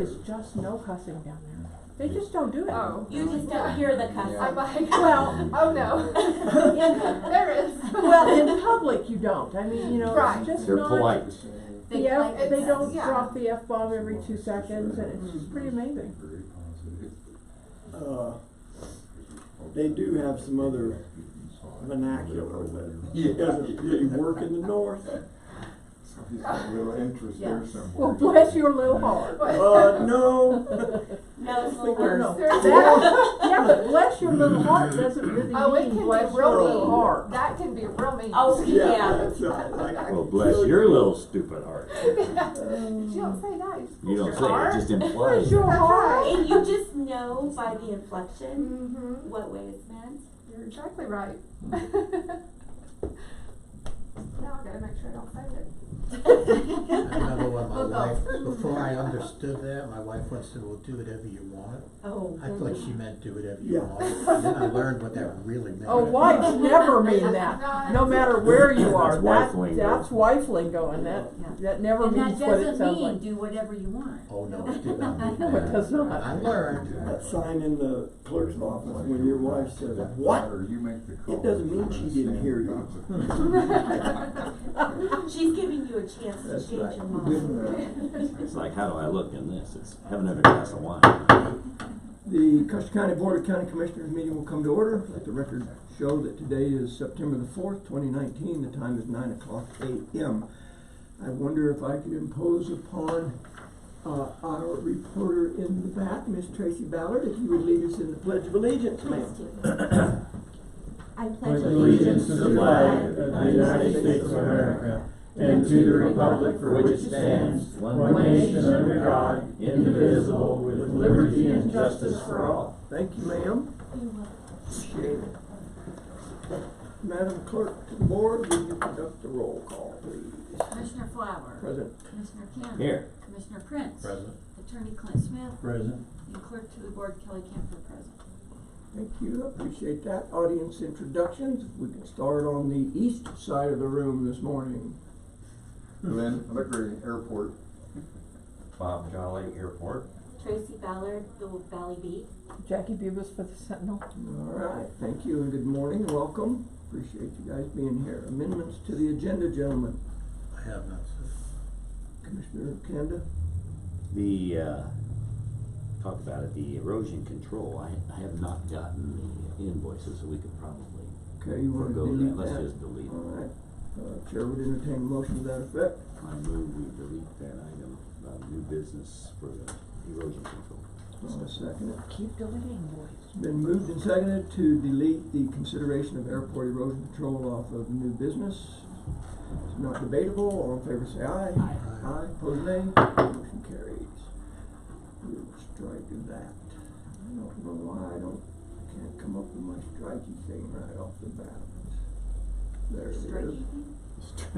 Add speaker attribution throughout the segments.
Speaker 1: There's just no cussing down there. They just don't do it.
Speaker 2: Oh.
Speaker 3: You just don't hear the cussing.
Speaker 2: I'm like,
Speaker 1: Well,
Speaker 2: oh no. There is.
Speaker 1: well, in public you don't. I mean, you know,
Speaker 2: Right.
Speaker 1: it's just
Speaker 4: They're
Speaker 1: not.
Speaker 4: polite.
Speaker 1: They don't
Speaker 2: yeah.
Speaker 1: drop the F-bomb every 2 seconds, and it's just pretty amazing.
Speaker 5: They do have some other vernacular, but it doesn't really work in the north.
Speaker 6: He's got a little interest there somewhere.
Speaker 1: Well, bless your little heart.
Speaker 5: No.
Speaker 3: No, it's a little
Speaker 1: No,
Speaker 3: worse.
Speaker 1: no.
Speaker 2: Seriously?
Speaker 1: Yeah, but bless your little heart doesn't really
Speaker 2: Oh, it
Speaker 1: mean
Speaker 2: can be
Speaker 1: bless your
Speaker 2: real
Speaker 1: little
Speaker 2: mean.
Speaker 1: heart.
Speaker 2: That can be real mean.
Speaker 3: Oh, yeah.
Speaker 5: That's right. Like, I
Speaker 4: Well,
Speaker 5: can
Speaker 4: bless
Speaker 5: kill
Speaker 4: your
Speaker 5: you.
Speaker 4: little stupid heart.
Speaker 2: You don't say that.
Speaker 4: You don't
Speaker 2: Your
Speaker 4: say it,
Speaker 2: heart.
Speaker 4: it just implies.
Speaker 1: Bless your heart.
Speaker 3: And you just know by the inflection
Speaker 2: Mm-hmm.
Speaker 3: what way it's meant.
Speaker 2: You're exactly right. Now I gotta make sure I don't say it.
Speaker 7: I remember when my wife, before I understood that, my wife once said, well, do whatever you want.
Speaker 3: Oh,
Speaker 7: I thought she meant do whatever you
Speaker 5: Yeah.
Speaker 7: want. And then I learned what that really meant.
Speaker 1: Oh, wives never mean that, no matter where you are.
Speaker 4: That's wife lingo.
Speaker 1: That's wife lingo, and that never
Speaker 8: And
Speaker 1: means
Speaker 8: that
Speaker 1: what it
Speaker 8: doesn't
Speaker 1: sounds
Speaker 8: mean
Speaker 1: like.
Speaker 8: do whatever you want.
Speaker 7: Oh, no, it did not mean
Speaker 1: No,
Speaker 7: that.
Speaker 1: it does not.
Speaker 7: I learned.
Speaker 5: That sign in the clerk's office when your wife says, "What?"
Speaker 6: Or you make the call.
Speaker 5: It doesn't mean she didn't hear you.
Speaker 3: she's giving you a chance to
Speaker 5: That's
Speaker 3: change
Speaker 5: right.
Speaker 3: your mind.
Speaker 4: It's like, how do I look in this? It's have another glass of wine.
Speaker 5: The Custer County Board of County Commissioners meeting will come to order. Let the record show that today is September the 4th, 2019. The time is 9:00 a.m. I wonder if I could impose upon our reporter in the back, Miss Tracy Ballard, if you would lead us in the Pledge of Allegiance, ma'am.
Speaker 3: I
Speaker 9: Pledge allegiance to the flag of the United States of America and to the republic for which it stands, one nation under God, indivisible, with liberty and justice for all.
Speaker 5: Thank you, ma'am. Appreciate it. Madam Clerk to the board, will you conduct the roll call, please?
Speaker 8: Commissioner Flower.
Speaker 5: Present.
Speaker 8: Commissioner Campbell.
Speaker 4: Here.
Speaker 8: Commissioner Prince.
Speaker 7: Present.
Speaker 8: Attorney Clint Smith.
Speaker 9: Present.
Speaker 8: And clerk to the board Kelly Kemper present.
Speaker 5: Thank you, appreciate that. Audience introductions, we can start on the east side of the room this morning.
Speaker 6: Glenn McCree, Airport.
Speaker 4: Bob Jolly, Airport.
Speaker 3: Tracy Ballard, the Valley Beat.
Speaker 1: Jackie Bubas for the Sentinel.
Speaker 5: All right, thank you and good morning, welcome. Appreciate you guys being here. Amendments to the agenda, gentlemen.
Speaker 7: I have not said.
Speaker 5: Commissioner Kanda?
Speaker 4: Talk about it, the erosion control. I have not gotten the invoices, so we could probably
Speaker 5: Okay, you want to
Speaker 4: forego
Speaker 5: delete
Speaker 4: that.
Speaker 5: that?
Speaker 4: Let's just delete
Speaker 5: All
Speaker 4: it.
Speaker 5: right, Chair would entertain a motion to that effect.
Speaker 4: I move we delete that item, new business for the erosion control.
Speaker 5: I'll second it.
Speaker 1: Keep deleting, boys.
Speaker 5: It's been moved and seconded to delete the consideration of airport erosion control off of new business. It's not debatable, all in favor say aye.
Speaker 1: Aye.
Speaker 5: Aye, opposed nay, motion carries. We'll strike that. I don't know why can't come up with my strikey thing right off the bat. There it is.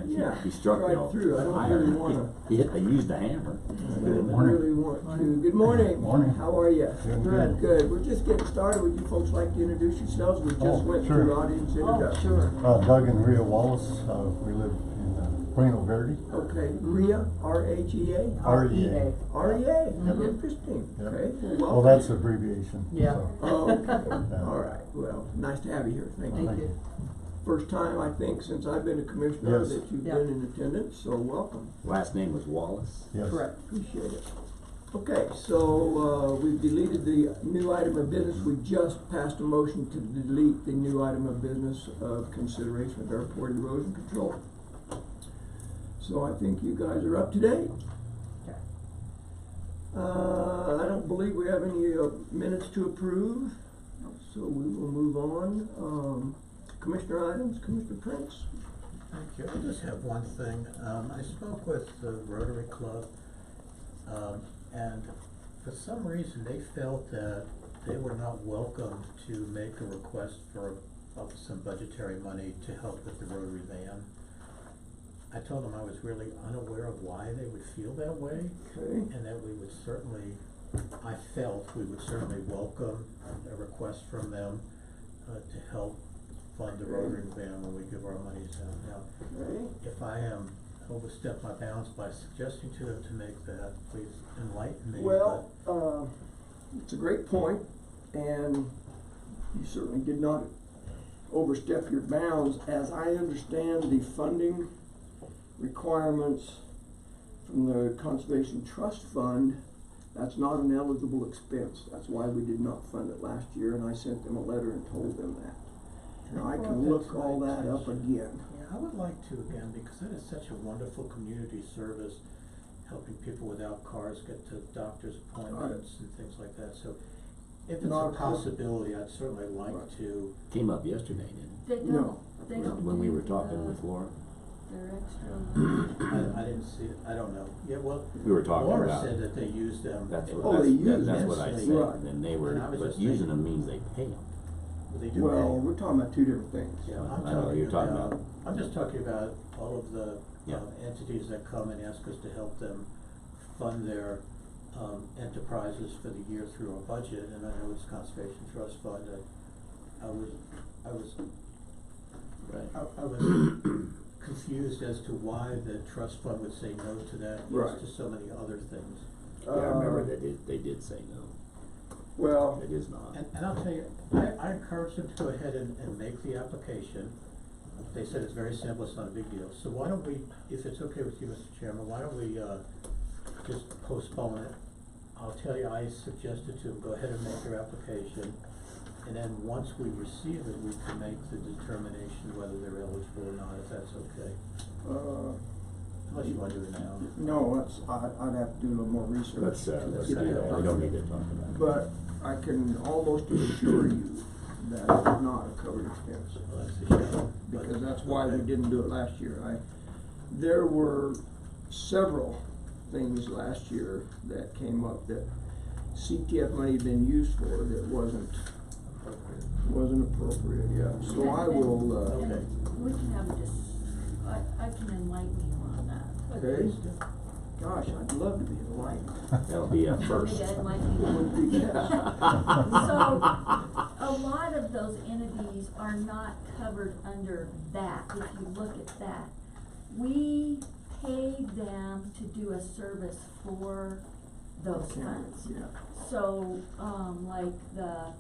Speaker 5: Yeah,
Speaker 4: He struck me
Speaker 5: right
Speaker 4: all
Speaker 5: through. I don't
Speaker 4: iron.
Speaker 5: really wanna.
Speaker 4: I used a hammer.
Speaker 5: I don't really want to. Good morning.
Speaker 9: Morning.
Speaker 5: How are you?
Speaker 9: Doing good.
Speaker 5: Good. We're just getting started. Would you folks like to introduce yourselves? We just went
Speaker 9: sure.
Speaker 5: through audience introduction.
Speaker 9: Doug and Rhea Wallace, we live in Plano Verde.
Speaker 5: Okay, Rhea, R-A-G-A?
Speaker 9: R-E-A.
Speaker 5: R-E-A, interesting.
Speaker 9: Yep.
Speaker 5: Okay,
Speaker 9: Well,
Speaker 5: welcome.
Speaker 9: that's abbreviation.
Speaker 1: Yeah.
Speaker 9: so.
Speaker 5: Oh, okay. All right. Well, nice to have you here. Thank you.
Speaker 9: Thank you.
Speaker 5: First time, I think, since I've been a commissioner
Speaker 9: Yes.
Speaker 5: that you've
Speaker 1: Yeah.
Speaker 5: been in attendance, so welcome.
Speaker 4: Last name was Wallace.
Speaker 9: Yes.
Speaker 1: Correct.
Speaker 5: Appreciate it. Okay, so we've deleted the new item of business. We just passed a motion to delete the new item of business of consideration of airport erosion control. So I think you guys are up to date.
Speaker 1: Okay.
Speaker 5: I don't believe we have any minutes to approve, so we will move on. Commissioner items, Commissioner Prince.
Speaker 7: Thank you. I just have one thing. I spoke with the Rotary Club, and for some reason they felt that they were not welcome to make a request for some budgetary money to help with the Rotary van. I told them I was really unaware of why they would feel that way,
Speaker 5: Okay.
Speaker 7: and that we would certainly, I felt we would certainly welcome a request from them to help fund the Rotary van when we give our monies out. Now,
Speaker 5: Okay.
Speaker 7: if I am overstep my bounds by suggesting to them to make that, please enlighten me.
Speaker 5: Well, it's a great point, and you certainly did not overstep your bounds. As I understand the funding requirements from the Conservation Trust Fund, that's not an eligible expense. That's why we did not fund it last year, and I sent them a letter and told them that. Now, I can look all that up again.
Speaker 7: Yeah, I would like to again, because that is such a wonderful community service, helping people without cars get to doctor's appointments and things like that, so if it's
Speaker 5: Not
Speaker 7: a
Speaker 5: a-
Speaker 7: possibility, I'd certainly like
Speaker 5: Right.
Speaker 7: to.
Speaker 4: Came up yesterday, didn't
Speaker 8: They
Speaker 5: No.
Speaker 8: don't, they don't
Speaker 4: When we
Speaker 8: do
Speaker 4: were talking with Laura.
Speaker 8: their extra.
Speaker 7: I didn't see it, I don't know, yeah, well,
Speaker 4: We were talking
Speaker 7: Laura
Speaker 4: about.
Speaker 7: said that they use them.
Speaker 4: That's
Speaker 5: Oh,
Speaker 4: what,
Speaker 5: they use
Speaker 4: that's
Speaker 5: them.
Speaker 4: what I
Speaker 7: Immensely.
Speaker 4: said,
Speaker 5: Right.
Speaker 4: and then they were,
Speaker 7: And I was
Speaker 4: but
Speaker 7: just
Speaker 4: using
Speaker 7: thinking-
Speaker 4: them means they pay them.
Speaker 7: They do
Speaker 5: Well,
Speaker 7: pay.
Speaker 5: we're talking about two different things.
Speaker 7: Yeah,
Speaker 4: I
Speaker 7: I'm
Speaker 4: know,
Speaker 7: talking
Speaker 4: you're talking
Speaker 7: about,
Speaker 4: about-
Speaker 7: I'm just talking about all of the
Speaker 4: Yeah.
Speaker 7: entities that come and ask us to help them fund their enterprises for the year through a budget, and I know it's Conservation Trust Fund. I was confused as to why the trust fund would say no to that,
Speaker 5: Right.
Speaker 7: yes to so many other things.
Speaker 4: Yeah, I remember they did say no.
Speaker 5: Well,
Speaker 4: It is not.
Speaker 7: And I'll tell you, I encourage them to go ahead and make the application. They said it's very simple, it's not a big deal. So why don't we, if it's okay with you, Mr. Chairman, why don't we, just postpone it? I'll tell you, I suggested to them, go ahead and make their application. And then once we receive it, we can make the determination whether they're eligible or not, if that's okay. Unless you wanna do it now.
Speaker 5: no, I'd have to do a little more research.
Speaker 4: Let's
Speaker 5: to
Speaker 4: we
Speaker 5: get that
Speaker 4: don't
Speaker 5: done.
Speaker 4: need to talk about it.
Speaker 5: But I can almost assure you that it is not a covered expense,
Speaker 7: Well, that's a shame. but-
Speaker 5: because that's why we
Speaker 7: okay.
Speaker 5: didn't do it last year. There were several things last year that came up that CTF money had been used for that wasn't appropriate, yeah. So I will,
Speaker 7: Okay.
Speaker 8: We can have I can enlighten you on that.
Speaker 5: okay, gosh, I'd love to be enlightened.
Speaker 4: That'll be a first.
Speaker 8: Want me to enlighten you?
Speaker 5: Would be, yes.
Speaker 8: So, a lot of those entities are not covered under that, if you look at that. We paid them to do a service for those
Speaker 5: Okay,
Speaker 8: funds.
Speaker 5: yeah.
Speaker 8: So, like the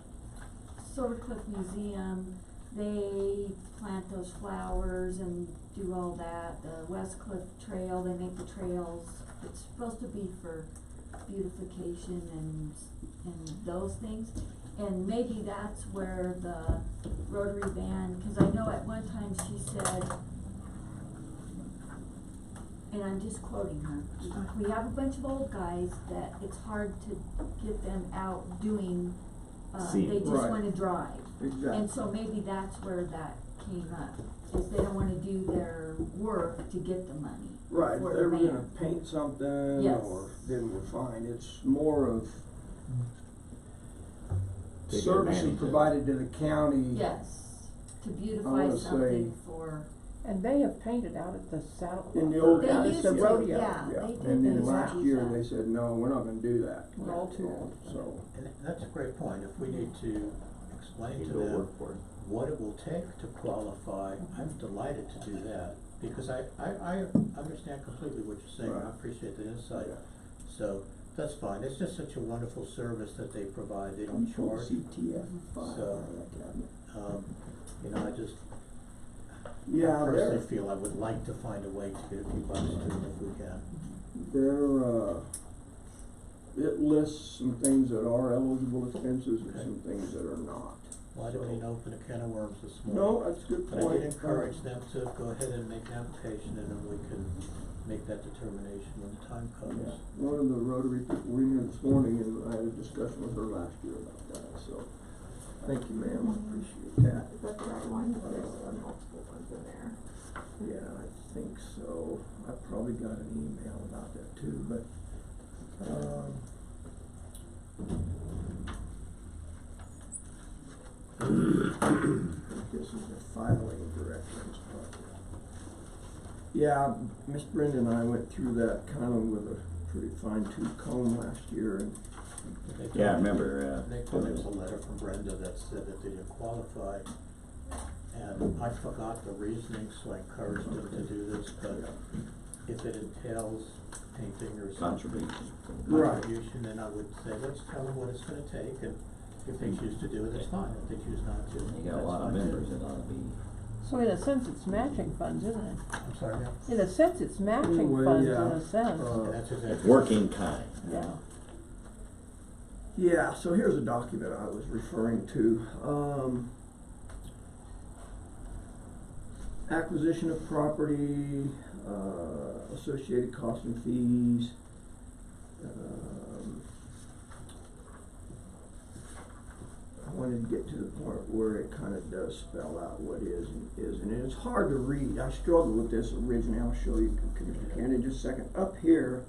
Speaker 8: Silver Cliff Museum, they plant those flowers and do all that. The West Cliff Trail, they make the trails. It's supposed to be for beautification and those things. And maybe that's where the Rotary Band, cause I know at one time she said, and I'm just quoting her, we have a bunch of old guys that it's hard to get them out doing,
Speaker 4: See,
Speaker 8: they just
Speaker 5: right.
Speaker 8: wanna drive.
Speaker 5: Exactly.
Speaker 8: And so maybe that's where that came up, is they don't wanna do their work to get the money.
Speaker 5: Right,
Speaker 8: for
Speaker 5: if
Speaker 8: the
Speaker 5: they were
Speaker 8: band.
Speaker 5: gonna paint something,
Speaker 8: Yes.
Speaker 5: or, then we're fine. It's more of
Speaker 4: Take
Speaker 5: services
Speaker 4: advantage of it.
Speaker 5: provided to the county.
Speaker 8: Yes, to
Speaker 5: I
Speaker 8: beautify
Speaker 5: wanna
Speaker 8: something for,
Speaker 1: And they have painted out at the saddle club.
Speaker 5: In the old
Speaker 8: they
Speaker 5: days,
Speaker 8: used
Speaker 1: the
Speaker 8: to,
Speaker 1: rodeo.
Speaker 8: yeah,
Speaker 5: Yeah,
Speaker 8: they did
Speaker 5: and then
Speaker 8: use
Speaker 5: last
Speaker 8: that.
Speaker 5: year they said, no, we're not gonna do that.
Speaker 1: We're all too old.
Speaker 5: So,
Speaker 7: And that's a great point, if we need to explain
Speaker 4: You
Speaker 7: to
Speaker 4: go
Speaker 7: them
Speaker 4: work for it.
Speaker 7: what it will take to qualify, I'm delighted to do that, because I understand completely what you're saying, and I
Speaker 5: Right.
Speaker 7: appreciate the insight.
Speaker 5: Yeah.
Speaker 7: So, that's fine, it's just such a wonderful service that they provide, they don't
Speaker 5: I'm for
Speaker 7: charge.
Speaker 5: CTF file
Speaker 7: So-
Speaker 5: on that cabinet.
Speaker 7: You know, I just,
Speaker 5: Yeah,
Speaker 7: I personally
Speaker 5: they're,
Speaker 7: feel I would like to find a way to get a few bucks to them if we can.
Speaker 5: it lists some things that are eligible expenses and some things that are not.
Speaker 7: Well, I don't mean to open a can of worms this morning.
Speaker 5: No, that's a good
Speaker 7: But
Speaker 5: point.
Speaker 7: I did encourage them to go ahead and make an application, and then we can make that determination when the time comes.
Speaker 5: Yeah, one of the Rotary people were here this morning, and I had a discussion with her last year about that, so, thank you, ma'am, I appreciate that.
Speaker 2: Is that the right one? There's multiple ones in there.
Speaker 5: Yeah, I think so. I probably got an email about that too, but, this is the filing directions part. Yeah, Miss Brenda and I went through that kind of with a pretty fine-tooth comb last year, and
Speaker 7: They told
Speaker 4: Yeah, I
Speaker 7: me-
Speaker 4: remember,
Speaker 7: They told me it was a letter from Brenda that said that they didn't qualify, and I forgot the reasoning, so I encouraged them to do this, but if it entails painting or some
Speaker 4: Contribution.
Speaker 5: Right.
Speaker 7: contribution, then I would say, let's tell them what it's gonna take, and if they choose to do it, it's fine, if they choose not to,
Speaker 4: You got a
Speaker 7: that's
Speaker 4: lot of
Speaker 7: fine, too.
Speaker 4: members that ought to be.
Speaker 2: So in a sense, it's matching funds, isn't it?
Speaker 7: I'm sorry, ma'am?
Speaker 2: In a sense, it's matching
Speaker 5: Well,
Speaker 2: funds in
Speaker 5: yeah.
Speaker 2: a sense,
Speaker 7: And that's exactly.
Speaker 4: Working kind.
Speaker 2: yeah.
Speaker 5: Yeah, so here's a document I was referring to. Acquisition of property, associated costs and fees. I wanted to get to the point where it kind of does spell out what is and isn't, and it's hard to read. I struggled with this originally. I'll show you, Commissioner Cannon, in just a second. Up here,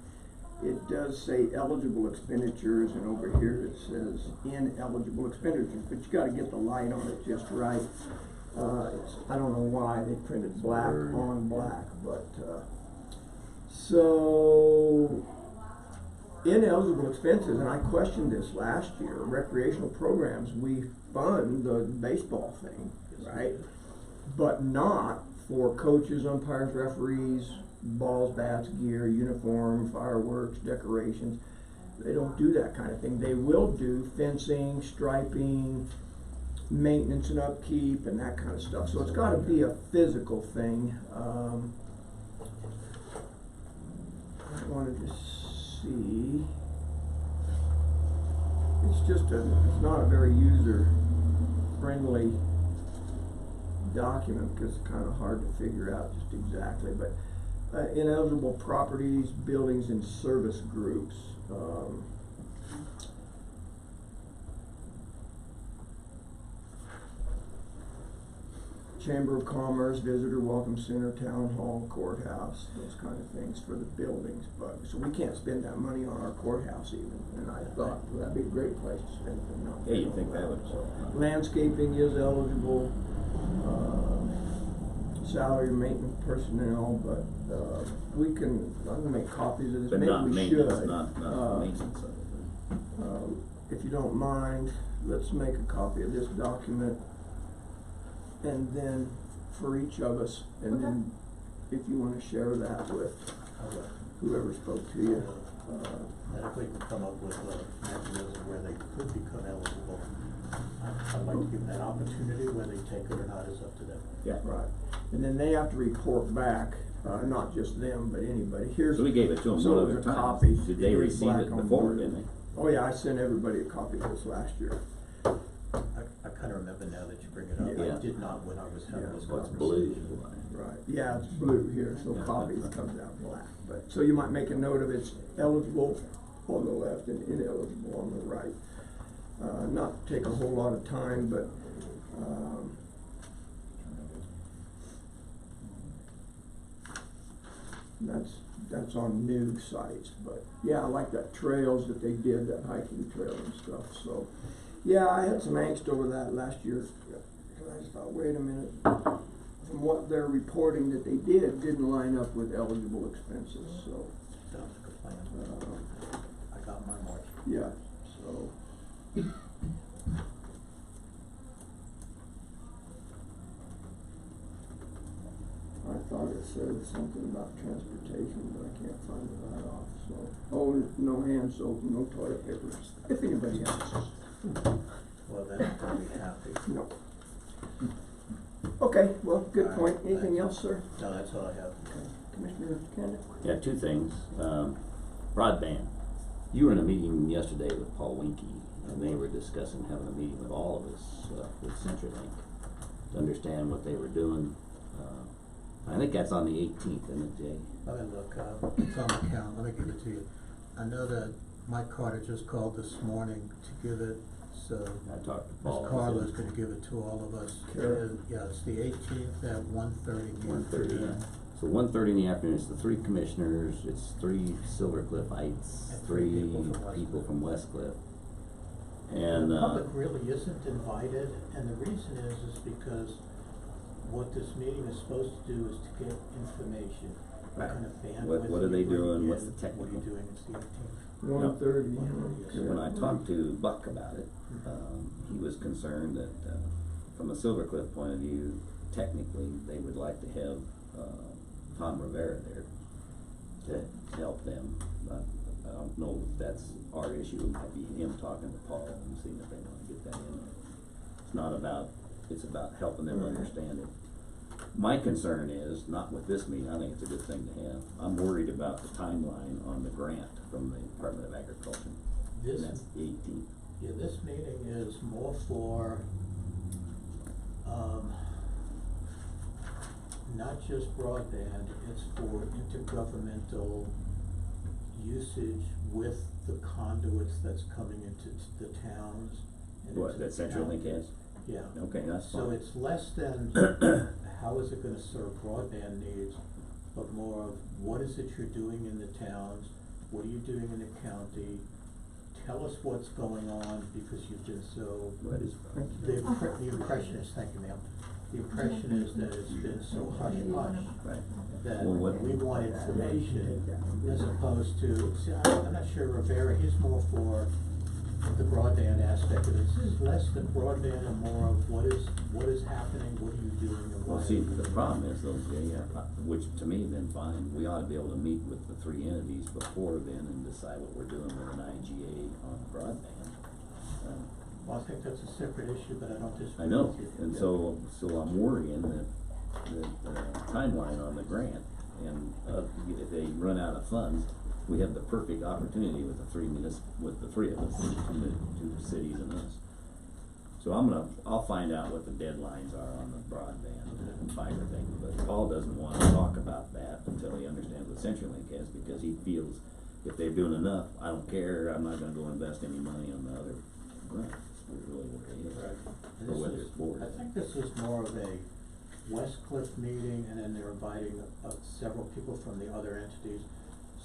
Speaker 5: it does say eligible expenditures, and over here it says ineligible expenditures, but you gotta get the light on it just right. I don't know why they printed black on black, but, so, ineligible expenses, and I questioned this last year, recreational programs, we fund the baseball thing, right? But not for coaches, umpires, referees, balls, bats, gear, uniform, fireworks, decorations. They don't do that kind of thing. They will do fencing, striping, maintenance and upkeep and that kind of stuff. So it's gotta be a physical thing. I wanted to see. It's not a very user-friendly document because it's kind of hard to figure out just exactly, but ineligible properties, buildings, and service groups. Chamber of Commerce, Visitor Welcome Center, Town Hall, Courthouse, those kind of things for the buildings. But so we can't spend that money on our courthouse even. And I thought, well, that'd be a great place to spend it. No,
Speaker 4: Yeah, you'd think that would.
Speaker 5: landscaping is eligible. Salary maintenance personnel, but we can. I'm gonna make copies of this.
Speaker 4: But
Speaker 5: Maybe
Speaker 4: not
Speaker 5: we
Speaker 4: maintenance,
Speaker 5: should.
Speaker 4: not maintenance of it.
Speaker 5: If you don't mind, let's make a copy of this document. And then for each of us, and then if you wanna share that with whoever spoke to you.
Speaker 7: And if we can come up with a mechanism where they could become eligible, I'd like to give them that opportunity, whether they take it or not is up to them.
Speaker 4: Yeah.
Speaker 5: Right, and then they have to report back, not just them, but anybody. Here's.
Speaker 4: So we gave it to them
Speaker 5: so
Speaker 4: one
Speaker 5: there's
Speaker 4: other
Speaker 5: a
Speaker 4: time.
Speaker 5: copy.
Speaker 4: Did they
Speaker 5: Here's
Speaker 4: receive
Speaker 5: black
Speaker 4: it
Speaker 5: on
Speaker 4: before,
Speaker 5: board.
Speaker 4: didn't they?
Speaker 5: Oh yeah, I sent everybody a copy of this last year.
Speaker 7: I kinda remember now that you bring it up,
Speaker 4: Yeah.
Speaker 7: I did not when I was having
Speaker 5: Yeah.
Speaker 7: this
Speaker 4: What's
Speaker 7: conversation.
Speaker 4: blue?
Speaker 5: Right, yeah, it's blue here, so
Speaker 4: Yeah.
Speaker 5: copies comes out black, but, so you might make a note of it's eligible on the left and ineligible on the right. Not take a whole lot of time, but, that's on new sites, but, yeah, I like that trails that they did, that hiking trail and stuff, so. Yeah, I had some angst over that last year, because I just thought, wait a minute, from what they're reporting that they didn't line up with eligible expenses, so,
Speaker 7: Sounds like a plan. I got my mark.
Speaker 5: yeah, so. I thought it said something about transportation, but I can't find it right off, so. Oh, no hand soap, no toilet paper, if anybody else.
Speaker 7: Well, then I'll be happy.
Speaker 5: No. Okay, well, good
Speaker 7: All
Speaker 5: point.
Speaker 7: right,
Speaker 5: Anything
Speaker 7: thanks.
Speaker 5: else, sir?
Speaker 7: No, that's all I have.
Speaker 5: Commissioner Cannon?
Speaker 4: Yeah, two things. Broadband. You were in a meeting yesterday with Paul Winkie, and they were discussing having a meeting with all of us, with CenturyLink, to understand what they were doing. I think that's on the 18th, isn't it, Jay?
Speaker 7: Let me look, it's on the count, let me give it to you. I know that Mike Carter just called this morning to give it, so
Speaker 4: I talked to Paul.
Speaker 7: Ms. Carla's gonna give it to all of us.
Speaker 5: Okay.
Speaker 7: Yeah, it's the 18th at 1:30 p.m.
Speaker 4: 1:30, yeah. So 1:30 in the afternoon, it's the three commissioners, it's three Silver Cliffites,
Speaker 7: And
Speaker 4: three
Speaker 7: three people from West
Speaker 4: people
Speaker 7: Cliff.
Speaker 4: from West Cliff. And,
Speaker 7: The public really isn't invited, and the reason is because what this meeting is supposed to do is to get information. What kind of bandwidth
Speaker 4: What are they
Speaker 7: you bring
Speaker 4: doing?
Speaker 7: in,
Speaker 4: What's the
Speaker 7: What
Speaker 4: technical?
Speaker 7: are you doing, it's the 18th.
Speaker 5: 1:30.
Speaker 7: Yes.
Speaker 4: when I talked to Buck about it, he was concerned that, from a Silver Cliff point of view, technically, they would like to have, Tom Rivera there. to help them. I don't know if that's our issue, it might be him talking to Paul and seeing if they wanna get that in there. It's not about, it's about helping them understand it. My concern is, not with this meeting, I think it's a good thing to have, I'm worried about the timeline on the grant from the Department of Agriculture.
Speaker 7: This,
Speaker 4: And that's the 18th.
Speaker 7: yeah, this meeting is more for, not just broadband, it's for intergovernmental usage with the conduits that's coming into the towns and
Speaker 4: What,
Speaker 7: into
Speaker 4: that
Speaker 7: the
Speaker 4: CenturyLink
Speaker 7: counties.
Speaker 4: has?
Speaker 7: Yeah.
Speaker 4: Okay, that's fine.
Speaker 7: So it's less than how is it gonna serve broadband needs, but more of what is it you're doing in the towns, what are you doing in the county? Tell us what's going on, because you've been so,
Speaker 4: What is,
Speaker 7: the impression is, thank you ma'am, the impression is that it's been so hush-hush,
Speaker 4: right.
Speaker 7: that
Speaker 4: Well, what-
Speaker 7: we want information as opposed to, see, I'm not sure Rivera, he's more for the broadband aspect of it. This is less than broadband and more of what is happening, what are you doing and why.
Speaker 4: Well, see, the problem is though, which to me then fine, we ought to be able to meet with the three entities before then and decide what we're doing with an IGA on broadband.
Speaker 7: Well, I think that's a separate issue, but I don't disagree
Speaker 4: I know,
Speaker 7: with you.
Speaker 4: and so I'm worrying that timeline on the grant, and, if they run out of funds, we have the perfect opportunity with the three of us, two cities and us. So I'll find out what the deadlines are on the broadband and fiber thing, but Paul doesn't wanna talk about that until he understands what CenturyLink has, because he feels if they're doing enough, I don't care, I'm not gonna go invest any money on the other grant. That's really what it is.
Speaker 7: Right. And
Speaker 4: Or
Speaker 7: this
Speaker 4: whether
Speaker 7: is-
Speaker 4: it's board.
Speaker 7: I think this is more of a West Cliff meeting, and then they're inviting several people from the other entities.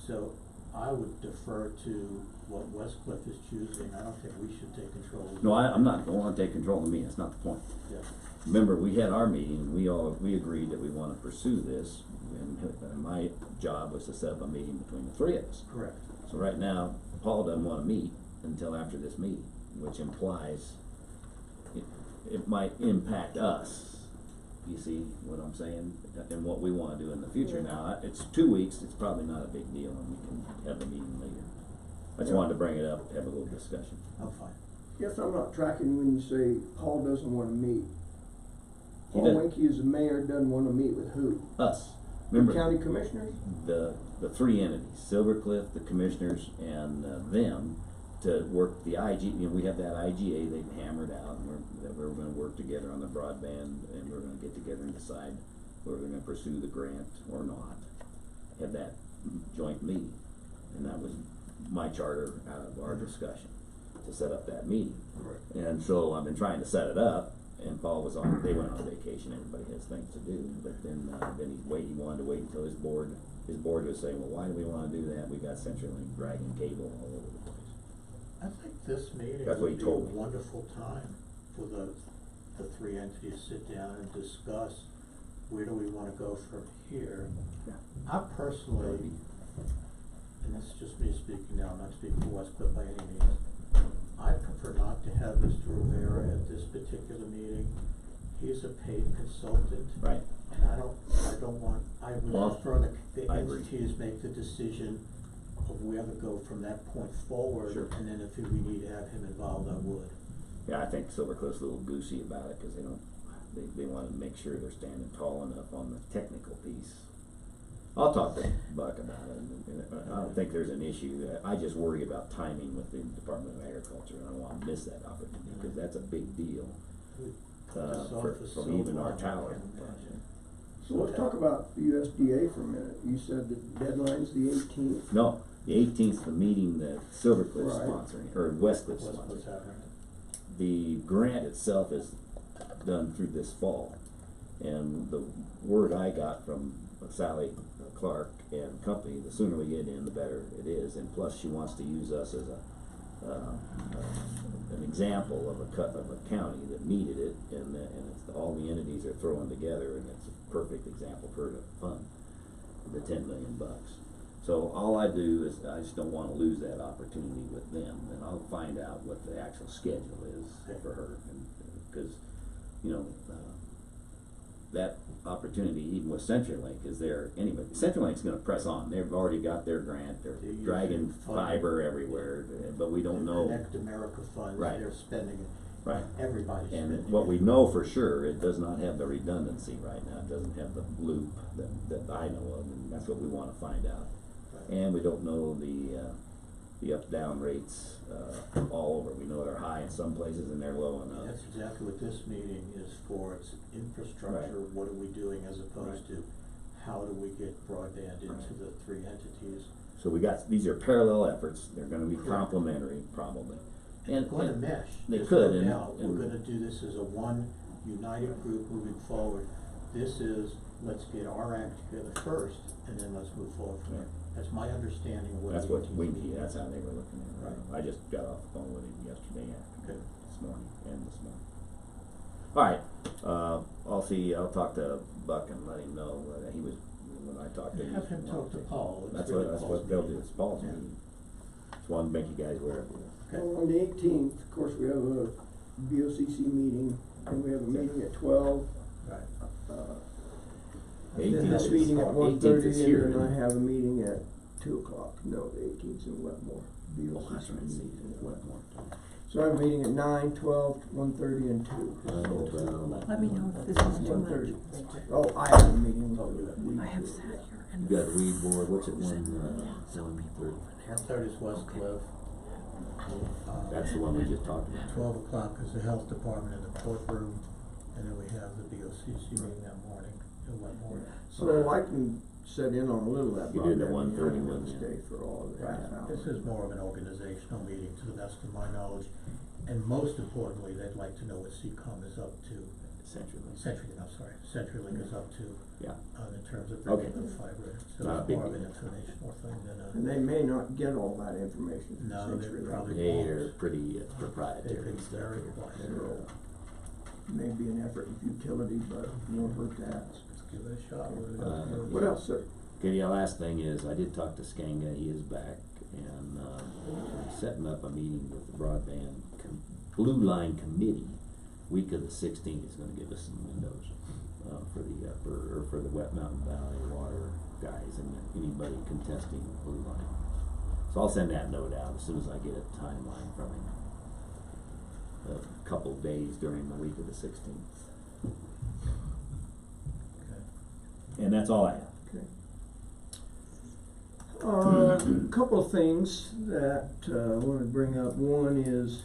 Speaker 7: So I would defer to what West Cliff is choosing. I don't think we should take control of it.
Speaker 4: No, I'm not, don't wanna take control of me, that's not the point.
Speaker 7: Yeah.
Speaker 4: Remember, we had our meeting, and we agreed that we wanna pursue this, and my job was to set up a meeting between the three of us.
Speaker 7: Correct.
Speaker 4: So right now, Paul doesn't wanna meet until after this meeting, which implies it might impact us. You see what I'm saying, and what we wanna do in the future. Now, it's 2 weeks, it's probably not a big deal, and we can have the meeting later. I just wanted to bring it up, have a little discussion.
Speaker 7: I'm fine.
Speaker 5: Guess I'm not tracking when you say Paul doesn't wanna meet.
Speaker 4: He
Speaker 5: Paul
Speaker 4: doesn't-
Speaker 5: Winkie as the mayor doesn't wanna meet with who?
Speaker 4: Us,
Speaker 5: The
Speaker 4: remember,
Speaker 5: county commissioners?
Speaker 4: the three entities, Silver Cliff, the commissioners, and them, to work the we have that IGA they've hammered out, and we're gonna work together on the broadband, and we're gonna get together and decide whether we're gonna pursue the grant or not. Have that joint meeting, and that was my charter out of our discussion, to set up that meeting. And so I've been trying to set it up, and Paul was they went on vacation, everybody has things to do, but then he wanted to wait until his board was saying, well, why do we wanna do that, we got CenturyLink dragging cable all over the place.
Speaker 7: I think this meeting
Speaker 4: That's what
Speaker 7: would
Speaker 4: he
Speaker 7: be a
Speaker 4: told me.
Speaker 7: wonderful time for the three entities to sit down and discuss where do we wanna go from here.
Speaker 4: Yeah.
Speaker 7: I personally, and this is just me speaking now, I'm not speaking for West Cliff by any means, I prefer not to have Mr. Rivera at this particular meeting. He's a paid consultant.
Speaker 4: Right.
Speaker 7: And I don't want, I would
Speaker 4: Well,
Speaker 7: prefer the
Speaker 4: I agree.
Speaker 7: entities make the decision of where to go from that point forward.
Speaker 4: Sure.
Speaker 7: And then if we need to have him involved, I would.
Speaker 4: Yeah, I think Silver Cliff's a little goosey about it, cause they wanna make sure they're standing tall enough on the technical piece. I'll talk to Buck about it, and I don't think there's an issue. I just worry about timing with the Department of Agriculture, and I don't wanna miss that opportunity, cause that's a big deal,
Speaker 7: This
Speaker 4: for
Speaker 7: office so
Speaker 4: even our
Speaker 7: long, I
Speaker 4: tower
Speaker 7: can't imagine.
Speaker 4: project.
Speaker 5: So let's talk about USDA for a minute. You said the deadline's the 18th.
Speaker 4: No, the 18th, the meeting that Silver Cliff's
Speaker 5: Right.
Speaker 4: sponsoring, or West Cliff's
Speaker 7: What's
Speaker 4: sponsoring.
Speaker 7: happening?
Speaker 4: The grant itself is done through this fall, and the word I got from Sally Clark and company, the sooner we get in, the better it is, and plus she wants to use us as an example of a county that needed it, and it's, all the entities are throwing together, and it's a perfect example for her to fund the $10 million. So all I do is, I just don't wanna lose that opportunity with them, and I'll find out what the actual schedule is for her, and, cause, that opportunity, even with CenturyLink, is there anybody, CenturyLink's gonna press on, they've already got their grant, they're
Speaker 7: They're
Speaker 4: dragging
Speaker 7: using funding.
Speaker 4: fiber everywhere, but we don't
Speaker 7: The
Speaker 4: know.
Speaker 7: Connect America funds,
Speaker 4: Right.
Speaker 7: they're spending it.
Speaker 4: Right.
Speaker 7: Everybody's spending it.
Speaker 4: And what we know for sure, it does not have the redundancy right now, it doesn't have the loop that I know of, and that's what we wanna find out.
Speaker 7: Right.
Speaker 4: And we don't know the up-down rates, all over, we know they're high in some places and they're low in others.
Speaker 7: That's exactly what this meeting is for, it's infrastructure,
Speaker 4: Right.
Speaker 7: what are we doing as opposed
Speaker 4: Right.
Speaker 7: to how do we get broadband into the three entities?
Speaker 4: So these are parallel efforts, they're gonna be
Speaker 7: Correct.
Speaker 4: complementary, probably.
Speaker 7: And it's gonna mesh.
Speaker 4: They
Speaker 7: There's
Speaker 4: could,
Speaker 7: no
Speaker 4: and-
Speaker 7: doubt.
Speaker 4: and-
Speaker 7: We're gonna do this as a one united group moving forward. This is, let's get our act together first, and then let's move forward from there. That's my understanding of what.
Speaker 4: That's
Speaker 7: the
Speaker 4: what
Speaker 7: team's
Speaker 4: Winky,
Speaker 7: doing.
Speaker 4: that's how they were looking at it.
Speaker 7: Right.
Speaker 4: I just got off the phone with him yesterday after,
Speaker 7: Good.
Speaker 4: this morning, and this morning. Alright, I'll talk to Buck and let him know that he was, when I talked to him.
Speaker 7: Have him talk to Paul. It's
Speaker 4: That's
Speaker 7: really
Speaker 4: what
Speaker 7: Paul's
Speaker 4: they'll do,
Speaker 7: meeting.
Speaker 4: it's Paul's
Speaker 7: Yeah.
Speaker 4: meeting. Just wanted to make you guys aware of it.
Speaker 7: Okay.
Speaker 5: Well, on the 18th, of course, we have a BOCC meeting, and we have a meeting at 12.
Speaker 7: Right.
Speaker 5: Then
Speaker 4: 18th
Speaker 5: this
Speaker 4: is-
Speaker 5: meeting at
Speaker 4: 18th is
Speaker 5: 1:30,
Speaker 4: here,
Speaker 5: and then I
Speaker 4: isn't it?
Speaker 5: have a meeting at 2 o'clock. No, the 18th is in Wetmore.
Speaker 4: Oh, that's right, see,
Speaker 5: meeting at
Speaker 4: Wetmore.
Speaker 5: So I have a meeting at 9, 12, 1:30, and 2.
Speaker 2: Let me know if this is too much.
Speaker 5: 1:30. Oh, I have a meeting.
Speaker 2: I have sat here and.
Speaker 4: You got the weed board, what's it, one,
Speaker 2: Some people over there.
Speaker 7: 1:30 is West Cliff.
Speaker 4: that's the one we just talked about.
Speaker 7: 12 o'clock is the health department in the courtroom, and then we have the BOCC meeting that morning in Wetmore.
Speaker 5: So I can set in on a little of that.
Speaker 4: You did the
Speaker 5: broadband
Speaker 4: 1:30
Speaker 5: meeting
Speaker 4: one,
Speaker 5: on this
Speaker 4: yeah.
Speaker 5: day for all of the half hour.
Speaker 7: This is more of an organizational meeting to the best of my knowledge, and most importantly, they'd like to know what CCOM is up to,
Speaker 4: Essentially.
Speaker 7: CenturyLink is up to,
Speaker 4: Yeah.
Speaker 7: in terms of
Speaker 4: Okay.
Speaker 7: bringing the fiber. So
Speaker 4: Not a
Speaker 7: it's
Speaker 4: big
Speaker 7: more of an
Speaker 4: deal.
Speaker 7: informational thing than
Speaker 5: And they may not get all that information from
Speaker 7: No, they're
Speaker 5: CenturyLink.
Speaker 7: probably-
Speaker 4: They're pretty
Speaker 7: They
Speaker 4: proprietary
Speaker 7: could
Speaker 4: stuff.
Speaker 7: very
Speaker 4: here.
Speaker 7: quiet.
Speaker 5: So, maybe an effort in futility, but it won't hurt to ask.
Speaker 7: Let's give it a shot.
Speaker 5: What else, sir?
Speaker 4: Okay, the last thing is, I did talk to Skanga, he is back, and, we're setting up a meeting with the broadband Blue Line Committee. Week of the 16th is gonna give us some windows, for the Wet Mountain Valley water guys and anybody contesting Blue Line. So I'll send that note out as soon as I get a timeline from him. A couple of days during the week of the 16th.
Speaker 7: Okay.
Speaker 4: And that's all I have.
Speaker 5: A couple of things that I want to bring up. One is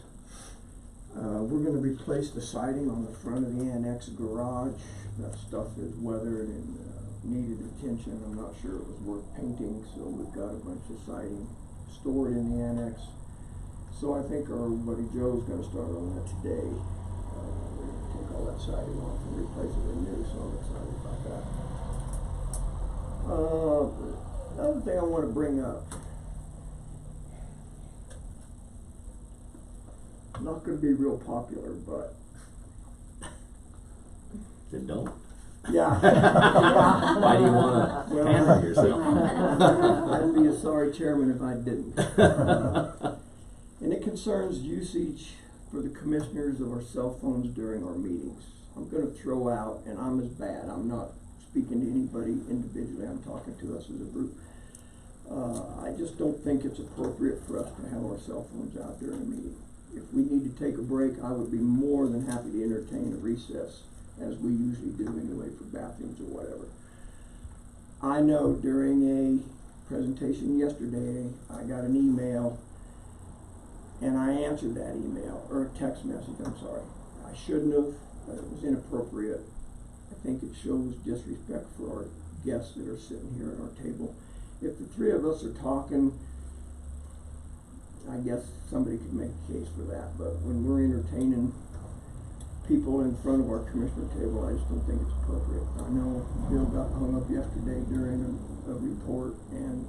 Speaker 5: we're going to replace the siding on the front of the annex garage. That stuff is weathered and needed attention. I'm not sure it was worth painting, so we've got a bunch of siding stored in the annex. So I think our buddy Joe's going to start on that today. We're going to take all that siding off and replace it with new, so I'm excited about that. Another thing I want to bring up. Not going to be real popular, but
Speaker 4: Then don't.
Speaker 5: yeah.
Speaker 4: Why do you wanna
Speaker 5: Well,
Speaker 4: hammer yourself?
Speaker 5: I'd be a sorry chairman if I didn't. And it concerns usage for the commissioners of our cell phones during our meetings. I'm going to throw out, and I'm as bad. I'm not speaking to anybody individually. I'm talking to us as a group. I just don't think it's appropriate for us to have our cell phones out during a meeting. If we need to take a break, I would be more than happy to entertain a recess, as we usually do anyway for bathrooms or whatever. I know during a presentation yesterday, I got an email, and I answered that email, or a text message, I'm sorry. I shouldn't have, but it was inappropriate. I think it shows disrespect for our guests that are sitting here at our table. If the three of us are talking, I guess somebody could make a case for that, but when we're entertaining people in front of our commissioner table, I just don't think it's appropriate. I know Bill got hung up yesterday during a report, and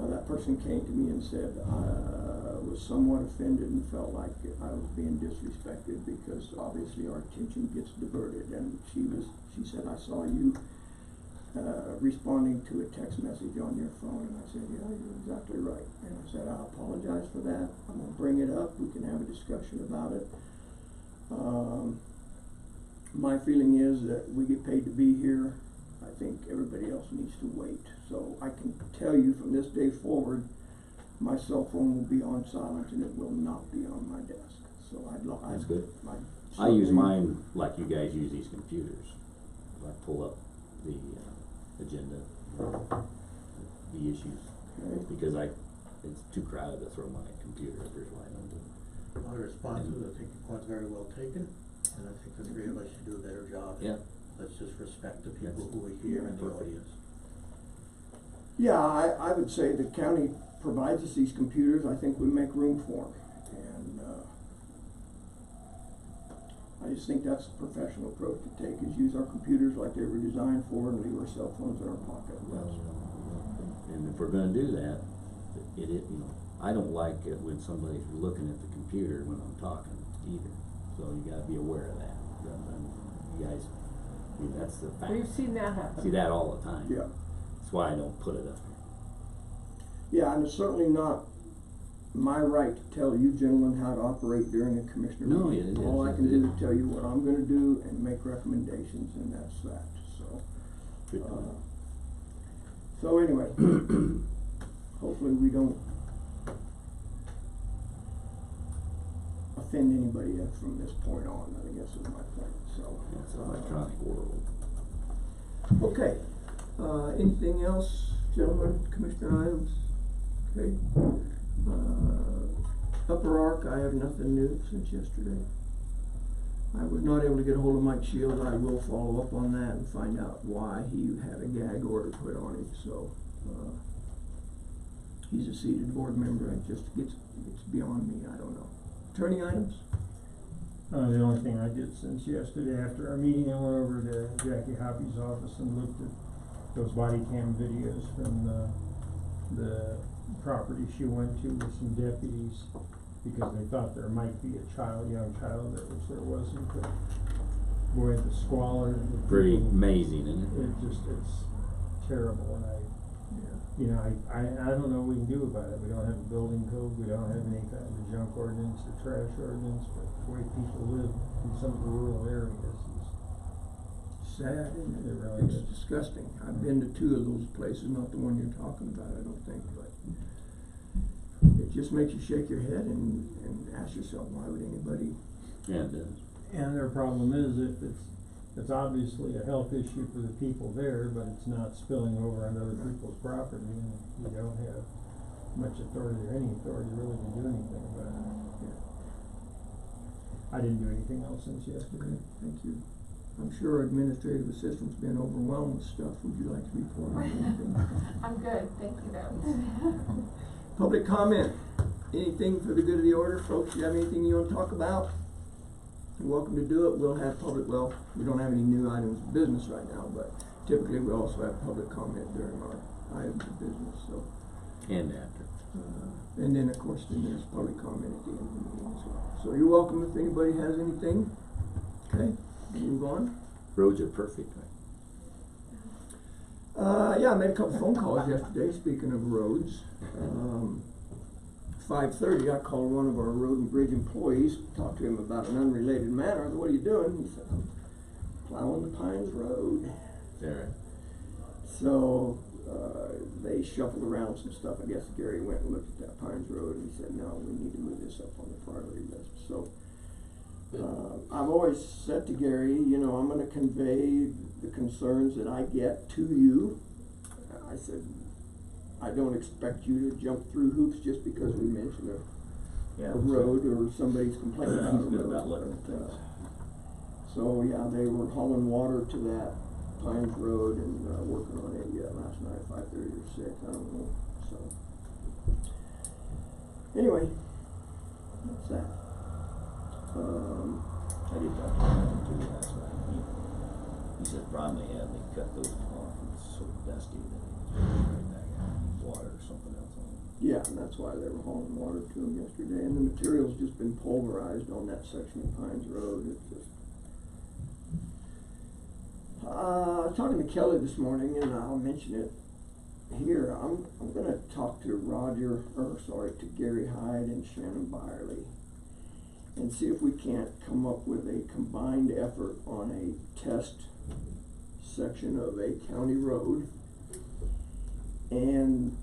Speaker 5: that person came to me and said, I was somewhat offended and felt like I was being disrespected because obviously our attention gets diverted. And she said, I saw you responding to a text message on your phone. And I said, yeah, you're exactly right. And I said, I apologize for that. I'm going to bring it up. We can have a discussion about it. my feeling is that we get paid to be here. I think everybody else needs to wait. So I can tell you from this day forward, my cell phone will be on silent and it will not be on my desk. So
Speaker 4: That's good.
Speaker 5: I
Speaker 4: I use
Speaker 5: certainly-
Speaker 4: mine like you guys use these computers. I pull up the agenda, the issues,
Speaker 5: Okay.
Speaker 4: because it's too crowded to throw my computer if there's light on it.
Speaker 7: Other responses, I think your point's very well taken, and I think the three of us should do a better job.
Speaker 4: Yeah.
Speaker 7: Let's just respect the people who are here in the audience.
Speaker 5: Yeah, I would say the county provides us these computers. I think we make room for them. And I just think that's the professional approach to take, is use our computers like they were designed for and leave our cell phones in our pocket.
Speaker 4: And if we're gonna do that, I don't like it when somebody's looking at the computer when I'm talking either. So you gotta be aware of that. You guys, that's the fact.
Speaker 1: We've seen that happen.
Speaker 4: See that all the time.
Speaker 5: Yeah.
Speaker 4: That's why I don't put it up there.
Speaker 5: Yeah, and it's certainly not my right to tell you gentlemen how to operate during a commissioner
Speaker 4: No,
Speaker 5: meeting.
Speaker 4: it is.
Speaker 5: All I can do is tell you what I'm gonna do and make recommendations, and that's that, so.
Speaker 4: Good point.
Speaker 5: So anyway, hopefully we don't offend anybody else from this point on, I guess is my point, so.
Speaker 4: It's an electronic world.
Speaker 5: Okay, anything else, gentlemen, commissioner items? Okay. Upper Ark, I have nothing new since yesterday. I was not able to get a hold of Mike Shields. I will follow up on that and find out why he had a gag order put on him, so, he's a seated board member, it's beyond me, I don't know. Attorney items?
Speaker 9: The only thing I did since yesterday, after our meeting, I went over to Jackie Hoppy's office and looked at those body cam videos from the property she went to with some deputies, because they thought there might be a young child there, which there wasn't, but boy, the squalor. And the
Speaker 4: Pretty
Speaker 9: people,
Speaker 4: amazing, isn't it?
Speaker 9: it's terrible, and I don't know what we can do about it. We don't have a building code, we don't have any kind of a junk ordinance or trash ordinance, but the way people live in some of the rural areas is
Speaker 5: Sad, isn't it?
Speaker 9: It really
Speaker 5: It's
Speaker 9: is.
Speaker 5: disgusting. I've been to two of those places, not the one you're talking about, I don't think, but it just makes you shake your head and ask yourself, why would anybody?
Speaker 4: Yeah, it does.
Speaker 9: And their problem is if it's obviously a health issue for the people there, but it's not spilling over on other people's property, and you don't have much authority or any authority really to do anything about it.
Speaker 5: Yeah.
Speaker 9: I didn't do anything else since yesterday.
Speaker 5: Thank you. I'm sure our administrative assistant's been overwhelmed with stuff. Would you like to report on anything?
Speaker 10: I'm good, thank you though.
Speaker 5: Public comment. Anything for the good of the order, folks? You have anything you want to talk about? You're welcome to do it. We'll have we don't have any new items of business right now, but typically we also have public comment during our items of business, so.
Speaker 4: And after.
Speaker 5: And then, of course, there's public comment at the end of the meeting as well. So you're welcome if anybody has anything. Okay, move on.
Speaker 4: Roads are perfect, right?
Speaker 5: Yeah, I made a couple phone calls yesterday, speaking of roads. 5:30, I called one of our road and bridge employees, talked to him about an unrelated matter. I said, what are you doing? He said, I'm plowing the Pines Road.
Speaker 4: Is that right?
Speaker 5: So, they shuffled around some stuff. I guess Gary went and looked at that Pines Road and he said, no, we need to move this up on the priority list. So, I've always said to Gary, I'm gonna convey the concerns that I get to you. I said, I don't expect you to jump through hoops just because we mention a road or somebody's complaining about a
Speaker 4: He's good
Speaker 5: road.
Speaker 4: about looking at things.
Speaker 5: So, yeah, they were hauling water to that Pines Road and, working on it last night at 5:30 or 6, I don't know, so. Anyway, that's that.
Speaker 4: I did talk to him too last night. He said problem they had, they cut those off, and it's so dusty that it was right back out, water or something else on it.
Speaker 5: Yeah, and that's why they were hauling water to them yesterday, and the material's just been pulverized on that section of Pines Road. It's just. Talking to Kelly this morning, and I'll mention it here. I'm gonna talk to Gary Hyde and Shannon Byerly and see if we can't come up with a combined effort on a test section of a county road and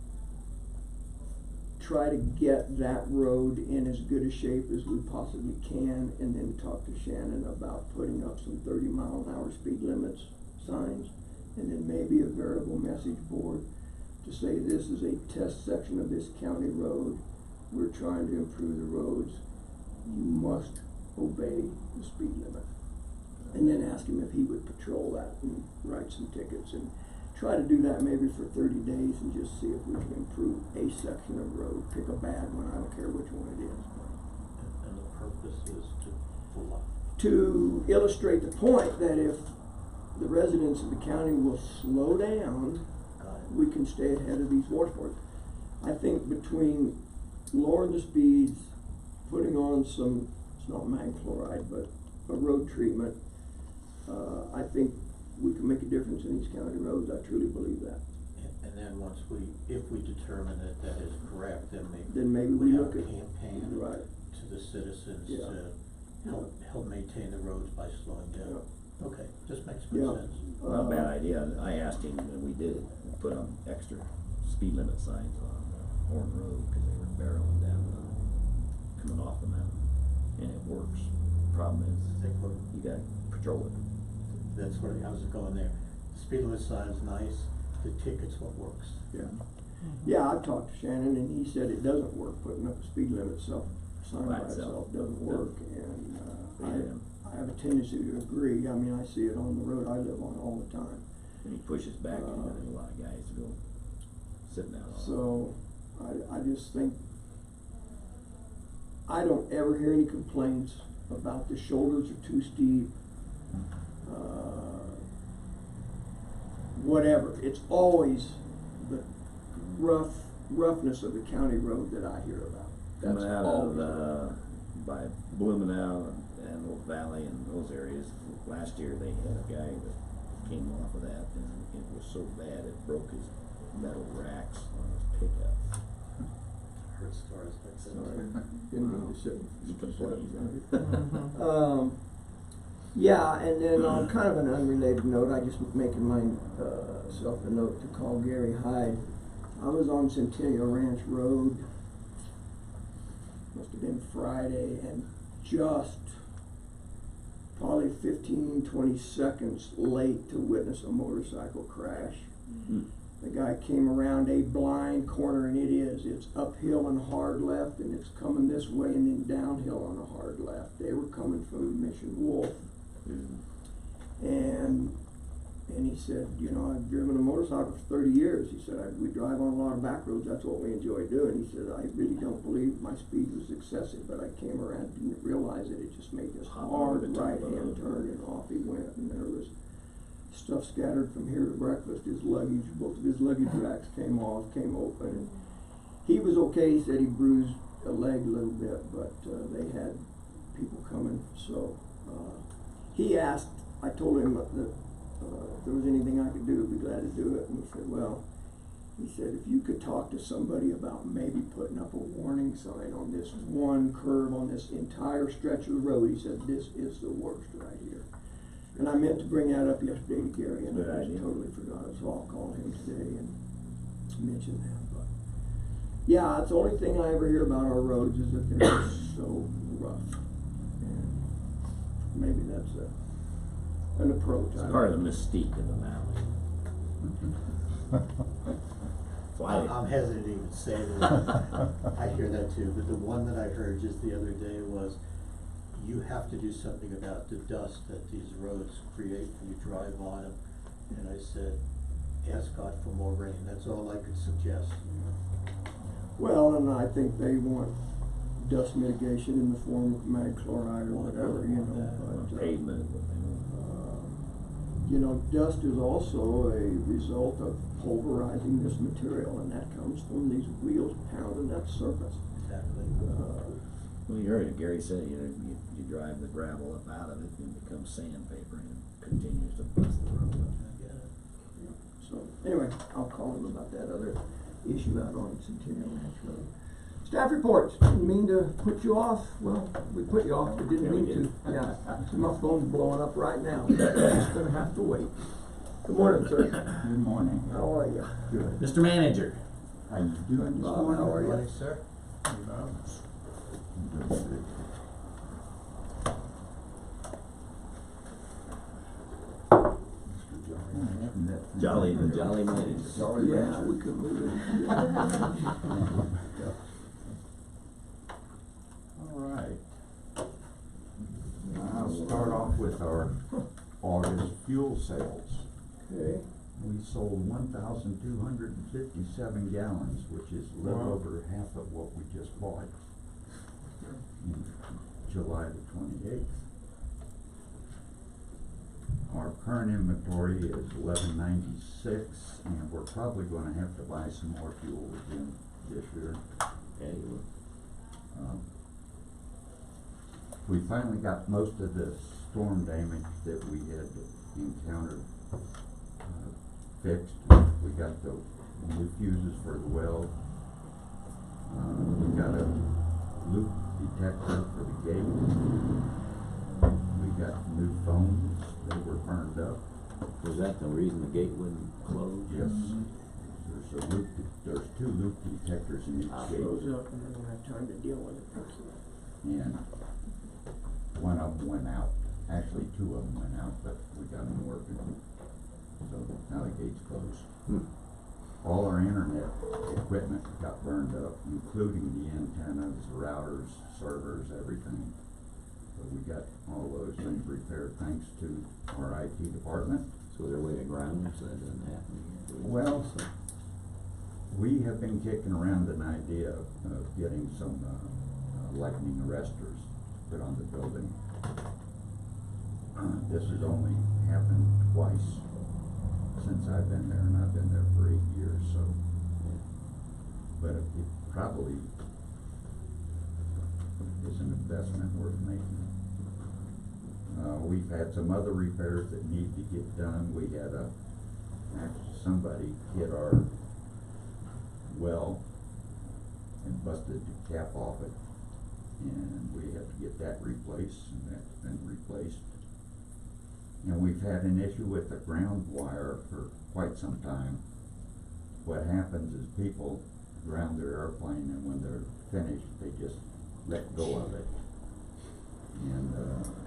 Speaker 5: try to get that road in as good a shape as we possibly can, and then talk to Shannon about putting up some 30-mile-an-hour speed limits signs, and then maybe a variable message board to say this is a test section of this county road. We're trying to improve the roads. You must obey the speed limit. And then ask him if he would patrol that and write some tickets, and try to do that maybe for 30 days and just see if we can improve a section of road. Pick a bad one, I don't care which one it is.
Speaker 7: And the purpose is
Speaker 5: To illustrate the point that if the residents of the county will slow down, we can stay ahead of these washboards. I think between lowering the speeds, putting on some, it's not mag chloride, but a road treatment, I think we can make a difference in these county roads. I truly believe that.
Speaker 7: And then if we determine that that is correct, then
Speaker 5: Then maybe
Speaker 7: we
Speaker 5: we
Speaker 7: have
Speaker 5: look
Speaker 7: a
Speaker 5: at,
Speaker 7: campaign
Speaker 5: right,
Speaker 7: to the citizens
Speaker 5: Yeah.
Speaker 7: to help maintain the roads by slowing down. Okay, just makes
Speaker 5: Yeah.
Speaker 7: good sense.
Speaker 4: Not a bad idea. I asked him, and we did put on extra speed limit signs on Horn Road, cause they were barreling down, coming off the mountain, and it works. Problem is,
Speaker 7: Think what-
Speaker 4: you gotta patrol it.
Speaker 7: That's where I was going there. Speed limit sign is nice, the ticket's what works.
Speaker 5: yeah. Yeah, I've talked to Shannon, and he said it doesn't work. Putting up a speed limit sign by itself doesn't work, and, I have a tendency to agree. I mean, I see it on the road I live on all the time.
Speaker 4: And he pushes back, and there's a lot of guys go sitting out on it.
Speaker 5: So, I just think, I don't ever hear any complaints about the shoulders are too steep, whatever. It's always the roughness of the county road that I hear about.
Speaker 4: Coming
Speaker 5: That's
Speaker 4: out
Speaker 5: always
Speaker 4: of, by Blumenau and Little Valley and those areas, last year they had a guy that came off of that, and it was so bad it broke his metal racks on his pickup.
Speaker 7: Heard stories like that.
Speaker 5: Sorry, didn't mean to sit.
Speaker 4: He complained.
Speaker 5: Yeah, and then on kind of an unrelated note, I just making myself a note to call Gary Hyde. I was on Centennial Ranch Road, must have been Friday, and just probably 15-20 seconds late to witness a motorcycle crash.
Speaker 4: Mm.
Speaker 5: The guy came around a blind corner, and it's uphill and hard left, and it's coming this way and then downhill on a hard left. They were coming from Mission Wolf. And he said, you know, I've driven a motorcycle for 30 years. He said, we drive on a lot of back roads, that's what we enjoy doing. He said, I really don't believe my speed was excessive, but I came around, didn't realize it. It just made this hard right-hand turn, and off he went, and there was stuff scattered from here to breakfast. His luggage, both of his luggage racks came off, came open, and he was okay. He said he bruised a leg a little bit, but they had people coming, so he asked, I told him that if there was anything I could do, I'd be glad to do it, and he said, well, he said, if you could talk to somebody about maybe putting up a warning sign on this one curve on this entire stretch of the road, he said, this is the worst right here. And I meant to bring that up yesterday to Gary, and I just totally forgot it, so I'll call him today and mention that. But yeah, that's the only thing I ever hear about our roads is that they're so rough. And maybe that's an approach.
Speaker 4: It's part of the mystique of the valley.
Speaker 7: I'm hesitant to even say that. I hear that too, but the one that I heard just the other day was, you have to do something about the dust that these roads create when you drive on them. And I said, ask God for more rain, that's all I could suggest.
Speaker 5: Well, and I think they want dust mitigation in the form of mag chloride or whatever, you know, but,
Speaker 4: Pavement.
Speaker 5: you know, dust is also a result of pulverizing this material, and that comes from these wheels pounding that surface.
Speaker 7: Exactly.
Speaker 4: Well, you heard it, Gary said, you know, you drive the gravel up out of it and it becomes sandpaper and it continues to bust the road up.
Speaker 5: Yeah. So, anyway, I'll call him about that other issue out on Centennial Ranch Road. Staff reports, didn't mean to put you off, well, we put you off, but didn't
Speaker 4: Yeah, we
Speaker 5: mean
Speaker 4: did.
Speaker 5: to, yeah. My phone's blowing up right now, just gonna have to wait. Good morning, sir.
Speaker 11: Good morning.
Speaker 5: How are you?
Speaker 11: Good.
Speaker 4: Mr. Manager.
Speaker 11: How you doing this
Speaker 5: Bob,
Speaker 11: morning?
Speaker 5: how are you?
Speaker 7: Morning, sir.
Speaker 11: Good.
Speaker 4: Jolly, the jolly manager.
Speaker 5: Yeah, we could move it.
Speaker 11: All right. I'll start off with our August fuel sales.
Speaker 5: Okay,
Speaker 11: We sold 1,257 gallons, which is a little
Speaker 5: Wow.
Speaker 11: over half of what we just bought in July the 28th. Our current inventory is 1196, and we're probably gonna have to buy some more fuel again this year.
Speaker 4: Okay,
Speaker 11: Um, We finally got most of the storm damage that we had encountered fixed. We got the new fuses for the well. We got a loop detector for the gate. We got new phones that were burned up.
Speaker 4: was that the reason the gate wouldn't close?
Speaker 11: Yes. There's two loop detectors in each gate.
Speaker 5: close up and then we'll have time to deal with it.
Speaker 11: And one of them went out. Actually, two of them went out, but we got them working. So now the gate's closed. All our internet equipment got burned up, including the antennas, routers, servers, everything. So we got all those things repaired thanks to our IT department.
Speaker 4: So they're way to ground so that doesn't happen again.
Speaker 11: Well, we have been kicking around an idea of getting some lightning arresters put on the building. This has only happened twice since I've been there, and I've been there for 8 years, so. But it probably is an investment worth making. We've had some other repairs that need to get done. We had actually somebody hit our well and busted the cap off it, and we had to get that replaced, and that's been replaced. And we've had an issue with the ground wire for quite some time. What happens is people ground their airplane, and when they're finished, they just let go of it. And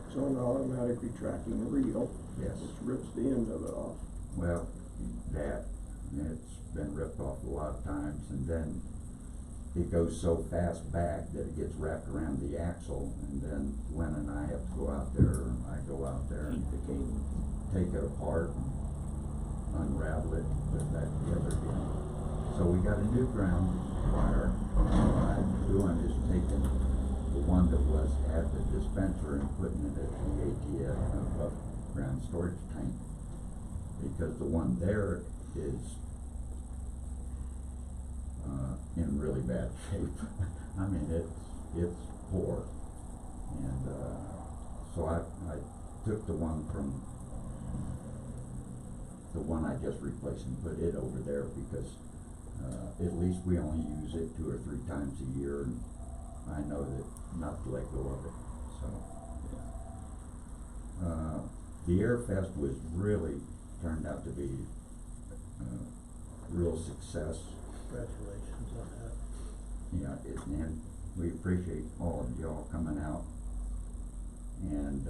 Speaker 5: It's on automatic retracting reel.
Speaker 11: yes,
Speaker 5: Which rips the end of it off.
Speaker 11: well, it's been ripped off a lot of times, and then it goes so fast back that it gets wrapped around the axle, and then Gwen and I have to go out there, or I go out there and take it apart and unravel it, put it back together again. So we got a new ground wire. What I'm doing is taking the one that was at the dispenser and putting it at the ATS, above ground storage tank, because the one there is in really bad shape. I mean, it's poor. And so I took the one I just replaced and put it over there, because at least we only use it 2 or 3 times a year, and I know that not to let go of it. So the Air Fest was really turned out to be a real success.
Speaker 7: Congratulations on that.
Speaker 11: Yeah, and we appreciate all of y'all coming out. And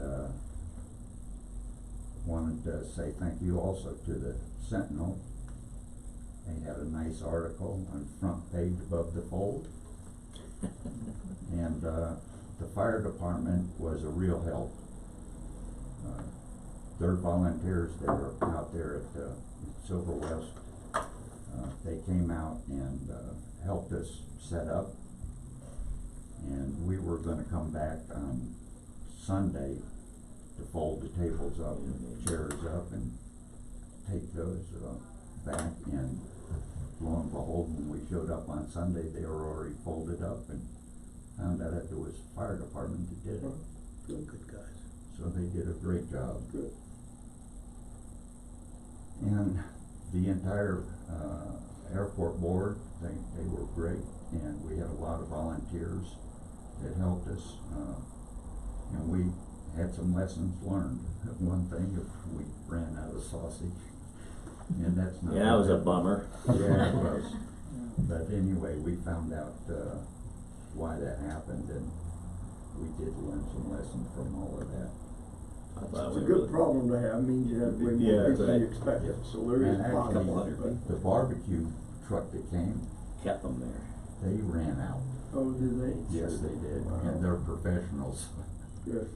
Speaker 11: wanted to say thank you also to the Sentinel. They had a nice article on front page above the fold. And the fire department was a real help. Their volunteers that were out there at Silver West, they came out and helped us set up. And we were gonna come back on Sunday to fold the tables up and the chairs up and take those back, and lo and behold, when we showed up on Sunday, they were already folded up, and found out that it was the fire department that did it.
Speaker 7: Good guys.
Speaker 11: So they did a great job.
Speaker 5: Good.
Speaker 11: And the entire airport board, they were great, and we had a lot of volunteers that helped us, and we had some lessons learned. One thing, if we ran out of sausage, and that's not.
Speaker 4: Yeah, that was a bummer.
Speaker 11: Yeah, it was. But anyway, we found out, why that happened, and we did learn some lessons from all of that.
Speaker 4: I thought
Speaker 5: It's a
Speaker 4: we
Speaker 5: good
Speaker 4: really-
Speaker 5: problem to have, means you have way
Speaker 4: Yeah,
Speaker 5: more people than you
Speaker 4: right.
Speaker 5: expected, so there is
Speaker 11: And
Speaker 5: a
Speaker 11: actually,
Speaker 4: couple
Speaker 5: positive,
Speaker 4: hundred
Speaker 5: but,
Speaker 11: the barbecue truck that came,
Speaker 4: kept them there.
Speaker 11: they ran out.
Speaker 5: oh, did they?
Speaker 11: Yes, they did,
Speaker 5: Wow.
Speaker 11: and they're professionals.
Speaker 5: Good,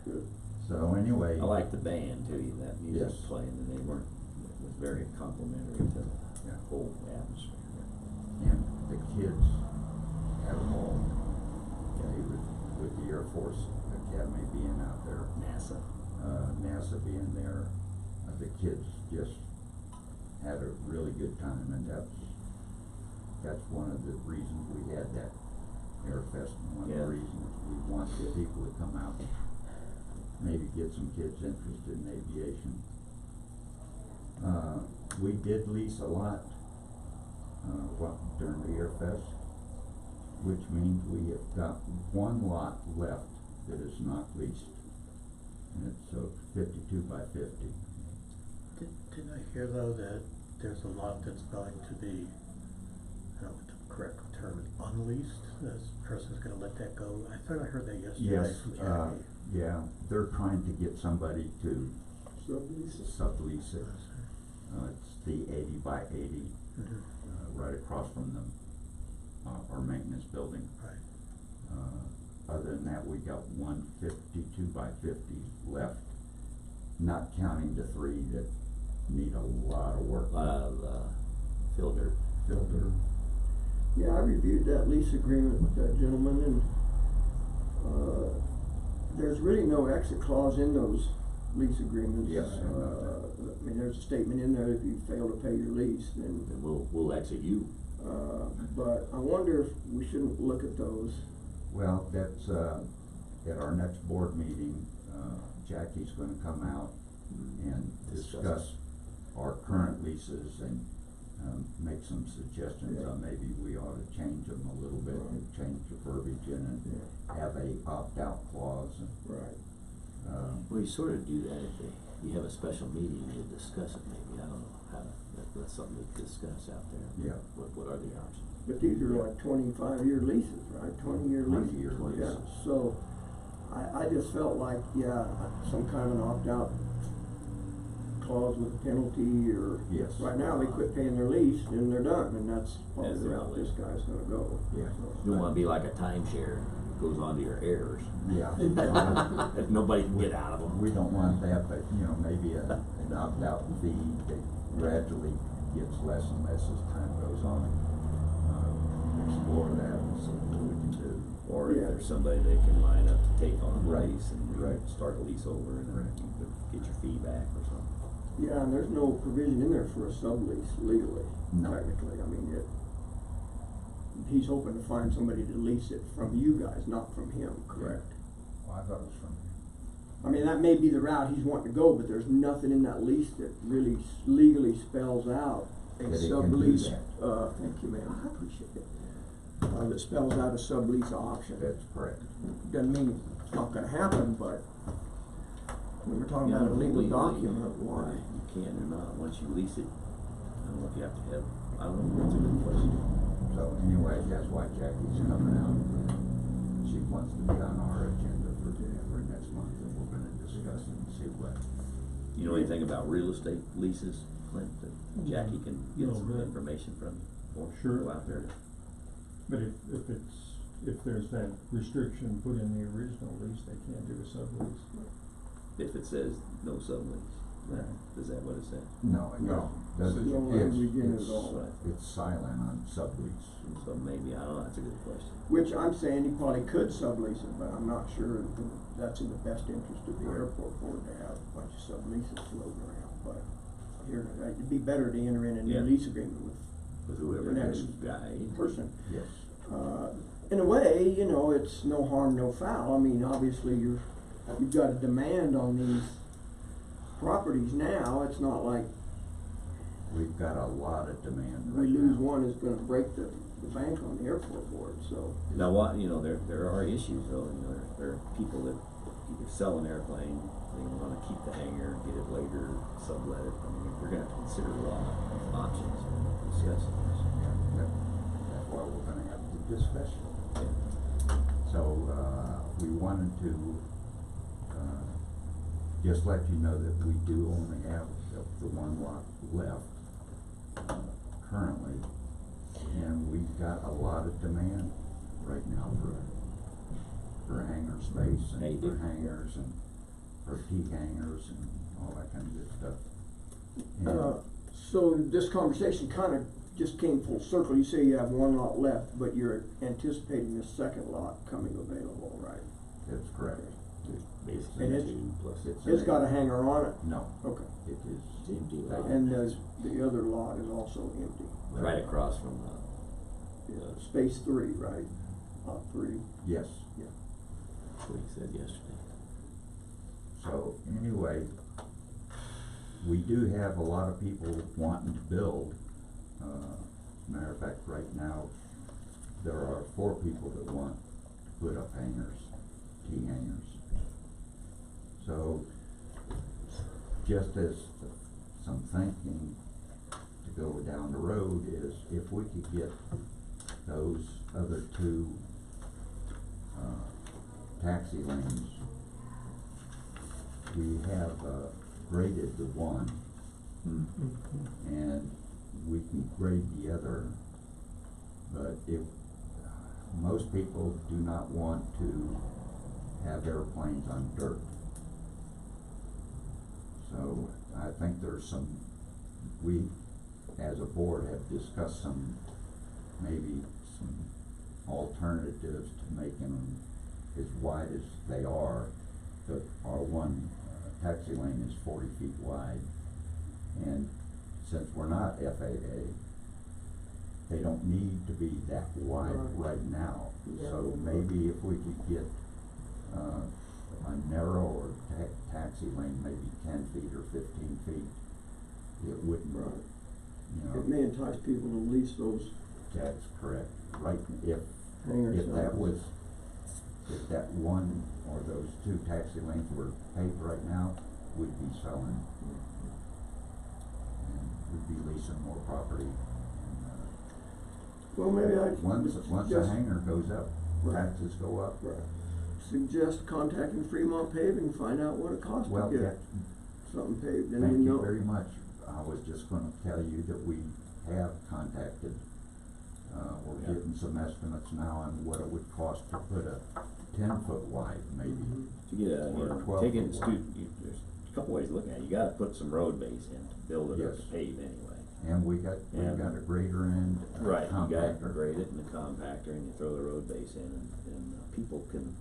Speaker 5: good.
Speaker 11: So anyway.
Speaker 4: I liked the band too, that music
Speaker 11: Yes.
Speaker 4: playing, and they weren't, it was very complimentary to the
Speaker 11: Yeah.
Speaker 4: whole atmosphere.
Speaker 11: And the kids had a ball. They with the Air Force Academy being out there,
Speaker 4: NASA.
Speaker 11: NASA being there, the kids just had a really good time, and that's one of the reasons we had that Air Fest, and one of
Speaker 4: Yeah.
Speaker 11: the reasons we want the people to come out, maybe get some kids interested in aviation. We did lease a lot, during the Air Fest, which means we have got one lot left that is not leased. And it's 52 by 50.
Speaker 7: Didn't I hear though that there's a lot that's going to be, I don't know what the correct term is, unleased? This person's gonna let that go? I thought I heard that yesterday
Speaker 11: Yes,
Speaker 7: from Jackie.
Speaker 11: yeah, they're trying to get somebody to
Speaker 5: Sublease.
Speaker 11: sublease it. It's the 80 by 80,
Speaker 7: Mhm.
Speaker 11: right across from the, our maintenance building.
Speaker 7: Right.
Speaker 11: Other than that, we got 152 by 50 left, not counting the 3 that need a lot of work.
Speaker 4: A lot of, filter.
Speaker 11: Filter.
Speaker 5: Yeah, I reviewed that lease agreement with that gentleman, and, there's really no exit clause in those lease agreements.
Speaker 11: Yes, I know
Speaker 5: I mean, there's a statement in there, if you fail to pay your lease, then,
Speaker 4: And we'll exit you.
Speaker 5: but I wonder if we shouldn't look at those.
Speaker 11: Well, that's, at our next board meeting, Jackie's gonna come out and discuss our current leases and, make some suggestions on maybe we ought to change them a little bit, and change the verbiage in it, have a opt-out clause, and,
Speaker 5: Right.
Speaker 4: Well, you sort of do that if you have a special meeting, you discuss it maybe, I don't know how to, that's something to discuss out there.
Speaker 11: Yeah.
Speaker 4: What are the options?
Speaker 5: But these are like 25-year leases, right? 20-year leases.
Speaker 11: 20-year
Speaker 5: Yeah,
Speaker 11: leases.
Speaker 5: so I just felt like, yeah, some kind of an opt-out clause with a penalty, or.
Speaker 11: Yes.
Speaker 5: Right now, they quit paying their lease and they're done, and that's probably
Speaker 4: That's
Speaker 5: the
Speaker 4: the
Speaker 5: route
Speaker 4: only-
Speaker 5: this guy's gonna go.
Speaker 11: Yeah.
Speaker 4: You don't wanna be like a timeshare, goes on to your heirs.
Speaker 11: yeah.
Speaker 4: That nobody can get out of them.
Speaker 11: We don't want that, but, maybe an opt-out fee that gradually gets less and less as time goes on. Explore that and see what we can do.
Speaker 4: Or if
Speaker 5: Yeah.
Speaker 4: there's somebody they can line up to take on the
Speaker 11: Right,
Speaker 4: lease and
Speaker 11: right.
Speaker 4: start a lease over and then
Speaker 11: Right.
Speaker 4: you could get your fee back or something.
Speaker 5: Yeah, and there's no provision in there for a sublease legally,
Speaker 11: No.
Speaker 5: technically. I mean, he's hoping to find somebody to lease it from you guys, not from him, correct?
Speaker 6: Well, I thought it was from
Speaker 5: I mean, that may be the route he's wanting to go, but there's nothing in that lease that really legally spells out a
Speaker 11: That it can do
Speaker 5: sublease.
Speaker 11: that.
Speaker 5: Thank you, ma'am, I appreciate it. That spells out a sublease option.
Speaker 11: That's correct.
Speaker 5: Doesn't mean it's not gonna happen, but when we're talking about a legal
Speaker 4: Legally,
Speaker 5: document, why?
Speaker 4: You can or not, once you lease it, I don't know if you have to have, I don't know, that's a good question.
Speaker 11: So anyway, that's why Jackie's coming out. She wants to be on our agenda for next month, and we're gonna discuss it and see what.
Speaker 4: You know anything about real estate leases, Clint, that Jackie can get
Speaker 9: Little
Speaker 4: some
Speaker 9: bit.
Speaker 4: information from you? Or
Speaker 9: Sure.
Speaker 4: go out there to.
Speaker 9: But if there's that restriction put in the original lease, they can't do a sublease.
Speaker 4: If it says no sublease,
Speaker 9: Right.
Speaker 4: is that what it says?
Speaker 11: No, it
Speaker 5: No.
Speaker 11: doesn't.
Speaker 5: No language in it at all.
Speaker 11: It's silent on sublease.
Speaker 4: So maybe, I don't know, that's a good question.
Speaker 5: Which I'm saying he probably could sublease it, but I'm not sure that's in the best interest of the airport board to have a bunch of subleases floating around, but here, it'd be better to enter in a
Speaker 4: Yeah.
Speaker 5: new lease agreement with
Speaker 4: With whoever
Speaker 5: the next
Speaker 4: the guy.
Speaker 5: person.
Speaker 11: Yes.
Speaker 5: In a way, it's no harm, no foul. I mean, obviously you've got a demand on these properties now. It's not like,
Speaker 11: we've got a lot of demand
Speaker 5: We
Speaker 11: right
Speaker 5: lose
Speaker 11: now.
Speaker 5: one, it's gonna break the bank on the airport board, so.
Speaker 4: Now, what, you know, there are issues though, you know, there are people that either sell an airplane, they wanna keep the hangar, get it later, sublet it, I mean, you're gonna have to consider a lot of options when discussing this.
Speaker 11: Yeah, that's why we're gonna have to discuss it. So, we wanted to, just let you know that we do only have the one lot left, currently. And we've got a lot of demand right now for hangar space
Speaker 4: Hey,
Speaker 11: and for
Speaker 4: dude.
Speaker 11: hangars and for T hangars and all that kind of good stuff. And
Speaker 5: So this conversation kinda just came full circle. You say you have one lot left, but you're anticipating the second lot coming available, right?
Speaker 11: that's correct.
Speaker 4: Basically,
Speaker 5: And it's-
Speaker 4: two plus
Speaker 5: It's got a hanger on it?
Speaker 11: No,
Speaker 5: Okay.
Speaker 11: it is.
Speaker 4: It's empty lot.
Speaker 5: And the other lot is also empty?
Speaker 4: right across from
Speaker 5: Space 3, right? Lot 3?
Speaker 11: Yes.
Speaker 5: Yeah.
Speaker 4: what he said yesterday.
Speaker 11: So anyway, we do have a lot of people wanting to build. Matter of fact, right now, there are 4 people that want to put up hangars, T hangars. So just as some thinking to go down the road is if we could get those other 2 taxi lanes. We have graded the one, and we can grade the other, but if, most people do not want to have airplanes on dirt. So I think there's some, we as a board have discussed maybe some alternatives to making them as wide as they are. Our one taxi lane is 40 feet wide, and since we're not FAA, they don't need to be that wide right now. So maybe if we could get a narrower taxi lane, maybe 10 feet or 15 feet, it wouldn't, you know.
Speaker 5: It may entice people to lease those
Speaker 11: That's correct. Right,
Speaker 5: hangars.
Speaker 11: if that one or those 2 taxi lanes were paved right now, we'd be selling. And we'd be leasing more property. And,
Speaker 5: Well, maybe I
Speaker 11: once a
Speaker 5: just
Speaker 11: hangar goes up,
Speaker 5: Right.
Speaker 11: taxes go up.
Speaker 5: suggest contacting Fremont Paving, find out what it costs
Speaker 11: Well,
Speaker 5: to
Speaker 11: yeah,
Speaker 5: get something paved, and we
Speaker 11: thank you
Speaker 5: know.
Speaker 11: very much. I was just gonna tell you that we have contacted, we're
Speaker 4: Yeah.
Speaker 11: getting some estimates now on what it would cost to put a 10-foot wide, maybe.
Speaker 4: To get a,
Speaker 11: Or 12
Speaker 4: take it,
Speaker 11: foot wide.
Speaker 4: there's a couple ways of looking at it, you gotta put some road base in to build it or
Speaker 11: Yes.
Speaker 4: to pave anyway.
Speaker 11: And we've got a grader and a
Speaker 4: Right, you got to
Speaker 11: compactor.
Speaker 4: grade it in the compactor and you throw the road base in and people can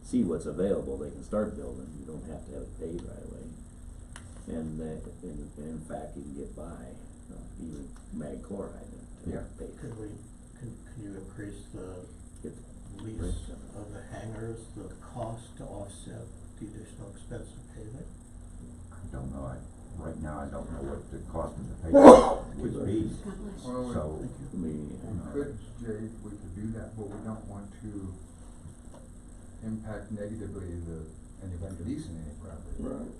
Speaker 4: see what's available, they can start building, you don't have to have it paved right away. And, in fact, you can get by, even mag chloride to
Speaker 11: Yeah.
Speaker 4: pave.
Speaker 7: Can you increase the
Speaker 4: Get
Speaker 7: lease of the hangars, the cost to offset the additional expense of paving?
Speaker 11: I don't know, right now I don't know what the cost of the paving would be,
Speaker 6: Well,
Speaker 11: so.
Speaker 4: we,
Speaker 6: could, Jay, we could do that, but we don't want to impact negatively anybody leasing any property.
Speaker 5: Right.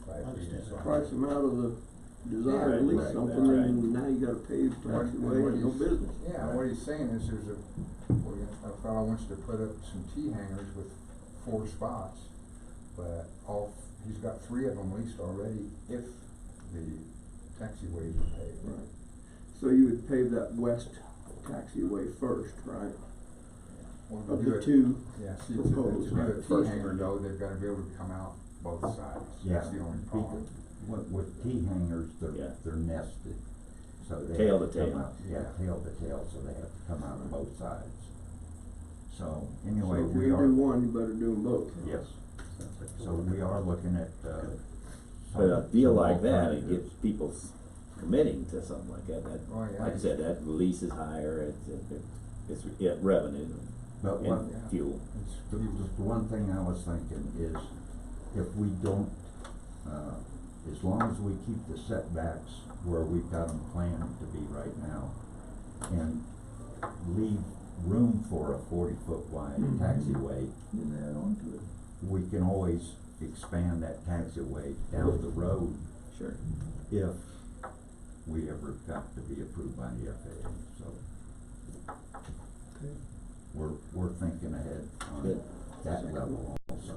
Speaker 6: By
Speaker 7: Understand.
Speaker 6: leasing.
Speaker 5: Price them out of the desire
Speaker 4: Yeah,
Speaker 5: to lease
Speaker 4: right,
Speaker 5: something,
Speaker 4: that's right.
Speaker 5: and now you got a paved taxiway and no business.
Speaker 6: Yeah, what he's saying is a fellow wants to put up some T hangars with 4 spots, but he's got 3 of them leased already if the taxiways are paved.
Speaker 5: Right. So you would pave that west taxiway first, right?
Speaker 6: Or
Speaker 5: Of
Speaker 6: do
Speaker 5: the
Speaker 6: it-
Speaker 5: 2
Speaker 6: Yeah, see,
Speaker 5: proposed,
Speaker 6: to do
Speaker 5: right,
Speaker 6: a T
Speaker 5: first
Speaker 6: hanger
Speaker 5: one.
Speaker 6: though, they've gotta be able to come out both sides.
Speaker 11: Yeah,
Speaker 6: That's the only problem.
Speaker 11: with T hangers,
Speaker 4: Yeah.
Speaker 11: they're nested, so they
Speaker 4: Tail
Speaker 11: have
Speaker 4: to
Speaker 11: to come
Speaker 4: tail.
Speaker 11: out, yeah, tail to tail, so they have to come out on both sides. So, anyway,
Speaker 5: So if
Speaker 11: we
Speaker 5: you're
Speaker 11: are.
Speaker 5: gonna do one, you better do them both.
Speaker 11: Yes, so we are looking at,
Speaker 4: but a deal
Speaker 11: some
Speaker 4: like that, it
Speaker 11: alternatives.
Speaker 4: gets people committing to something like that,
Speaker 6: Oh, yeah.
Speaker 4: like I said, that lease is higher, it's revenue
Speaker 11: But what,
Speaker 4: and fuel.
Speaker 11: the one thing I was thinking is, if we don't, as long as we keep the setbacks where we've got them planned to be right now, and leave room for a 40-foot wide taxiway,
Speaker 5: And add on to it.
Speaker 11: we can always expand that taxiway down the road
Speaker 5: Sure.
Speaker 11: if we ever got to be approved by the FAA, so
Speaker 5: Okay.
Speaker 11: we're thinking ahead on
Speaker 4: Good.
Speaker 11: that level also.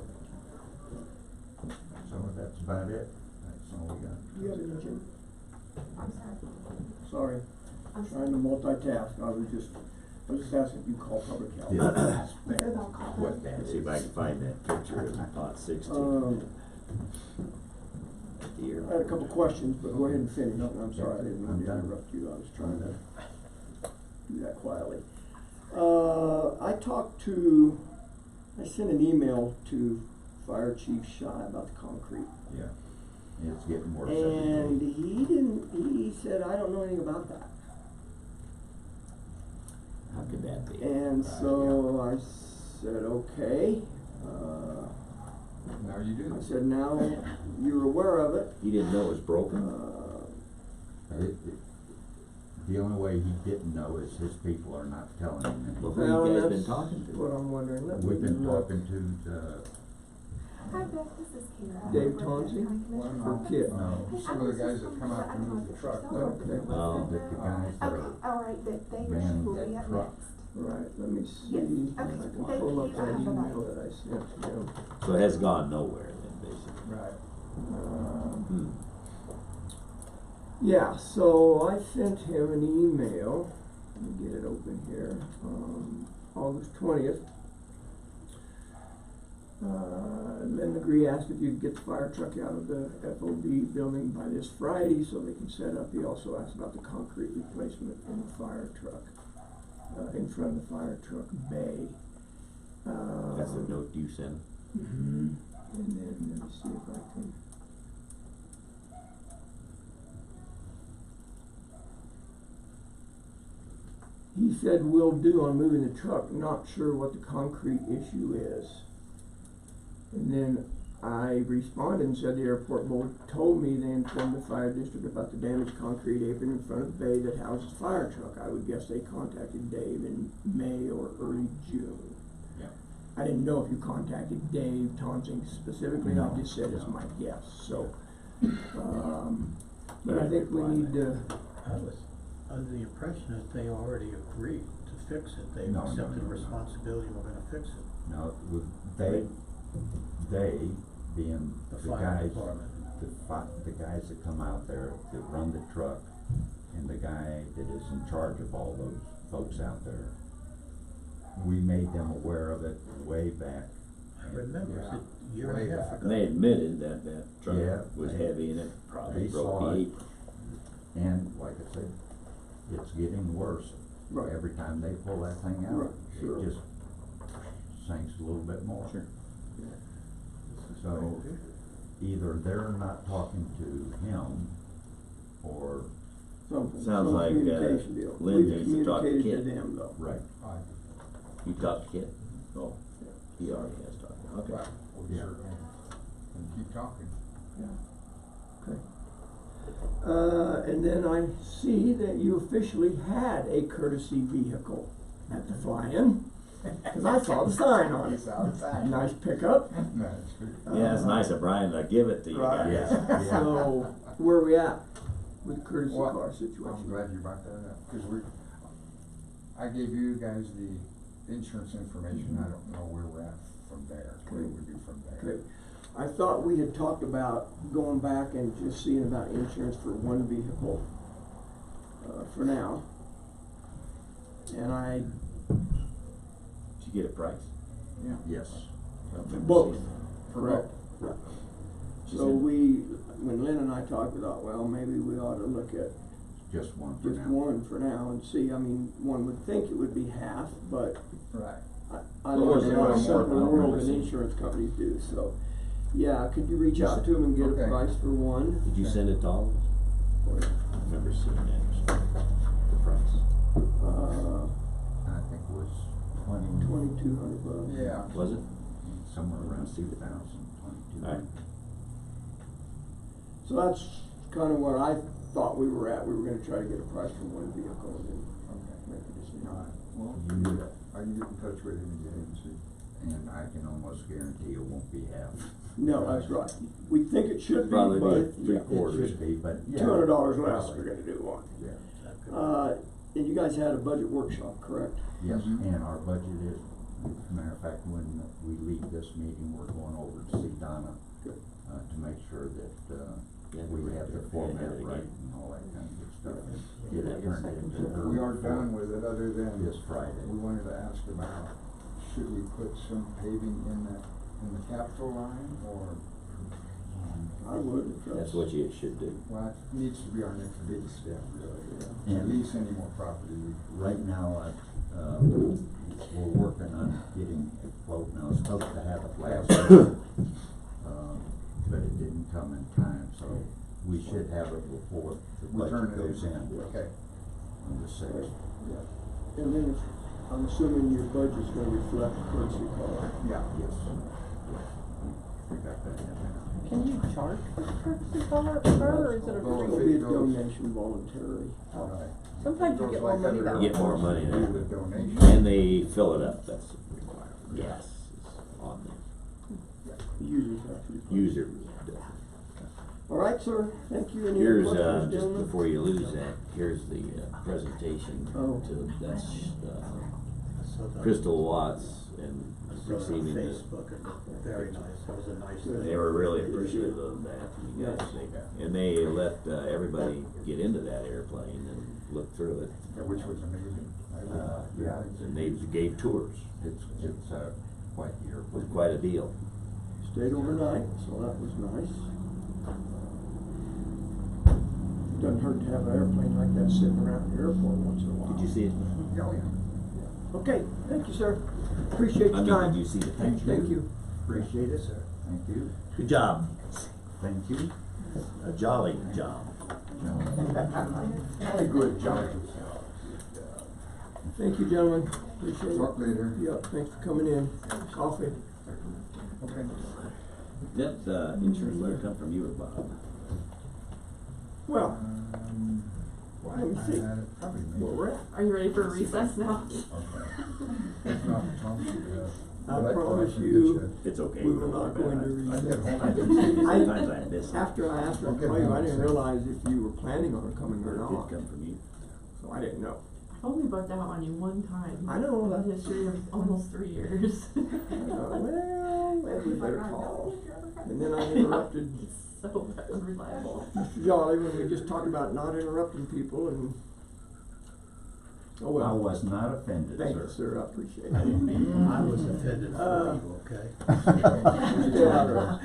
Speaker 11: So that's about it, that's all we got.
Speaker 5: Do you have any, Jim?
Speaker 3: I'm sorry.
Speaker 5: Sorry,
Speaker 3: I'm
Speaker 5: trying to multitask, I was just asking if you call public health.
Speaker 11: Yeah.
Speaker 3: They're gonna call
Speaker 11: What that
Speaker 4: Let's see if I
Speaker 11: is.
Speaker 4: can find that picture of pot 16. Deer.
Speaker 5: I had a couple questions, but go ahead and finish, I'm sorry, I didn't mean
Speaker 11: I'm
Speaker 5: to
Speaker 11: done.
Speaker 5: interrupt you, I was trying to do that quietly. I sent an email to Fire Chief Shy about the concrete.
Speaker 11: Yeah, it's getting worse.
Speaker 5: And he said, I don't know anything about that.
Speaker 4: How could that be?
Speaker 5: And so I said, okay,
Speaker 6: Now you do.
Speaker 5: I said, now you're aware of it,
Speaker 4: He didn't know it was broken?
Speaker 11: The only way he didn't know is his people are not telling him.
Speaker 4: Well,
Speaker 11: anything.
Speaker 4: who you guys
Speaker 5: that's
Speaker 4: been talking to?
Speaker 5: what I'm wondering. Let
Speaker 11: We've
Speaker 5: me
Speaker 11: been
Speaker 5: look.
Speaker 11: talking to,
Speaker 3: Hi, Beth, this is Kara.
Speaker 5: Dave
Speaker 3: We're
Speaker 5: Tonzi?
Speaker 3: County Commissioner
Speaker 5: For
Speaker 3: Office.
Speaker 5: Kit.
Speaker 11: no,
Speaker 6: Some of the guys that come out to move the truck.
Speaker 5: Okay.
Speaker 4: Oh.
Speaker 11: the guys that
Speaker 3: Okay,
Speaker 11: are
Speaker 3: all right, that they
Speaker 11: manning
Speaker 3: will be
Speaker 11: that
Speaker 3: up
Speaker 11: truck.
Speaker 3: next.
Speaker 5: Right, let me see,
Speaker 3: Yes,
Speaker 5: if I
Speaker 3: okay,
Speaker 5: can
Speaker 3: thank
Speaker 5: pull up
Speaker 3: you.
Speaker 5: that
Speaker 3: Bye-bye.
Speaker 5: email that I sent to him.
Speaker 4: So it has gone nowhere then, basically.
Speaker 6: Right.
Speaker 4: Hmm.
Speaker 5: Yeah, so I sent him an email, let me get it open here, August 20th. Lynn McGree asked if you could get the fire truck out of the FOB building by this Friday so they can set up. He also asked about the concrete replacement in the fire truck, in front of the fire truck bay.
Speaker 4: That's the note you sent.
Speaker 5: Mhm. And then, let me see if I can. He said, will do on moving the truck, not sure what the concrete issue is. And then I responded and said the airport board told me they informed the fire district about the damaged concrete apron in front of the bay that houses the fire truck. I would guess they contacted Dave in May or early June.
Speaker 11: Yeah.
Speaker 5: I didn't know if you contacted Dave Tonsing specifically, I
Speaker 11: No,
Speaker 5: just said it's
Speaker 11: no.
Speaker 5: my guess, so. But I think we need to,
Speaker 7: I was under the impression that they already agreed to fix it, they
Speaker 11: No, no,
Speaker 7: accepted
Speaker 11: no, no.
Speaker 7: responsibility and were gonna fix it.
Speaker 11: No, they being
Speaker 7: The
Speaker 11: the
Speaker 7: fire
Speaker 11: guys,
Speaker 7: department.
Speaker 11: the guys that come out there that run the truck, and the guy that is in charge of all those folks out there. We made them aware of it way back.
Speaker 7: I remember, it's
Speaker 6: Yeah.
Speaker 7: a year and
Speaker 6: Way
Speaker 7: a half
Speaker 6: back.
Speaker 7: ago.
Speaker 4: They admitted that that truck
Speaker 11: Yeah,
Speaker 4: was
Speaker 11: they-
Speaker 4: heavy and it probably
Speaker 11: they
Speaker 4: broke
Speaker 11: saw
Speaker 4: the
Speaker 11: it.
Speaker 4: apron.
Speaker 11: And like I said, it's getting worse.
Speaker 5: Right.
Speaker 11: Every time they pull that thing
Speaker 5: Right,
Speaker 11: out,
Speaker 5: sure.
Speaker 11: it just sinks a little bit more.
Speaker 4: Sure.
Speaker 11: So either they're not talking to him, or,
Speaker 5: something,
Speaker 4: Sounds
Speaker 5: some
Speaker 4: like,
Speaker 5: communication deal.
Speaker 4: Lynn
Speaker 5: We've
Speaker 4: needs to talk to
Speaker 5: communicated
Speaker 4: Kit.
Speaker 5: to them though.
Speaker 11: right,
Speaker 4: You talked to Kit? Oh, he already has talked. Okay.
Speaker 6: Well, we
Speaker 11: Yeah.
Speaker 6: certainly can keep talking.
Speaker 5: Okay. And then I see that you officially had a courtesy vehicle at the fly-in, cause I saw the sign on it. Nice pickup.
Speaker 6: That's good.
Speaker 4: Yeah, it's nice of Brian to give it to you
Speaker 6: Right.
Speaker 4: guys.
Speaker 11: Yeah.
Speaker 5: So, where are we at with the courtesy
Speaker 6: Well,
Speaker 5: car
Speaker 6: I'm
Speaker 5: situation?
Speaker 6: glad you brought that up, cause I gave you guys the insurance information, I don't know where we're at from there, where it would be from there.
Speaker 5: Okay, I thought we had talked about going back and just seeing about insurance for one vehicle, for now. And I,
Speaker 4: Did you get a price?
Speaker 6: Yeah.
Speaker 11: yes.
Speaker 5: both,
Speaker 6: Correct.
Speaker 5: yeah.
Speaker 4: She
Speaker 5: So
Speaker 4: said-
Speaker 5: when Lynn and I talked, we thought, well, maybe we ought to look at
Speaker 11: Just one for
Speaker 5: just
Speaker 11: now.
Speaker 5: one for now and see, I mean, one would think it would be half, but
Speaker 6: Right.
Speaker 5: I
Speaker 4: Well,
Speaker 5: learned
Speaker 4: we're
Speaker 5: a lot
Speaker 4: doing more
Speaker 5: simpler
Speaker 4: than I've
Speaker 5: world
Speaker 4: ever
Speaker 5: than
Speaker 4: seen.
Speaker 5: insurance companies do, so. Yeah, could you reach out to them and get a
Speaker 6: Okay.
Speaker 5: price for one?
Speaker 4: Did you send it to all of us? Or I remember seeing that, the price.
Speaker 11: I think it was
Speaker 5: 2,200 bucks.
Speaker 6: Yeah.
Speaker 4: Was it?
Speaker 11: somewhere around 2,000, 22.
Speaker 4: Alright.
Speaker 5: So that's kind of where I thought we were at. We were gonna try to get a price for one vehicle and then make a decision.
Speaker 6: Alright, well, I can get in touch with him and get him and see.
Speaker 11: And I can almost guarantee it won't be half.
Speaker 5: No, that's right. We think it should be,
Speaker 4: Probably
Speaker 5: but
Speaker 4: be
Speaker 5: yeah,
Speaker 4: three-quarters.
Speaker 11: It should be, but yeah.
Speaker 5: $200 less if
Speaker 11: probably.
Speaker 5: we're gonna do one.
Speaker 11: Yeah.
Speaker 5: And you guys had a budget workshop, correct?
Speaker 11: Yes,
Speaker 6: Mhm.
Speaker 11: and our budget is, matter of fact, when we leave this meeting, we're going over to see Donna,
Speaker 5: Good.
Speaker 11: to make sure that,
Speaker 4: Yeah,
Speaker 11: we have the format
Speaker 4: have it
Speaker 11: right
Speaker 4: again.
Speaker 11: and all that kind of good stuff. And get it turned into her.
Speaker 6: We are done with it, other than
Speaker 11: This Friday.
Speaker 6: we wanted to ask about, should we put some paving in the capital line, or,
Speaker 5: I would. if
Speaker 4: That's what you should do.
Speaker 6: well, it needs to be our next big step, really. To
Speaker 11: And-
Speaker 6: lease any more property.
Speaker 11: Right now, we're working on getting a quote. Now, I was supposed to have it last week, but it didn't come in time, so we should have it before the
Speaker 6: We turn
Speaker 11: budget
Speaker 6: it
Speaker 11: goes in
Speaker 6: Okay.
Speaker 11: on the sixth.
Speaker 5: Yeah. And then I'm assuming your budget's gonna reflect courtesy car.
Speaker 6: Yeah.
Speaker 11: Yes. We got that in there.
Speaker 10: Can you charge for courtesy car, or is it a
Speaker 6: Well,
Speaker 5: It'll
Speaker 10: free?
Speaker 5: be a
Speaker 6: goes-
Speaker 5: donation voluntary.
Speaker 6: Alright.
Speaker 10: Sometimes you get more money that way.
Speaker 4: Get more money
Speaker 6: Do
Speaker 4: there.
Speaker 6: the donation.
Speaker 4: And they fill it up, that's required. Gas is on the
Speaker 5: Users have to.
Speaker 4: user.
Speaker 5: All right, sir. Thank you. Any other
Speaker 4: Here's,
Speaker 5: questions,
Speaker 4: just
Speaker 5: gentlemen?
Speaker 4: before you lose that, here's the presentation
Speaker 5: Oh.
Speaker 4: to, that's,
Speaker 7: So the-
Speaker 4: Crystal Watts and
Speaker 7: I saw it on
Speaker 4: receiving the,
Speaker 7: Facebook, and very nice, it was a nice thing.
Speaker 4: they were really appreciative of that, you guys, and they let, everybody get into that airplane and look through it.
Speaker 6: Yeah, which was amazing.
Speaker 11: Yeah.
Speaker 4: And they gave tours,
Speaker 11: It's quite the
Speaker 4: it was
Speaker 11: airplane.
Speaker 4: quite a deal.
Speaker 5: Stayed overnight, so that was nice. Doesn't hurt to have an airplane like that sitting around the airport once in a while.
Speaker 4: Did you see it?
Speaker 6: Oh, yeah.
Speaker 5: Okay, thank you, sir. Appreciate
Speaker 4: I
Speaker 5: your
Speaker 4: mean,
Speaker 5: time.
Speaker 4: did you see the picture?
Speaker 5: Thank you.
Speaker 11: Appreciate it, sir. Thank you.
Speaker 4: Good job.
Speaker 11: Thank you.
Speaker 4: A jolly job.
Speaker 6: Very good job.
Speaker 5: Thank you, gentlemen. Appreciate it.
Speaker 6: Talk later.
Speaker 5: Yep, thanks for coming in. Coffee.
Speaker 6: Okay.
Speaker 4: Did that, insurance letter come from you or Bob?
Speaker 5: Well,
Speaker 6: Well,
Speaker 5: let me
Speaker 6: I
Speaker 5: see
Speaker 6: had it probably made.
Speaker 5: where we're at.
Speaker 10: Are you ready for a recess now?
Speaker 6: Okay. It's not Tom should have.
Speaker 5: I
Speaker 6: But
Speaker 5: promise
Speaker 6: thought
Speaker 5: you,
Speaker 6: did
Speaker 4: It's okay.
Speaker 5: we will not go into
Speaker 6: I
Speaker 5: recess.
Speaker 6: get home.
Speaker 4: I didn't see it. Sometimes I miss it.
Speaker 5: After I asked her to call you, I didn't realize if you were planning on coming or
Speaker 4: It
Speaker 5: not,
Speaker 4: did come from you.
Speaker 5: so I didn't know.
Speaker 10: I've only bugged out on you one time.
Speaker 5: I know
Speaker 10: In
Speaker 5: that.
Speaker 10: the history of almost 3 years.
Speaker 5: Well, maybe we better call. And then I interrupted
Speaker 10: So unreliable.
Speaker 5: Mr. Jolly when we just talked about not interrupting people and, oh well.
Speaker 11: I was not offended,
Speaker 5: Thank
Speaker 11: sir.
Speaker 5: you, sir, I appreciate it.
Speaker 7: I was offended for you, okay?
Speaker 5: Yeah.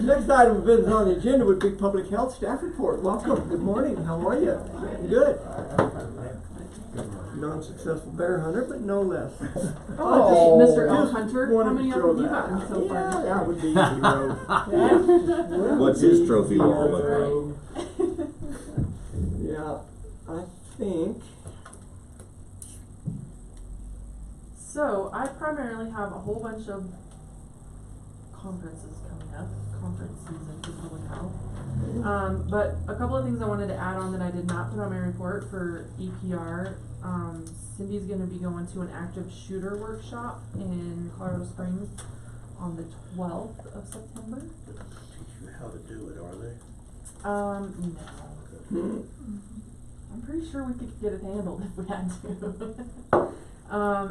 Speaker 5: Next item of business on the agenda would be public health staff report. Welcome, good morning, how are you? Good. Non-successful bear hunter, but no less.
Speaker 10: Oh, Mr. Elk
Speaker 5: just
Speaker 10: Hunter,
Speaker 5: wanted
Speaker 10: how
Speaker 5: to
Speaker 10: many
Speaker 5: throw
Speaker 10: have you
Speaker 5: that
Speaker 10: gotten
Speaker 5: out.
Speaker 10: so far?
Speaker 5: Yeah, that would be zero.
Speaker 4: What's his trophy wall look like?
Speaker 5: Yeah, I think,
Speaker 10: So, I primarily have a whole bunch of conferences coming up, conference season for public health. But a couple of things I wanted to add on that I did not put on my report for EPR. Cindy's gonna be going to an active shooter workshop in Colorado Springs on the 12th of September.
Speaker 7: Teach you how to do it, are they?
Speaker 10: No. I'm pretty sure we could get it handled if we had to.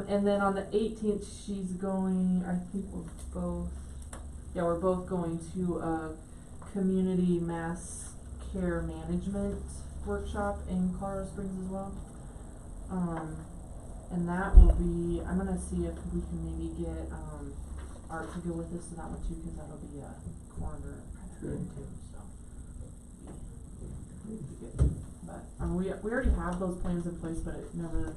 Speaker 10: And then on the 18th, she's going, I think we're both going to a community mass care management workshop in Colorado Springs as well. And that will be, I'm gonna see if we can maybe get, Art to go with us to that one too, cause that'll be a coroner
Speaker 5: Good.
Speaker 10: too, so. But, we already have those plans in place, but it never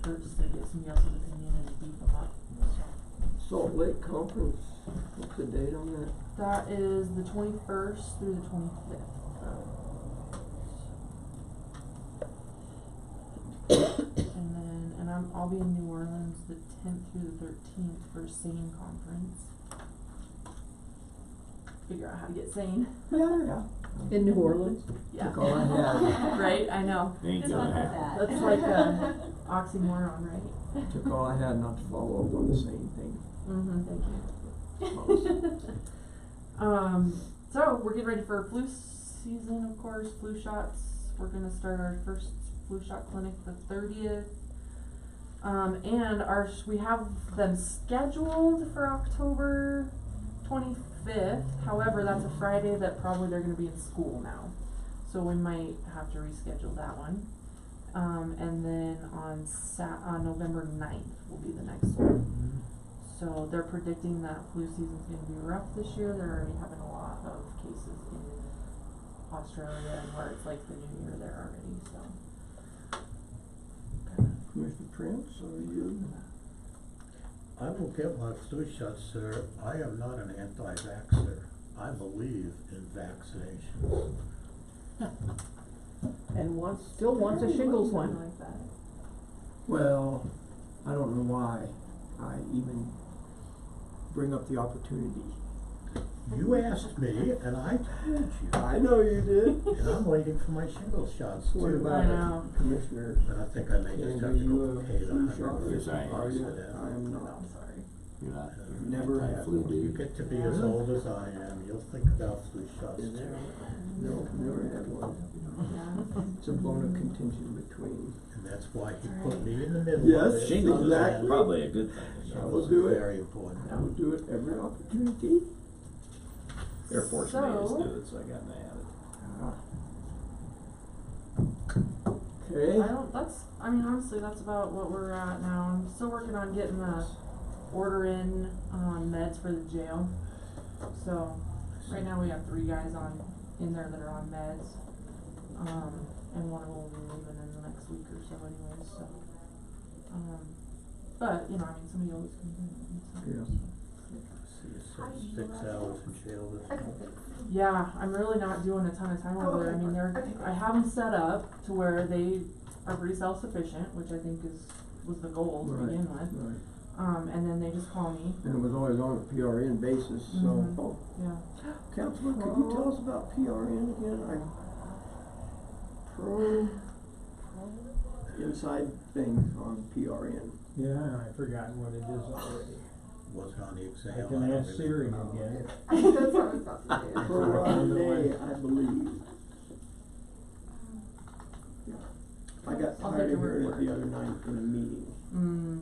Speaker 10: hurts to get somebody else's opinion and beef them up, so.
Speaker 5: Salt Lake Conference, what's the date on that?
Speaker 10: That is the 21st through the 25th. I'll be in New Orleans the 10th through the 13th for SANE conference. Figure out how to get SANE.
Speaker 5: Yeah.
Speaker 1: In New Orleans?
Speaker 10: Yeah.
Speaker 5: Took all I had.
Speaker 10: Right, I know.
Speaker 4: Ain't gonna happen.
Speaker 10: That's like a oxymoron, right?
Speaker 5: Took all I had not to follow up on the same thing.
Speaker 10: Thank you. So we're getting ready for flu season, of course, flu shots. We're gonna start our first flu shot clinic the 30th. And we have them scheduled for October 25th. However, that's a Friday that probably they're gonna be in school now. So we might have to reschedule that one. And then on November 9th will be the next one. So they're predicting that flu season's gonna be rough this year. They're already having a lot of cases in Australia and where it's like the new year there already, so.
Speaker 5: Commissioner Prince, are you?
Speaker 7: I will get my flu shot, sir. I am not an anti-vaxxer. I believe in vaccinations.
Speaker 1: And still wants a shingles one.
Speaker 10: Like that.
Speaker 5: Well, I don't know why I even bring up the opportunity.
Speaker 7: You asked me, and I told you.
Speaker 5: I know you did.
Speaker 7: And I'm waiting for my shingles shots
Speaker 5: What
Speaker 7: too.
Speaker 5: about
Speaker 10: I know.
Speaker 5: Commissioner?
Speaker 7: But I think I may just have to
Speaker 5: Andrew,
Speaker 7: go pay the
Speaker 5: flu shot?
Speaker 4: Yes, I am.
Speaker 5: Are you?
Speaker 7: $150
Speaker 5: I am
Speaker 10: No,
Speaker 5: not.
Speaker 10: I'm sorry.
Speaker 4: You're not,
Speaker 5: Never
Speaker 4: you're
Speaker 5: have.
Speaker 4: flu
Speaker 7: You
Speaker 4: dude.
Speaker 7: get to be as old as I am, you'll think about flu shots
Speaker 5: Is
Speaker 7: too.
Speaker 5: there? No, never had one.
Speaker 10: Yeah.
Speaker 5: It's a bone of contention between.
Speaker 7: And that's why he put me in the middle
Speaker 5: Yes,
Speaker 7: of it.
Speaker 4: Shingles is
Speaker 5: exactly.
Speaker 4: probably a good thing.
Speaker 5: I will do it.
Speaker 7: Very important.
Speaker 5: I will do it every opportunity.
Speaker 4: Air Force made us
Speaker 10: So-
Speaker 4: do it, so I got mad
Speaker 5: Okay.
Speaker 10: I mean, honestly, that's about what we're at now. I'm still working on getting the order in, meds for the jail. So, right now we have 3 guys in there that are on meds. And one of them will be leaving in the next week or so anyways, so. But, you know, I mean, somebody always comes in.
Speaker 5: Yeah.
Speaker 7: See, it says 6 hours in jail this
Speaker 3: Okay,
Speaker 7: month.
Speaker 3: thanks.
Speaker 10: Yeah, I'm really not doing a ton of time over there. I mean, I have them set up to where they are pretty self-sufficient, which I think was the goal to
Speaker 5: Right,
Speaker 10: begin with.
Speaker 5: right.
Speaker 10: And then they just call me.
Speaker 5: And it was always on a PRN basis, so.
Speaker 10: Mhm.
Speaker 5: Oh,
Speaker 10: Yeah.
Speaker 5: Councilman, could you tell us about PRN again? Inside things on PRN.
Speaker 9: Yeah, I've forgotten what it is already.
Speaker 7: Wasn't on the exam.
Speaker 9: I can
Speaker 7: don't
Speaker 9: ask
Speaker 7: really
Speaker 9: Siri
Speaker 7: remember.
Speaker 9: again.
Speaker 3: I think that's what I was about to do.
Speaker 5: Pro-Ride, I believe. Yeah. I got
Speaker 10: I'll
Speaker 5: tired
Speaker 10: take
Speaker 5: of
Speaker 10: your word
Speaker 5: hearing
Speaker 10: for
Speaker 5: it
Speaker 10: it.
Speaker 5: the other night in a meeting,
Speaker 10: Mm.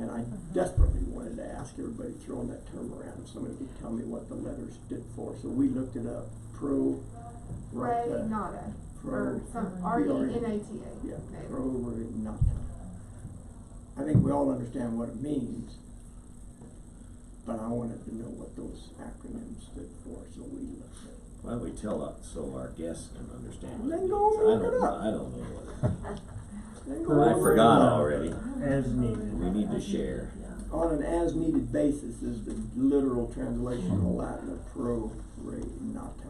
Speaker 5: and I desperately wanted to ask everybody throwing that term around, if somebody could tell me what the letters stood for, so we looked it up.
Speaker 3: Ray Nada, or some R-E-N-A-T-A.
Speaker 5: Yeah,
Speaker 3: Maybe.
Speaker 5: pro-renata. I think we all understand what it means, but I wanted to know what those acronyms stood for, so we looked at it.
Speaker 4: Why don't we tell us so our guests can understand what it
Speaker 5: Then
Speaker 4: means?
Speaker 5: go look it up.
Speaker 4: I don't know what it is.
Speaker 5: Then go
Speaker 4: I
Speaker 5: over
Speaker 4: forgot
Speaker 5: it.
Speaker 4: already.
Speaker 9: As needed.
Speaker 4: We need to share.
Speaker 5: On an as-needed basis is the literal translation of Latin of pro-renata.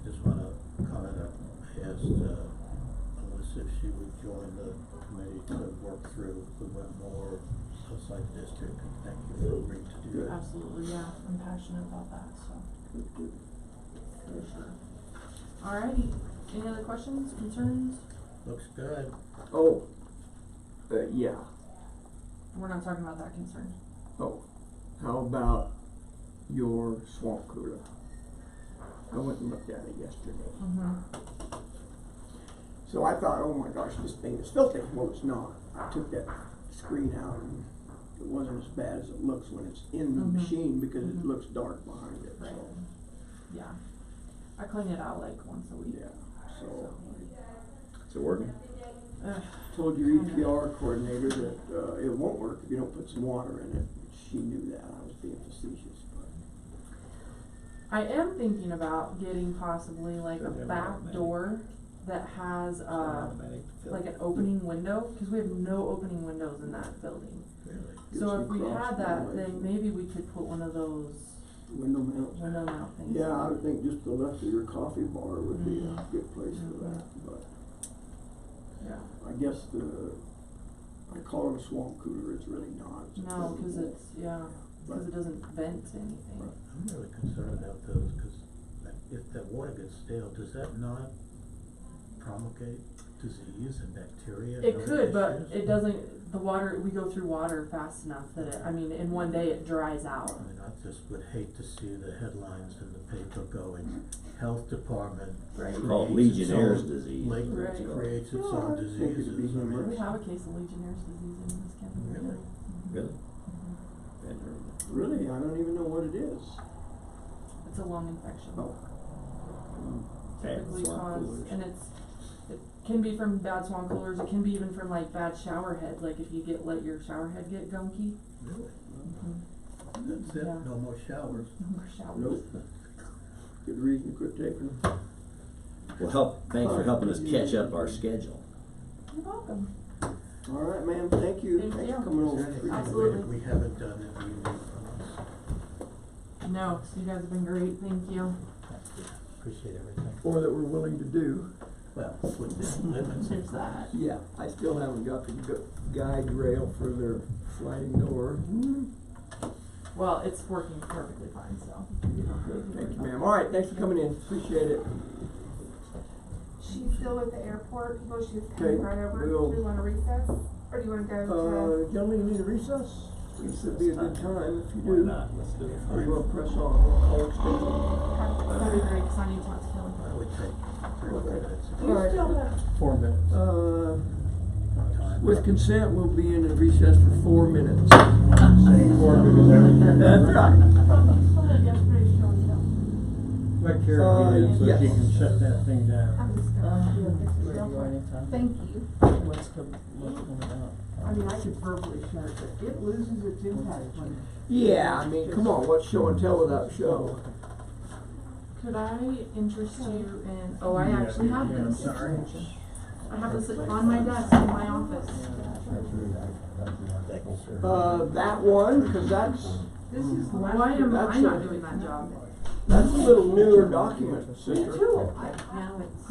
Speaker 7: I just wanna comment, I asked, Melissa if she would join the committee to work through the Wetmore Southside District, and thank you for agreeing to do that.
Speaker 10: Absolutely, yeah. I'm passionate about that, so.
Speaker 5: Good, good.
Speaker 10: For sure. Alrighty. Any other questions, concerns?
Speaker 7: Looks good.
Speaker 5: Oh, yeah.
Speaker 10: We're not talking about that concern.
Speaker 5: Oh, how about your swamp cooler? I went and looked at it yesterday.
Speaker 10: Mm-hmm.
Speaker 5: So I thought, oh my gosh, this thing is filthy. Well, it's not. I took that screen out and it wasn't as bad as it looks when it's in the
Speaker 10: Mhm.
Speaker 5: machine because
Speaker 10: Mhm.
Speaker 5: it looks dark behind it,
Speaker 10: Right.
Speaker 5: so,
Speaker 10: Yeah. I clean it out like once a week.
Speaker 5: yeah, so.
Speaker 4: Is it working?
Speaker 10: Ugh.
Speaker 5: Told your EPR coordinator that, it won't work if you don't put some water in it. She knew that. I was being facetious, but.
Speaker 10: I am thinking about getting possibly like a
Speaker 4: Does it have
Speaker 10: back
Speaker 4: automatic?
Speaker 10: door that has
Speaker 4: Automatic fill.
Speaker 10: like an opening window, cause we have no opening windows in that building.
Speaker 7: Really?
Speaker 5: Get
Speaker 10: So
Speaker 5: some
Speaker 10: if we
Speaker 5: cross
Speaker 10: had that,
Speaker 5: ventilation.
Speaker 10: then maybe we could put one of those
Speaker 5: Window mounts.
Speaker 10: window mount things.
Speaker 5: Yeah, I would think just the left of your coffee bar would be a
Speaker 10: Mhm.
Speaker 5: good place for
Speaker 10: Mhm.
Speaker 5: that, but
Speaker 10: Yeah.
Speaker 5: I guess I call it a swamp cooler, it's really not. It's a
Speaker 10: No, cause
Speaker 5: portable.
Speaker 10: it's, yeah, cause it doesn't vent to anything.
Speaker 5: Right.
Speaker 7: I'm really concerned about those, cause that if that water gets stale, does that not promulgate disease and bacteria? and
Speaker 10: It
Speaker 7: other
Speaker 10: could, but
Speaker 7: issues?
Speaker 10: it doesn't, the water, we go through water fast enough that it, I mean, in one day it dries out.
Speaker 7: I mean, I just would hate to see the headlines in the paper going, health department.
Speaker 10: Right.
Speaker 4: Called
Speaker 7: creates its
Speaker 4: Legionnaire's
Speaker 7: own-
Speaker 4: disease.
Speaker 7: Like,
Speaker 10: Right.
Speaker 7: creates its
Speaker 5: Yeah,
Speaker 7: own
Speaker 5: I think it'd be
Speaker 7: diseases. I mean,
Speaker 5: humorous.
Speaker 10: We have a case of Legionnaire's disease in this county.
Speaker 7: Really?
Speaker 4: Really?
Speaker 5: Really, I don't even know what it is.
Speaker 10: It's a lung infection.
Speaker 5: Oh.
Speaker 10: Typically
Speaker 4: Bad swamp
Speaker 10: caused,
Speaker 4: coolers.
Speaker 10: and it can be from bad swamp coolers, it can be even from like bad shower head, like if you let your shower head get gunky.
Speaker 7: Really?
Speaker 10: Mm-hmm.
Speaker 7: That's it,
Speaker 10: Yeah.
Speaker 7: no more showers.
Speaker 10: No more showers.
Speaker 5: Nope. Good reason to quit taking them.
Speaker 4: Well, thanks for helping us catch up our schedule.
Speaker 10: You're welcome.
Speaker 5: All right, ma'am, thank you.
Speaker 10: Thank
Speaker 5: Thanks
Speaker 10: you.
Speaker 5: for coming
Speaker 7: Is
Speaker 5: over.
Speaker 7: there anything
Speaker 10: Absolutely.
Speaker 7: we haven't done that you need from us?
Speaker 10: No, you guys have been great, thank you.
Speaker 7: Appreciate everything.
Speaker 5: Or that we're willing to do.
Speaker 7: Well, within limits.
Speaker 10: There's that.
Speaker 5: Yeah, I still haven't got the guide rail for their sliding door.
Speaker 10: Well, it's working perfectly fine, so.
Speaker 5: Thank you, ma'am. All right, thanks for coming in. Appreciate it.
Speaker 3: She's still at the airport, well, she's
Speaker 5: Okay,
Speaker 3: coming right over, do
Speaker 5: we'll-
Speaker 3: we wanna recess, or do you wanna go
Speaker 5: Gentlemen, you need a recess? This would be a good time if you
Speaker 4: Why
Speaker 5: do.
Speaker 4: not? Let's do it.
Speaker 5: We're gonna press on. We'll call extension.
Speaker 10: That'd be great, cause I need to talk to Kelly.
Speaker 7: I would take 3
Speaker 5: Okay.
Speaker 7: minutes.
Speaker 5: All right.
Speaker 9: 4 minutes.
Speaker 7: Time.
Speaker 5: With consent, we'll be in a recess for 4 minutes. That's right.
Speaker 9: Let Karen get in so
Speaker 5: yes.
Speaker 9: she can shut that thing down.
Speaker 3: I'm just gonna do a picture real quick. Thank you.
Speaker 1: I mean, I could verbally share it, but it loses its impact when.
Speaker 5: Yeah, I mean, come on, what's show and tell without show?
Speaker 10: Could I interest you in, oh, I actually have
Speaker 9: Yeah,
Speaker 10: this.
Speaker 9: sorry.
Speaker 10: I have this on my desk in my office.
Speaker 5: That one, cause that's
Speaker 1: This is the last.
Speaker 10: Why am
Speaker 5: That's
Speaker 10: I not
Speaker 5: a-
Speaker 10: doing that job?
Speaker 5: a little newer document, sister.
Speaker 1: Too.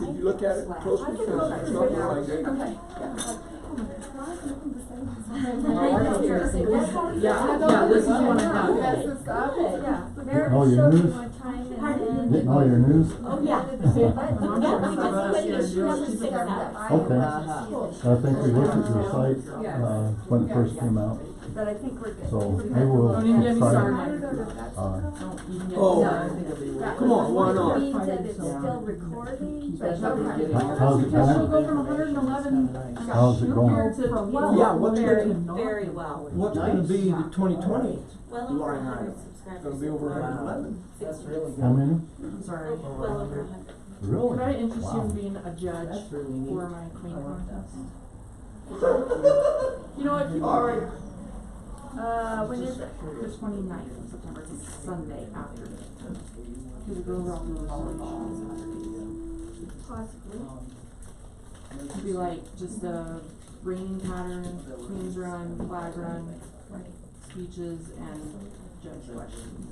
Speaker 5: Did you look at it closely?
Speaker 1: I can look at it.
Speaker 5: It's not like it.
Speaker 10: Okay.
Speaker 3: Yeah,
Speaker 10: Yeah, this is one I have.
Speaker 3: That's the stuff.
Speaker 12: Getting all your news? Getting all your news?
Speaker 8: Oh, yeah.
Speaker 12: Okay. I think we looked at your site, when it first came out,
Speaker 8: But I think we're good.
Speaker 12: so maybe we'll
Speaker 10: Don't even get me
Speaker 12: try
Speaker 10: started.
Speaker 12: to,
Speaker 10: Don't even get me
Speaker 5: Oh.
Speaker 10: started.
Speaker 5: Come on, why not?
Speaker 8: Means that it's still recording, but
Speaker 3: Okay.
Speaker 12: how's it
Speaker 10: Because she'll
Speaker 12: going?
Speaker 10: go from 111
Speaker 12: How's it going?
Speaker 10: here to
Speaker 5: Yeah, what's
Speaker 8: very,
Speaker 5: gonna,
Speaker 8: very well.
Speaker 5: what's gonna be the 2020
Speaker 8: Well over
Speaker 5: line
Speaker 8: 100
Speaker 5: item? It's
Speaker 8: subscribers.
Speaker 5: gonna be over 111.
Speaker 1: That's really good.
Speaker 12: How many?
Speaker 10: I'm sorry.
Speaker 8: Well over 100.
Speaker 12: Really?
Speaker 10: Could I interest you
Speaker 12: Wow.
Speaker 10: in being a judge
Speaker 1: That's really neat.
Speaker 10: for my queen contest?
Speaker 1: that.
Speaker 10: You know what? Keep
Speaker 5: All right.
Speaker 10: when is it? The 29th of September. It's a Sunday afternoon. Because it goes all through volleyball Saturdays.
Speaker 8: Possibly.
Speaker 10: It'd be like just a raining pattern, queens run, flag run, speeches, and judge questions.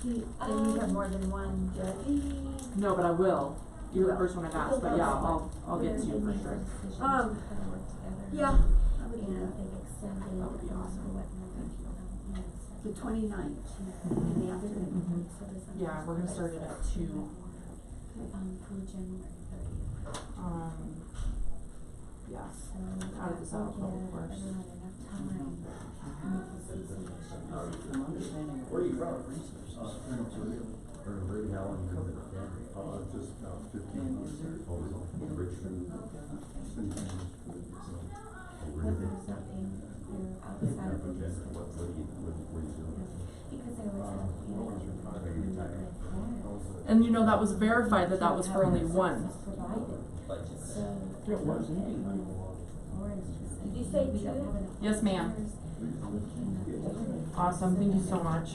Speaker 8: And you have more than one judge?
Speaker 10: No, but I will. You're the first one I've asked, but yeah, I'll get to you for sure.
Speaker 8: Yeah.
Speaker 10: That would be awesome.
Speaker 8: The 29th in the afternoon.
Speaker 10: Yeah, we're gonna start it at 2. Yeah, out of the South Public Works.
Speaker 4: Where are you from?
Speaker 6: Just 15 months. Richmond.
Speaker 10: And you know, that was verified that that was for only one.
Speaker 5: It wasn't.
Speaker 8: Did you say 2?
Speaker 10: Yes, ma'am. Awesome, thank you so much.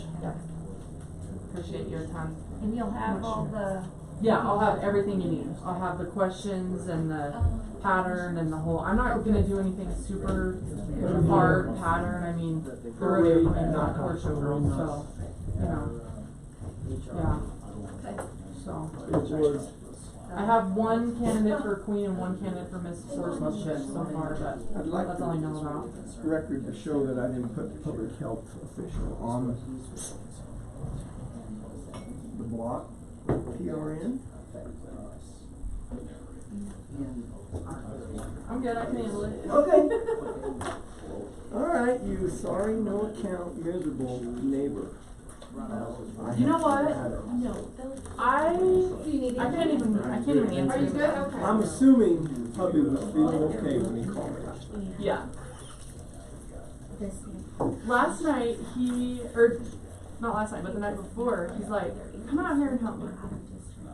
Speaker 10: Appreciate your time.
Speaker 8: And you'll have all the.
Speaker 10: Yeah, I'll have everything you need. I'll have the questions and the pattern and the whole, I'm not gonna do anything super hard pattern, I mean, the rodeo queen's not a horse show girl, so, you know. Yeah. So,
Speaker 5: It was.
Speaker 10: I have one candidate for queen and one candidate for Miss Swordsmanship so far, but
Speaker 5: I'd like
Speaker 10: that's all I know about.
Speaker 5: the record to show that I didn't put the public health official on the block, PRN.
Speaker 10: I'm good, I can handle it.
Speaker 5: Okay. All right, you sorry, no account, miserable neighbor.
Speaker 10: You know what?
Speaker 8: No,
Speaker 10: I
Speaker 3: Do you need
Speaker 10: can't even answer
Speaker 3: Are you
Speaker 10: him.
Speaker 3: good? Okay.
Speaker 5: I'm assuming hubby was feeling okay when he called me.
Speaker 10: Yeah. Last night or not last night, but the night before, he's like, come out here and help me.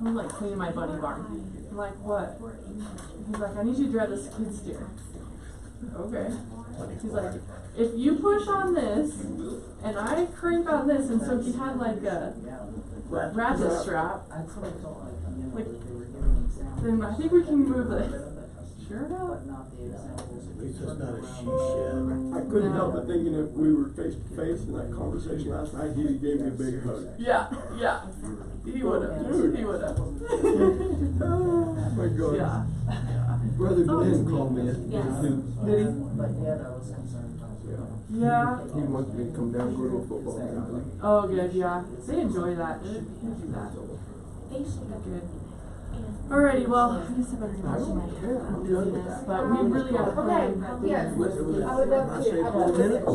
Speaker 10: I'm like cleaning my bunny barn. I'm like, what? He's like, I need you to drive this skid steer. Okay. He's like, if you push on this and I crank on this, and so he had like a ratchet strap. Like, then I think we can move it. Sure enough.
Speaker 7: At least it's not a she shed.
Speaker 5: I couldn't help but thinking if we were face to face in that conversation last night, he gave me a big hug.
Speaker 10: Yeah. He would've.
Speaker 5: Dude.
Speaker 10: He would've.
Speaker 5: Oh my God.
Speaker 10: Yeah.
Speaker 5: Brother Glenn called me.
Speaker 8: Yes.
Speaker 5: Did he?
Speaker 10: Yeah.
Speaker 5: He wants me to come down and go to a football game.
Speaker 10: Oh, good. Yeah. They enjoy that. They do that. Good. Alrighty. Well, I guess I better get back to my busyness. But we really got a plan.
Speaker 3: Okay, yes.
Speaker 5: Was it,
Speaker 3: I would love
Speaker 5: I
Speaker 3: to.
Speaker 5: say 4 minutes?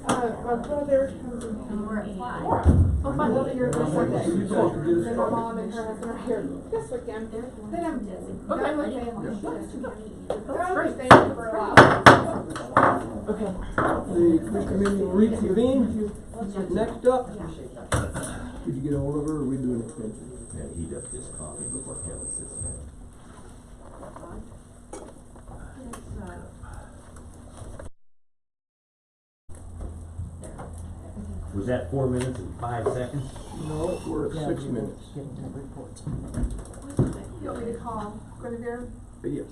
Speaker 3: My brother comes in.
Speaker 8: And we're at 5.
Speaker 10: Oh,
Speaker 3: I'm
Speaker 10: fun.
Speaker 3: over here this Sunday.
Speaker 5: You guys can get us
Speaker 3: Then my mom and her husband are here this weekend. Then I'm
Speaker 10: Okay.
Speaker 3: done with family.
Speaker 10: That's
Speaker 3: I'm
Speaker 10: great.
Speaker 3: staying for a while.
Speaker 10: Okay.
Speaker 5: The committee will reconvene. Next up, did you get a hold of her or are we doing extension?
Speaker 4: Yeah, heat up this coffee before Kelly sits down. Was that 4 minutes and 5 seconds?
Speaker 5: No, we're at 6 minutes.
Speaker 3: You want me to call Guinevere?
Speaker 5: Yes.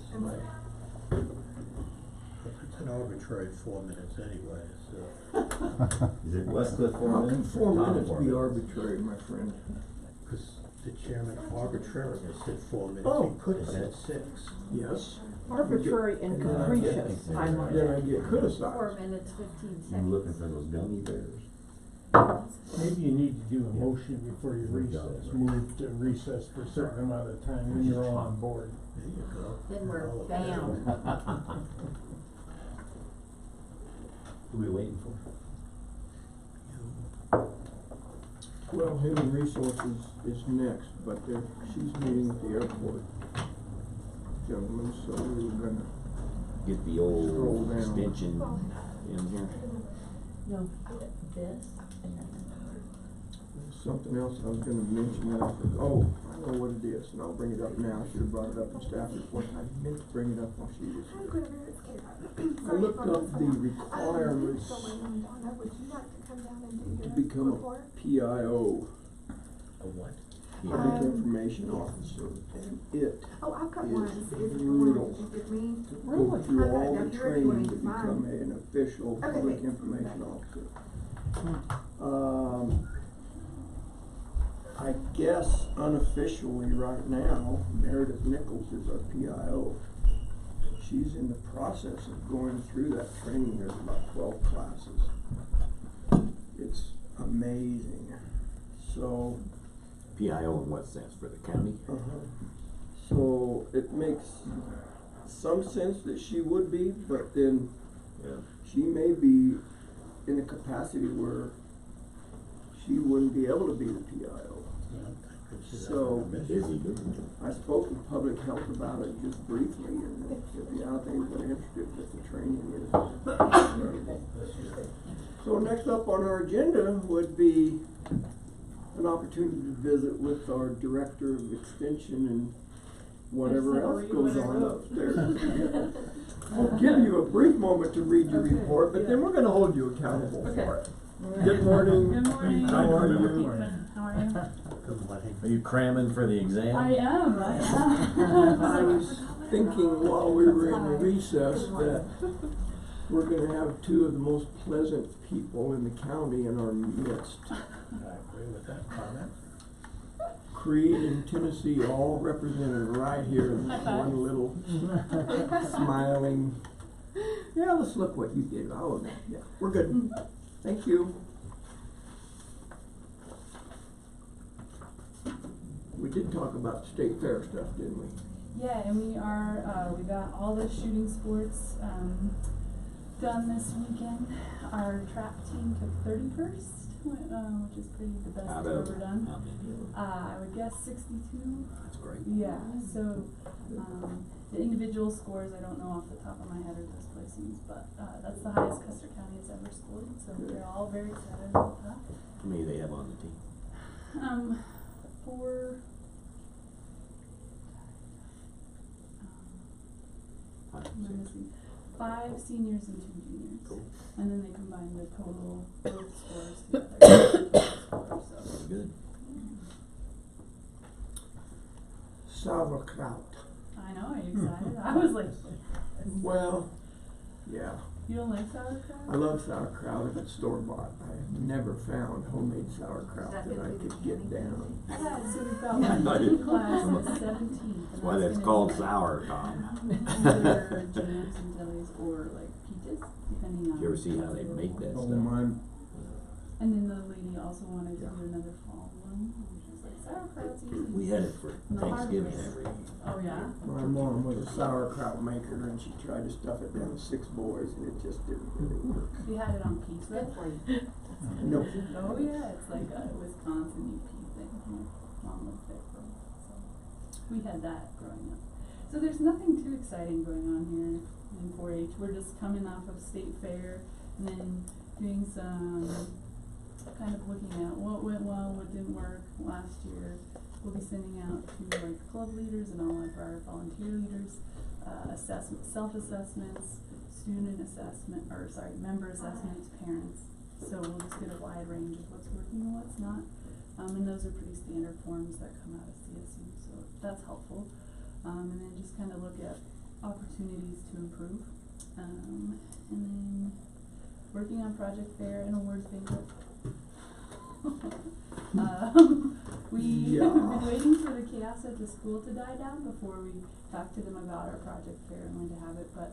Speaker 7: It's an arbitrary 4 minutes anyway, so.
Speaker 4: Is it Westcliff 4
Speaker 5: How can
Speaker 4: minutes?
Speaker 5: 4
Speaker 4: Tom,
Speaker 5: minutes
Speaker 4: 4
Speaker 5: be
Speaker 4: minutes?
Speaker 5: arbitrary, my friend?
Speaker 7: Because the chairman arbitrarily said 4 minutes,
Speaker 5: Oh.
Speaker 7: he could have said 6.
Speaker 5: Yes.
Speaker 2: Arbitrary and capricious, I might
Speaker 5: Then I
Speaker 2: add.
Speaker 5: get
Speaker 8: 4
Speaker 5: criticized.
Speaker 8: minutes, 15
Speaker 4: You
Speaker 8: seconds.
Speaker 4: looking for those gummy bears?
Speaker 9: Maybe you need to do a motion before you recess, move to recess for a certain amount of time when you're all on board.
Speaker 7: There you go.
Speaker 8: Then we're
Speaker 7: All of that.
Speaker 8: bound.
Speaker 4: Who are we waiting for?
Speaker 5: Well, Human Resources is next, but she's meeting at the airport, gentlemen, so we're gonna,
Speaker 4: Get the
Speaker 5: Scroll
Speaker 4: old
Speaker 5: down.
Speaker 4: extension in here.
Speaker 8: No, this and then
Speaker 5: something else I was gonna mention that I forgot. Oh, I know what it is, and I'll bring it up now. I should have brought it up in staff report. I meant to bring it up while she was
Speaker 3: Hi,
Speaker 5: here.
Speaker 3: Guinevere, it's Kate.
Speaker 5: I looked up the requirements
Speaker 3: So my name, Donna, would you like to come down and do
Speaker 5: to
Speaker 3: your
Speaker 5: become
Speaker 3: report?
Speaker 5: a PIO,
Speaker 7: A what?
Speaker 5: Public Information Officer, and it
Speaker 3: Oh, I've got one. Is it
Speaker 5: brutal.
Speaker 3: Did you give me?
Speaker 5: go through all
Speaker 3: Okay,
Speaker 5: the
Speaker 3: now
Speaker 5: training to
Speaker 3: you're
Speaker 5: become
Speaker 3: doing
Speaker 5: an official
Speaker 3: Okay,
Speaker 5: public
Speaker 3: thanks.
Speaker 5: information officer. I guess unofficially right now, Meredith Nichols is our PIO. She's in the process of going through that training. There's about 12 classes. It's amazing. So,
Speaker 4: PIO in what sense? For the county?
Speaker 5: so it makes some sense that she would be, but then
Speaker 4: Yeah.
Speaker 5: she may be in a capacity where she wouldn't be able to be the PIO. So, I spoke with public health about it just briefly, and if the out things were interested, that the training is. So next up on our agenda would be an opportunity to visit with our Director of Extension and whatever else goes on upstairs. I'll give you a brief moment to read your report, but then we're gonna hold you accountable for it. Good morning.
Speaker 10: Good morning.
Speaker 5: How are you?
Speaker 10: How are you?
Speaker 7: Good morning.
Speaker 4: Are you cramming for the exam?
Speaker 10: I am.
Speaker 5: I was thinking while we were in recess that we're gonna have two of the most pleasant people in the county in our midst.
Speaker 7: I agree with that comment.
Speaker 5: Creed and Tennessee all represented right here in this one little smiling. Yeah, let's look what you did. Oh, yeah, we're good. Thank you. did talk about state fair stuff, didn't we?
Speaker 13: Yeah, and we got all the shooting sports, done this weekend. Our track team took 31st, which is pretty the best
Speaker 4: Out
Speaker 13: they've
Speaker 4: of
Speaker 13: ever done.
Speaker 4: how many of them?
Speaker 13: I would guess 62.
Speaker 4: That's great.
Speaker 13: Yeah, so, the individual scores, I don't know off the top of my head or those placings, but, that's the highest Custer County has ever scored, so they're all very excited about that.
Speaker 4: How many do they have on the team?
Speaker 13: For,
Speaker 4: Five,
Speaker 13: let me
Speaker 4: six.
Speaker 13: see, 5 seniors and 2 juniors.
Speaker 4: Cool.
Speaker 13: And then they combine the total, both scores together. So,
Speaker 4: Very good.
Speaker 5: Sauerkraut.
Speaker 13: I know, are you excited? I was like,
Speaker 5: Well, yeah.
Speaker 13: you don't like sauerkraut?
Speaker 5: I love sauerkraut if it's store-bought. I've never found homemade sauerkraut that I could get down.
Speaker 13: Yeah, so we've got one class at 17th.
Speaker 4: That's why that's called sour, Tom.
Speaker 13: Either jams and jellies or like peaches, depending on.
Speaker 4: Did you ever see how they make that
Speaker 5: Oh,
Speaker 4: stuff?
Speaker 5: my,
Speaker 13: And then the lady also wanted to do another fall one, and she was like, sauerkraut's easy.
Speaker 4: We had it for
Speaker 13: The
Speaker 4: Thanksgiving
Speaker 13: harvest.
Speaker 4: every year.
Speaker 13: Oh, yeah?
Speaker 5: my mom was a sauerkraut maker and she tried to stuff it down 6 boys and it just didn't really work.
Speaker 13: We had it on pizza.
Speaker 5: No.
Speaker 13: Oh, yeah, it's like a Wisconsin UP thing. My mom lived there for a while, so we had that growing up. So there's nothing too exciting going on here in 4-H. We're just coming off of state fair and then doing some kind of looking at what went well, what didn't work last year. We'll be sending out to like club leaders and all of our volunteer leaders, self-assessments, member assessments, parents. So we'll just get a wide range of what's working and what's not. And those are pretty standard forms that come out of CSU, so that's helpful. And then just kind of look at opportunities to improve. And then working on project fair and awards banquet. We've been waiting for the chaos at the school to die down before we talk to them about our project fair and when to have it, but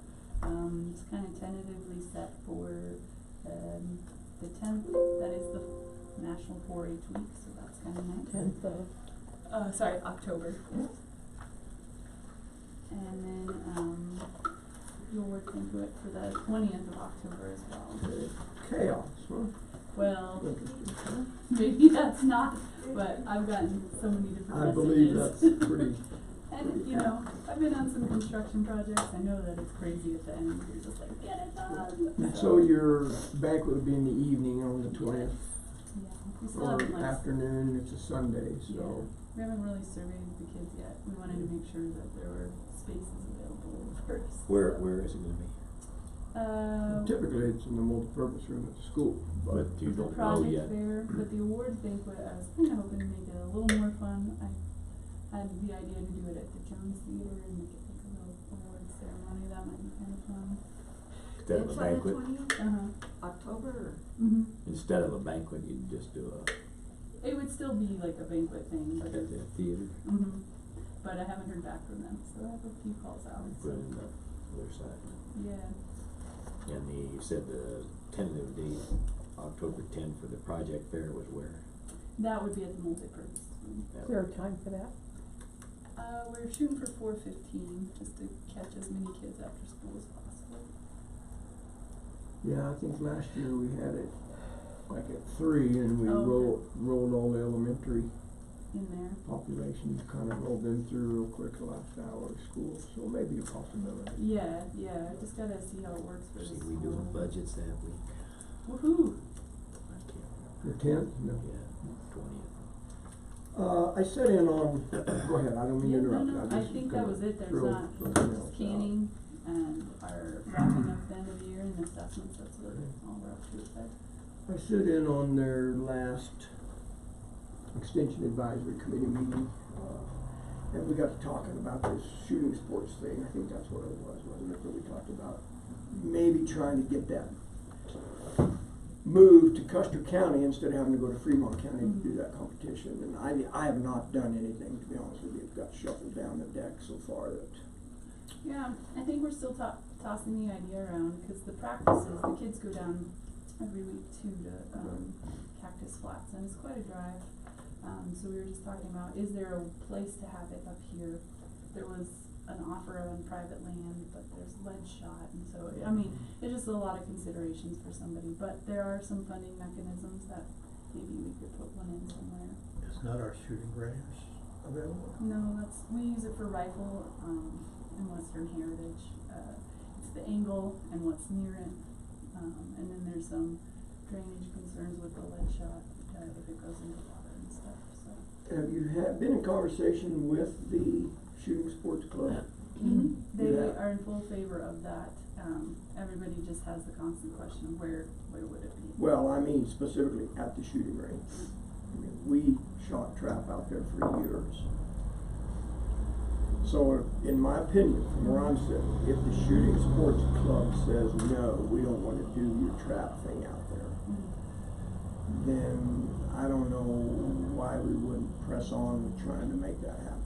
Speaker 13: it's kind of tentatively set for the 10th. That is the National 4-H Week, so that's kind of nice.
Speaker 2: 10th of.
Speaker 13: October. And then you'll work into it for the 20th of October as well.
Speaker 5: Chaos, huh?
Speaker 13: Well,
Speaker 5: Interesting.
Speaker 13: maybe that's not, but I've gotten so many different
Speaker 5: I
Speaker 13: messages.
Speaker 5: believe that's pretty,
Speaker 13: And, you know, I've been on some construction projects, I know that it's crazy at the end, you're just like, get it done.
Speaker 5: so your banquet would be in the evening on the 20th,
Speaker 13: Yeah, we still
Speaker 5: or
Speaker 13: haven't like,
Speaker 5: afternoon, it's a Sunday, so.
Speaker 13: we haven't really surveyed the kids yet, we wanted to make sure that there were spaces available first.
Speaker 4: Where is it gonna be?
Speaker 5: Typically, it's in the multipurpose room at the school, but
Speaker 4: But you
Speaker 13: The
Speaker 4: don't know
Speaker 13: project
Speaker 4: yet.
Speaker 13: fair, but the awards banquet, I was kinda hoping to make it a little more fun. I had the idea to do it at the Jones Theater and make it like a little award ceremony, that might be kinda fun.
Speaker 4: Instead of a banquet,
Speaker 8: October.
Speaker 13: Mm-hmm.
Speaker 4: instead of a banquet, you'd just do
Speaker 13: It would still be like a banquet thing, but
Speaker 4: at the theater,
Speaker 13: but I haven't heard back from them, so I have a few calls out,
Speaker 4: put
Speaker 13: so,
Speaker 4: it in the other side.
Speaker 13: yeah.
Speaker 4: And you said the tentative date, October 10th for the project fair was where?
Speaker 13: That would be at the multipurpose room.
Speaker 2: Is there a time for that?
Speaker 13: We're shooting for 4:15, just to catch as many kids after school as possible.
Speaker 5: yeah, I think last year we had it like at 3 and we
Speaker 13: Oh,
Speaker 5: rolled all the elementary
Speaker 13: In there.
Speaker 5: population, kind of rolled them through real quick the last hour of school, so maybe a possibility.
Speaker 13: Yeah, I just gotta see how it works for the
Speaker 4: See,
Speaker 13: school.
Speaker 4: we doing budgets that week.
Speaker 13: Woohoo!
Speaker 4: I can't
Speaker 5: The
Speaker 4: remember.
Speaker 5: 10th? No.
Speaker 4: Yeah, 20th.
Speaker 5: I sat in on, go ahead, I don't mean to
Speaker 13: Yeah,
Speaker 5: interrupt.
Speaker 13: no,
Speaker 5: I
Speaker 13: I
Speaker 5: just
Speaker 13: think
Speaker 5: gonna
Speaker 13: that was it, there's
Speaker 5: throw
Speaker 13: not,
Speaker 5: something else
Speaker 13: just
Speaker 5: out.
Speaker 13: canning and our wrapping up the end of the year and assessments, that's what all we're up to with that.
Speaker 5: I sit in on their last Extension Advisory Committee meeting, and we got to talking about this shooting sports thing, I think that's what it was, wasn't it, that we talked about maybe trying to get that moved to Custer County instead of having to go to Fremont County to do that competition, and I have not done anything, to be honest with you, it got shuffled down the deck so far that.
Speaker 13: Yeah, I think we're still tossing the idea around, cause the practices, the kids go down every week too to, Cactus Flats, and it's quite a drive. So we were just talking about, is there a place to have it up here? There was an offer on private land, but there's lead shot, and so, I mean, it's just a lot of considerations for somebody, but there are some funding mechanisms that maybe we could put one in somewhere.
Speaker 7: Is not our shooting range available?
Speaker 13: No, we use it for rifle, in Western Heritage. It's the angle and what's near it, and then there's some drainage concerns with the lead shot, if it goes into water and stuff, so.
Speaker 5: Have you been in conversation with the shooting sports club?
Speaker 13: They
Speaker 5: Yeah.
Speaker 13: are in full favor of that. Everybody just has the constant question of where would it be?
Speaker 5: Well, I mean specifically at the shooting range. I mean, we shot trap out there for years. So, in my opinion, from where I'm sitting, if the shooting sports club says, no, we don't wanna do your trap thing out there, then I don't know why we wouldn't press on with trying to make that happen.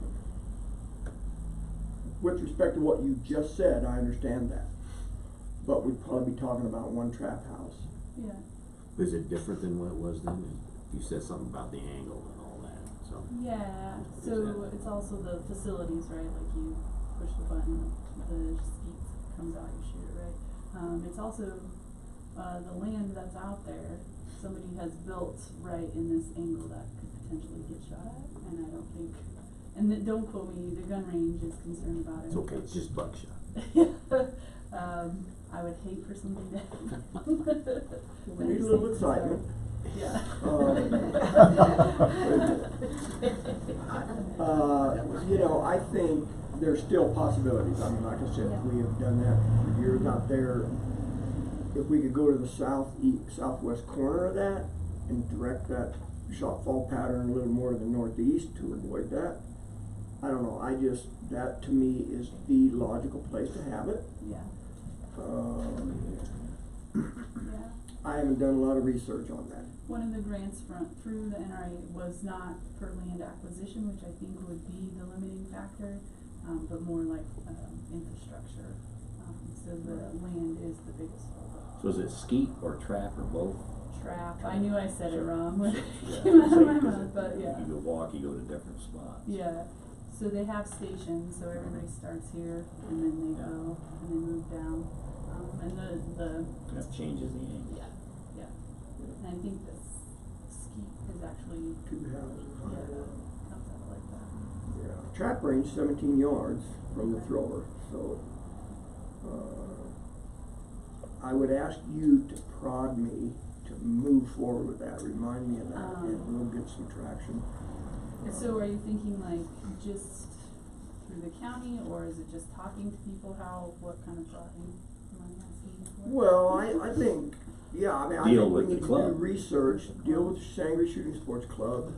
Speaker 5: With respect to what you just said, I understand that, but we'd probably be talking about one trap house.
Speaker 13: Yeah.
Speaker 4: Is it different than what it was then? You said something about the angle and all that, so.
Speaker 13: Yeah,
Speaker 4: Is
Speaker 13: so
Speaker 4: that-
Speaker 13: it's also the facilities, right? Like you push the button, the skeet comes out, you shoot it, right? It's also, the land that's out there, somebody has built right in this angle that could potentially get shot at, and I don't think, and don't quote me, the gun range is concerned about it.
Speaker 4: It's okay, it's just buckshot.
Speaker 13: I would hate for something to happen.
Speaker 5: We need a little excitement.
Speaker 13: Yeah.
Speaker 5: You know, I think there's still possibilities. I mean, like I said,
Speaker 13: Yeah.
Speaker 5: we have done that for years out there. If we could go to the southwest corner of that and direct that shot fall pattern a little more to the northeast to avoid that. I don't know, that to me is the logical place to have it.
Speaker 13: Yeah. Yeah.
Speaker 5: I haven't done a lot of research on that.
Speaker 13: One of the grants through the NRA was not for land acquisition, which I think would be the limiting factor, but more like infrastructure. So the land is the biggest holdup.
Speaker 4: So is it skeet or trap or both?
Speaker 13: Trap. I knew I said it wrong when it
Speaker 4: Yeah,
Speaker 13: came out of my
Speaker 4: because
Speaker 13: mouth, but yeah.
Speaker 4: You go to different spots.
Speaker 13: Yeah. So they have stations, so everybody starts here and then they go and they move down. And
Speaker 4: That changes the angle.
Speaker 13: yeah. And I think this skeet is actually,
Speaker 5: Two houses.
Speaker 13: comes out like that.
Speaker 5: Yeah, trap range 17 yards from the thrower, so, I would ask you to prod me to move forward with that, remind me of that, and we'll get some traction.
Speaker 13: So are you thinking like just through the county, or is it just talking to people? What kind of prodding am I asking for?
Speaker 5: Well, I think, yeah, I mean, I
Speaker 4: Deal
Speaker 5: think we
Speaker 4: with the
Speaker 5: need to
Speaker 4: club.
Speaker 5: do research, deal with Sangre Shooting Sports Club.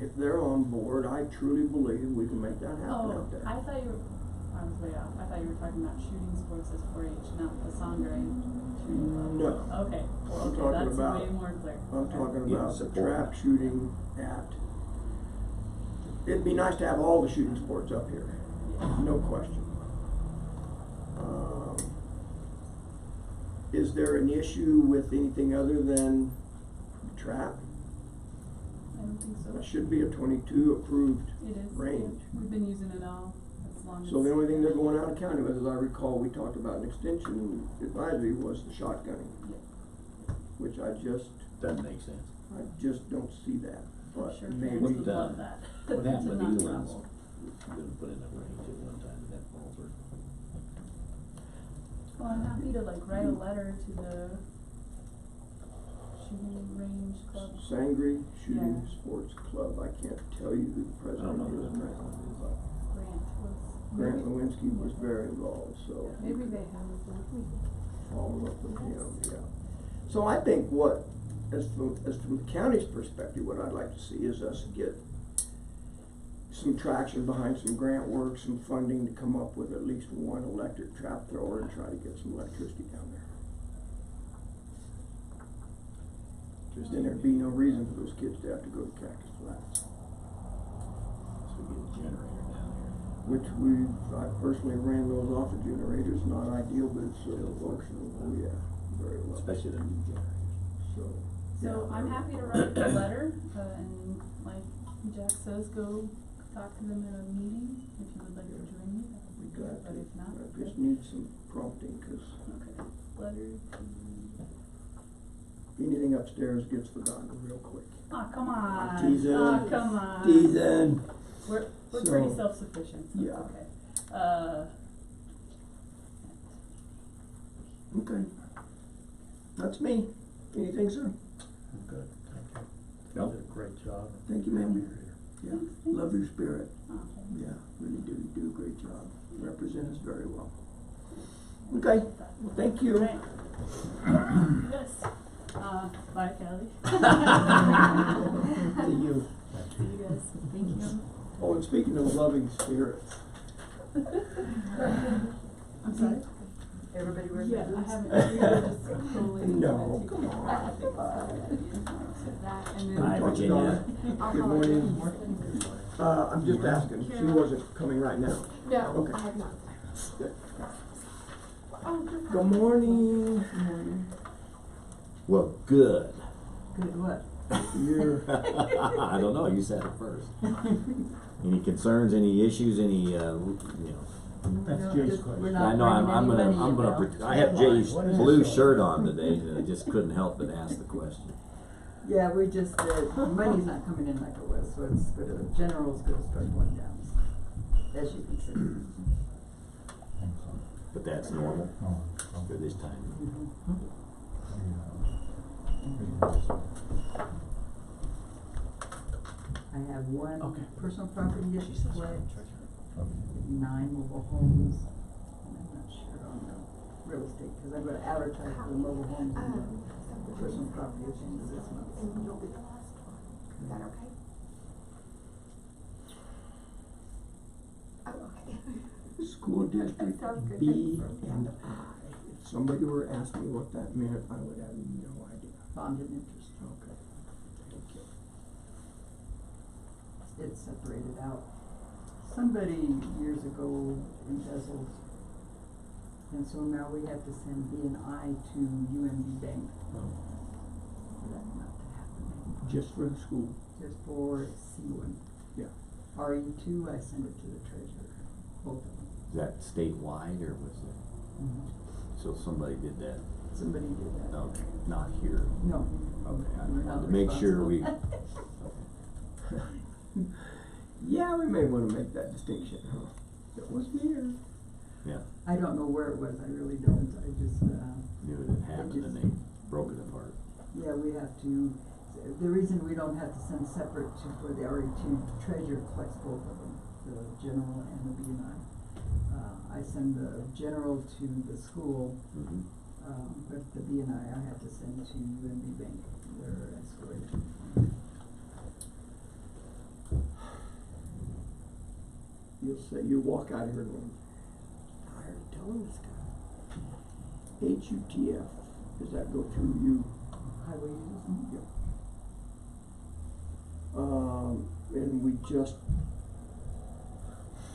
Speaker 5: If they're on board, I truly believe we can make that happen out there.
Speaker 13: I thought I was way off. I thought you were talking about shooting sports as 4-H, not the Sangre shooting club.
Speaker 5: No.
Speaker 13: Okay, well,
Speaker 5: I'm
Speaker 13: okay,
Speaker 5: talking
Speaker 13: that's
Speaker 5: about-
Speaker 13: way more clear.
Speaker 5: I'm
Speaker 13: Okay.
Speaker 5: talking
Speaker 4: Yeah,
Speaker 5: about the
Speaker 4: support.
Speaker 5: trap shooting at, it'd be nice to have all the shooting sports up here, no question. Is there an issue with anything other than trap?
Speaker 13: I don't think so.
Speaker 5: It should be a 22 approved
Speaker 13: It is.
Speaker 5: range.
Speaker 13: We've been using it all as long as.
Speaker 5: So the only thing they're going out of county with, as I recall, we talked about an extension advisory, was the shotgunning, which I just
Speaker 4: Doesn't make sense.
Speaker 5: don't see that,
Speaker 13: I'm
Speaker 5: but
Speaker 13: sure
Speaker 5: maybe.
Speaker 13: parents would love that.
Speaker 4: What happened
Speaker 13: To
Speaker 4: with
Speaker 13: not
Speaker 4: Elan's?
Speaker 13: travel.
Speaker 4: Gonna put in a range at one time, did that fall through?
Speaker 13: Well, I'm happy to like write a letter to the shooting range club.
Speaker 5: Sangre Shooting
Speaker 13: Yeah.
Speaker 5: Sports Club, I can't tell you who the
Speaker 4: I don't know who
Speaker 5: president
Speaker 4: the
Speaker 5: is.
Speaker 4: president is.
Speaker 13: Grant was.
Speaker 5: Grant Lewinsky was very involved, so
Speaker 2: Maybe they have it.
Speaker 5: follow up with him, yeah. So I think as from the county's perspective, what I'd like to see is us get some traction behind some grant work, some funding to come up with at least one electric trap thrower and try to get some electricity down there. Then there'd be no reason for those kids to have to go to Cactus Flats,
Speaker 4: So we get a generator down here.
Speaker 5: which I personally ran those off of generators, not ideal, but it's still functional, oh yeah, very well.
Speaker 4: Especially the new generators.
Speaker 5: So.
Speaker 13: So
Speaker 5: yeah,
Speaker 13: I'm happy to write a letter, and like Jack says go talk to them in a meeting, if you would like to join me, that would
Speaker 5: We
Speaker 13: be
Speaker 5: got
Speaker 13: good, but if not,
Speaker 5: I just need some prompting, cause
Speaker 13: okay. Letter to,
Speaker 5: anything upstairs gets forgotten real quick.
Speaker 13: oh, come on.
Speaker 5: Teasing.
Speaker 13: Oh, come on.
Speaker 5: Teasing.
Speaker 13: We're
Speaker 5: So,
Speaker 13: pretty self-sufficient, so
Speaker 5: yeah.
Speaker 13: it's okay.
Speaker 5: Okay. That's me. Anything, sir?
Speaker 7: I'm good, thank you.
Speaker 4: No.
Speaker 7: You did a great job.
Speaker 5: Thank you, ma'am.
Speaker 7: You're here.
Speaker 5: Yeah, love your spirit.
Speaker 13: Oh, thanks.
Speaker 5: Yeah, really do. You do a great job. Represent us very well. Okay, well, thank you.
Speaker 13: Right. Yes. Bye, Kelly.
Speaker 5: See you.
Speaker 13: See you guys. Thank you.
Speaker 5: Oh, and speaking of loving spirits,
Speaker 13: I'm sorry?
Speaker 3: Everybody wears
Speaker 13: Yeah,
Speaker 3: their
Speaker 13: I
Speaker 3: boots?
Speaker 13: haven't, we were just totally.
Speaker 5: No, come on.
Speaker 8: That, and
Speaker 4: Hi,
Speaker 8: then.
Speaker 4: Virginia.
Speaker 5: Good morning. I'm just asking. She wasn't coming right now.
Speaker 3: No,
Speaker 5: Okay.
Speaker 3: I have not.
Speaker 5: Good.
Speaker 3: Oh, good.
Speaker 5: Good morning.
Speaker 4: Well, good.
Speaker 3: Good what?
Speaker 5: You're,
Speaker 4: I don't know, you said it first. Any concerns, any issues, any, you know?
Speaker 9: That's Jay's question.
Speaker 4: I know, I have Jay's blue shirt on today, and I just couldn't help but ask the question.
Speaker 14: Yeah, we just, money's not coming in like it was, so it's gonna, general's gonna start going down, as you can see.
Speaker 4: But that's normal for this time.
Speaker 14: I have one
Speaker 9: Okay.
Speaker 14: personal property issue split, 9 mobile homes, and I'm not sure on the real estate, cause I'm gonna advertise for the mobile homes and the personal property at the end of this month.
Speaker 3: And you'll be the last one. Is that okay? Oh, okay.
Speaker 5: school district
Speaker 3: Sounds good.
Speaker 5: B and I. If somebody were to ask me what that meant, I would have no idea.
Speaker 14: Bonded interest,
Speaker 5: Okay. Thank you.
Speaker 14: it's separated out. Somebody years ago embezzled, and so now we have to send B and I to UMB Bank. For that not to happen,
Speaker 5: Just for the school.
Speaker 14: just for C1.
Speaker 5: Yeah.
Speaker 14: RE2, I send it to the treasurer, both of them.
Speaker 4: Is that statewide, or was it, so somebody did that?
Speaker 14: Somebody did that.
Speaker 4: Okay, not here.
Speaker 14: No.
Speaker 4: Okay, I
Speaker 14: We're
Speaker 4: wanted
Speaker 14: not
Speaker 4: to make sure we,
Speaker 5: Yeah, we may wanna make that distinction, huh? It was here.
Speaker 4: yeah,
Speaker 14: I don't know where it was, I really don't, I just,
Speaker 4: knew it had happened and they broke it apart.
Speaker 14: yeah, we have to, the reason we don't have to send separate to, for the RE2, treasurer collects both of them, the general and the B&I. I send the general to the school,
Speaker 4: Mhm.
Speaker 14: but the B&I have to send to UMB Bank, their escalation.
Speaker 5: You'll say, you walk out here going, tired of telling this guy. HUTF, does that go through you?
Speaker 14: Highway users?
Speaker 5: Yep. And we just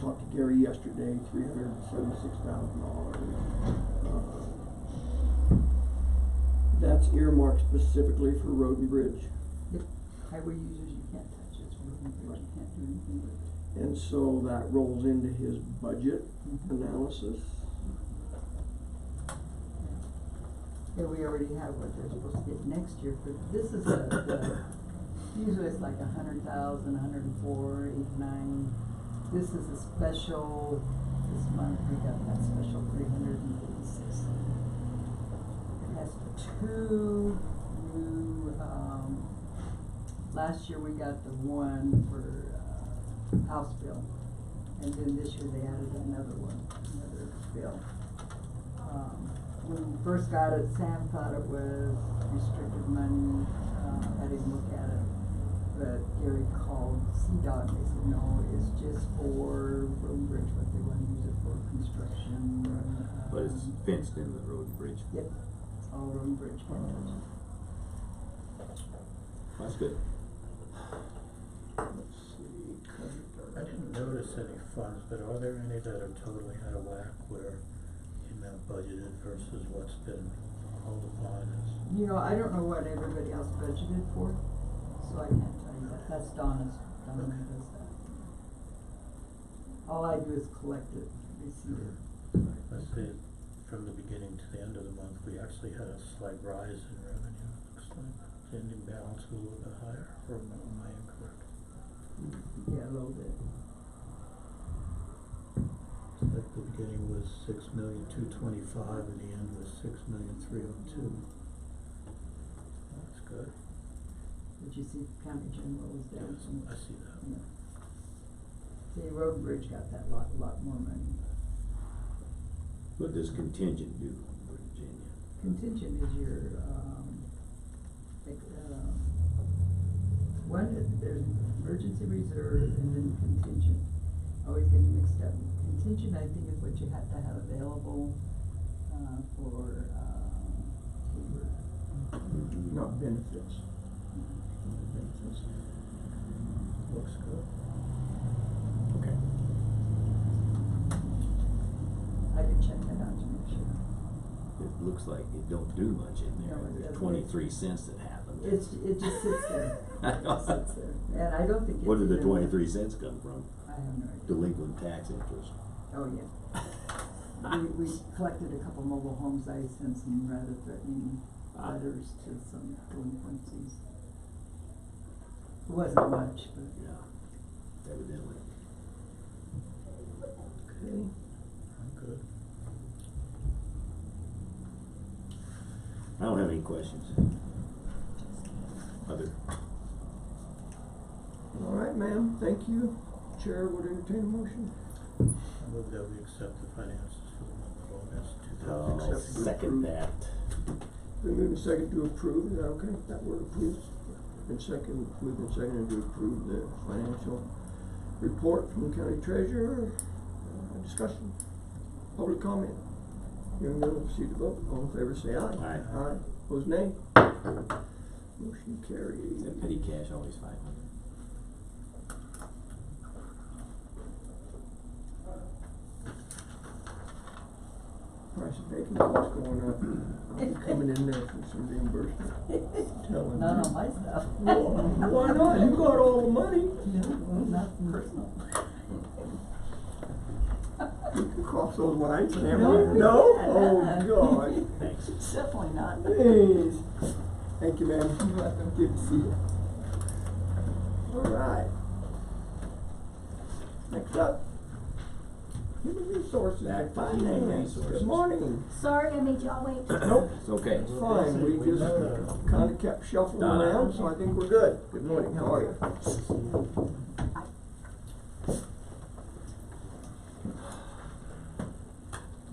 Speaker 5: talked to Gary yesterday, $376,000. That's earmarked specifically for road and bridge.
Speaker 14: Yep, highway users you can't touch, it's road and bridge, you can't do anything with it.
Speaker 5: And so that rolls into his budget analysis.
Speaker 14: Yeah, we already have what they're supposed to get next year, but this is usually it's like 100,000, 104, 89. This is a special, this month we got that special 386. It has 2 new, last year we got the one for, House bill, and then this year they added another one, another bill. When we first got it, Sam thought it was restricted money, I didn't look at it, but Gary called CDOT and they said, no, it's just for road and bridge, but they want to use it for construction.
Speaker 4: But it's fenced in the road and bridge.
Speaker 14: Yep, it's all road and bridge, can't touch it.
Speaker 4: That's good.
Speaker 5: Let's see,
Speaker 7: I didn't notice any funds, but are there any that are totally out of whack where the amount budgeted versus what's been called upon is?
Speaker 14: You know, I don't know what everybody else budgeted for, so I can't tell you that. That's Donna's Donna does that. All I do is collect it, receive it.
Speaker 7: Let's say, from the beginning to the end of the month, we actually had a slight rise in revenue. Looks like the ending balance was a little bit higher, or am I incorrect?
Speaker 14: Yeah, a little bit.
Speaker 7: Looks like the beginning was 6,225,000 and the end was 6,302,000. That's good.
Speaker 14: Did you see county general was down
Speaker 7: Yes,
Speaker 14: from?
Speaker 7: I see that.
Speaker 14: Yeah. See, road and bridge got that lot more money.
Speaker 4: What does contingent do for Virginia?
Speaker 14: Contingent is your, one, there's emergency reserve and then contingent. Always get mixed up. Contingent, I think, is what you have to have available, for, labor.
Speaker 5: Not benefits.
Speaker 7: Looks good.
Speaker 4: Okay.
Speaker 14: I could check that out to make sure.
Speaker 4: It looks like it don't do much in there.
Speaker 14: No, it
Speaker 4: There's
Speaker 14: doesn't.
Speaker 4: 23 cents that happened.
Speaker 14: It just sits there. It just sits there. And I don't think it's.
Speaker 4: Where did the
Speaker 14: even-
Speaker 4: 23 cents come from?
Speaker 14: I have no idea.
Speaker 4: Delinquent tax interest.
Speaker 14: Oh, yeah. We collected a couple mobile homes. I sent some rather threatening letters to some delinquencies. It wasn't much, but.
Speaker 4: Yeah, evidently.
Speaker 5: Okay.
Speaker 7: I'm good.
Speaker 4: I don't have any questions. Other.
Speaker 5: All right, ma'am, thank you. Chair would entertain a motion.
Speaker 7: I move that we accept the finances for the month of August,
Speaker 4: I'll
Speaker 7: 2016.
Speaker 4: second that.
Speaker 5: We move in second to approve, is that okay? That word approved. And second, move in second to approve the financial report from the county treasurer. Discussion, public comment. Hearing none, we'll proceed to vote. All in favor say aye.
Speaker 4: Aye.
Speaker 5: Aye. Opposed, nay. Motion carries.
Speaker 4: That petty cash always 500.
Speaker 5: Price of bacon keeps going up. I'm coming in there for some reimbursement. Telling
Speaker 14: Not
Speaker 5: you.
Speaker 14: on my stuff.
Speaker 5: Why not? You got all the money.
Speaker 14: No, not personal.
Speaker 5: You can cross those lines and have
Speaker 14: No.
Speaker 5: one. No? Oh, God.
Speaker 4: Thanks.
Speaker 14: Definitely not.
Speaker 5: Please. Thank you, ma'am. You're welcome. Good to see you. All right. Next up. Human Resources and Finance. Good morning.
Speaker 15: Sorry I made y'all wait.
Speaker 5: Nope.
Speaker 4: It's okay.
Speaker 5: It's fine. We just kinda kept shuffling around, so I think we're good. Good morning. How are you?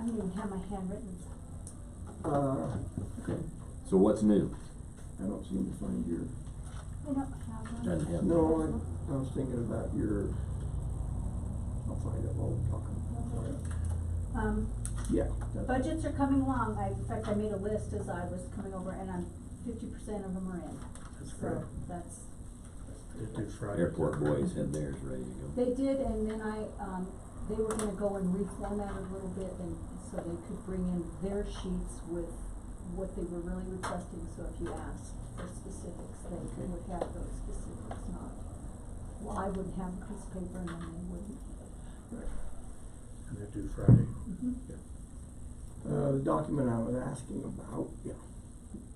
Speaker 15: I don't even have my handwritten.
Speaker 5: Okay.
Speaker 4: So what's new?
Speaker 5: I don't seem to find your,
Speaker 15: I don't have one.
Speaker 4: Doesn't have.
Speaker 5: no, I was thinking about your, I'll find it while we're talking. Yeah. that's-
Speaker 15: Budgets are coming along. In fact, I made a list as I was coming over and I'm 50% of them are in.
Speaker 7: That's
Speaker 15: So
Speaker 7: great.
Speaker 15: that's,
Speaker 7: They do Friday.
Speaker 4: Airport boys had theirs ready to go.
Speaker 15: they did, and then they were gonna go and reformat it a little bit and so they could bring in their sheets with what they were really requesting. So if you asked for specifics, they would have those specifics, not, well, I wouldn't have a piece of paper and then they wouldn't.
Speaker 7: And they do Friday.
Speaker 15: Mm-hmm.
Speaker 5: The document I was asking about, yeah,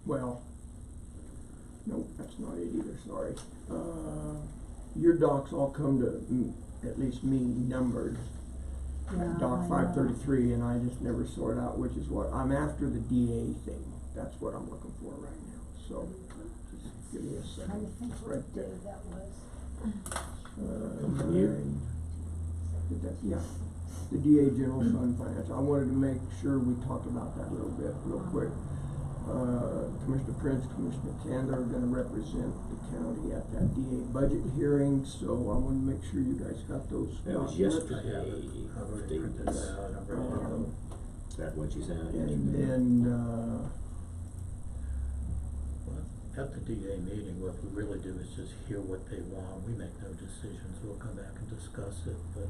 Speaker 5: well, nope, that's not it either, sorry. Your docs all come to, at least me, numbered.
Speaker 15: Yeah,
Speaker 5: Doc
Speaker 15: I know.
Speaker 5: 533, and I just never sort out which is what. I'm after the DA thing, that's what I'm looking for right now, so, just give me a
Speaker 15: Trying
Speaker 5: second.
Speaker 15: to think
Speaker 5: It's
Speaker 15: what
Speaker 5: right
Speaker 15: day
Speaker 5: there.
Speaker 15: that was.
Speaker 4: Come from you?
Speaker 5: Yeah, the DA General Fund Finance. I wanted to make sure we talked about that a little bit, real quick. Commissioner Prince, Commissioner Candler are gonna represent the county at that DA budget hearing, so I wanna make sure you guys got those
Speaker 4: That was
Speaker 5: documents.
Speaker 4: yesterday.
Speaker 7: I've already printed that out. I'm ready to go.
Speaker 4: Is that what you sent out
Speaker 5: And
Speaker 4: yesterday?
Speaker 5: then,
Speaker 7: Well, at the DA meeting, what we really do is just hear what they want. We make no decisions. We'll come back and discuss it, but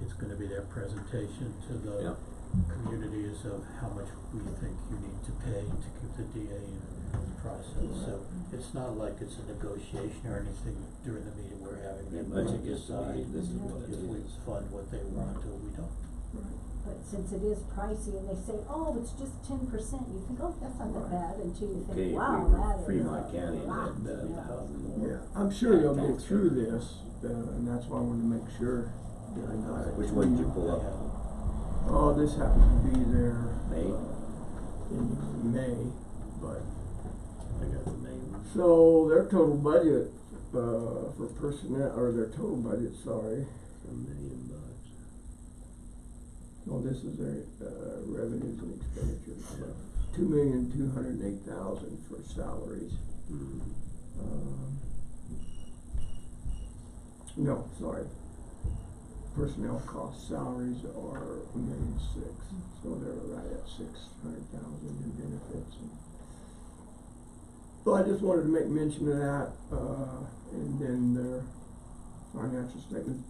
Speaker 7: it's gonna be their presentation to the
Speaker 4: Yeah.
Speaker 7: communities of how much we think you need to pay to keep the DA in the process. So it's not like it's a negotiation or anything during the meeting we're having.
Speaker 4: The
Speaker 7: They
Speaker 4: budget
Speaker 7: will
Speaker 4: gets to be,
Speaker 7: decide
Speaker 4: this is what it
Speaker 7: if we
Speaker 4: is.
Speaker 7: fund what they want or we don't.
Speaker 15: But since it is pricey and they say, oh, it's just 10%, you think, oh, that's not that bad, until you
Speaker 4: Okay,
Speaker 15: think,
Speaker 4: if
Speaker 15: wow,
Speaker 4: we were
Speaker 15: that is
Speaker 4: Fremont
Speaker 15: a
Speaker 4: County and
Speaker 15: lot.
Speaker 4: had, thousand more.
Speaker 5: Yeah, I'm sure they'll get through this, and that's why I wanted to make sure that I got it.
Speaker 4: Which one did you pull up?
Speaker 5: Oh, this happens to be their,
Speaker 4: May?
Speaker 5: in May, but,
Speaker 4: I got the May one.
Speaker 5: so their total budget, for personnel, or their total budget, sorry.
Speaker 4: $1 million.
Speaker 5: No, this is their, revenues and expenditures.
Speaker 4: Yeah.
Speaker 5: 2,208,000 for salaries.
Speaker 4: Mm.
Speaker 5: No, sorry. Personnel costs, salaries are $1.6 million, so they're right at 600,000 in benefits. So I just wanted to make mention of that, and then their financial statement.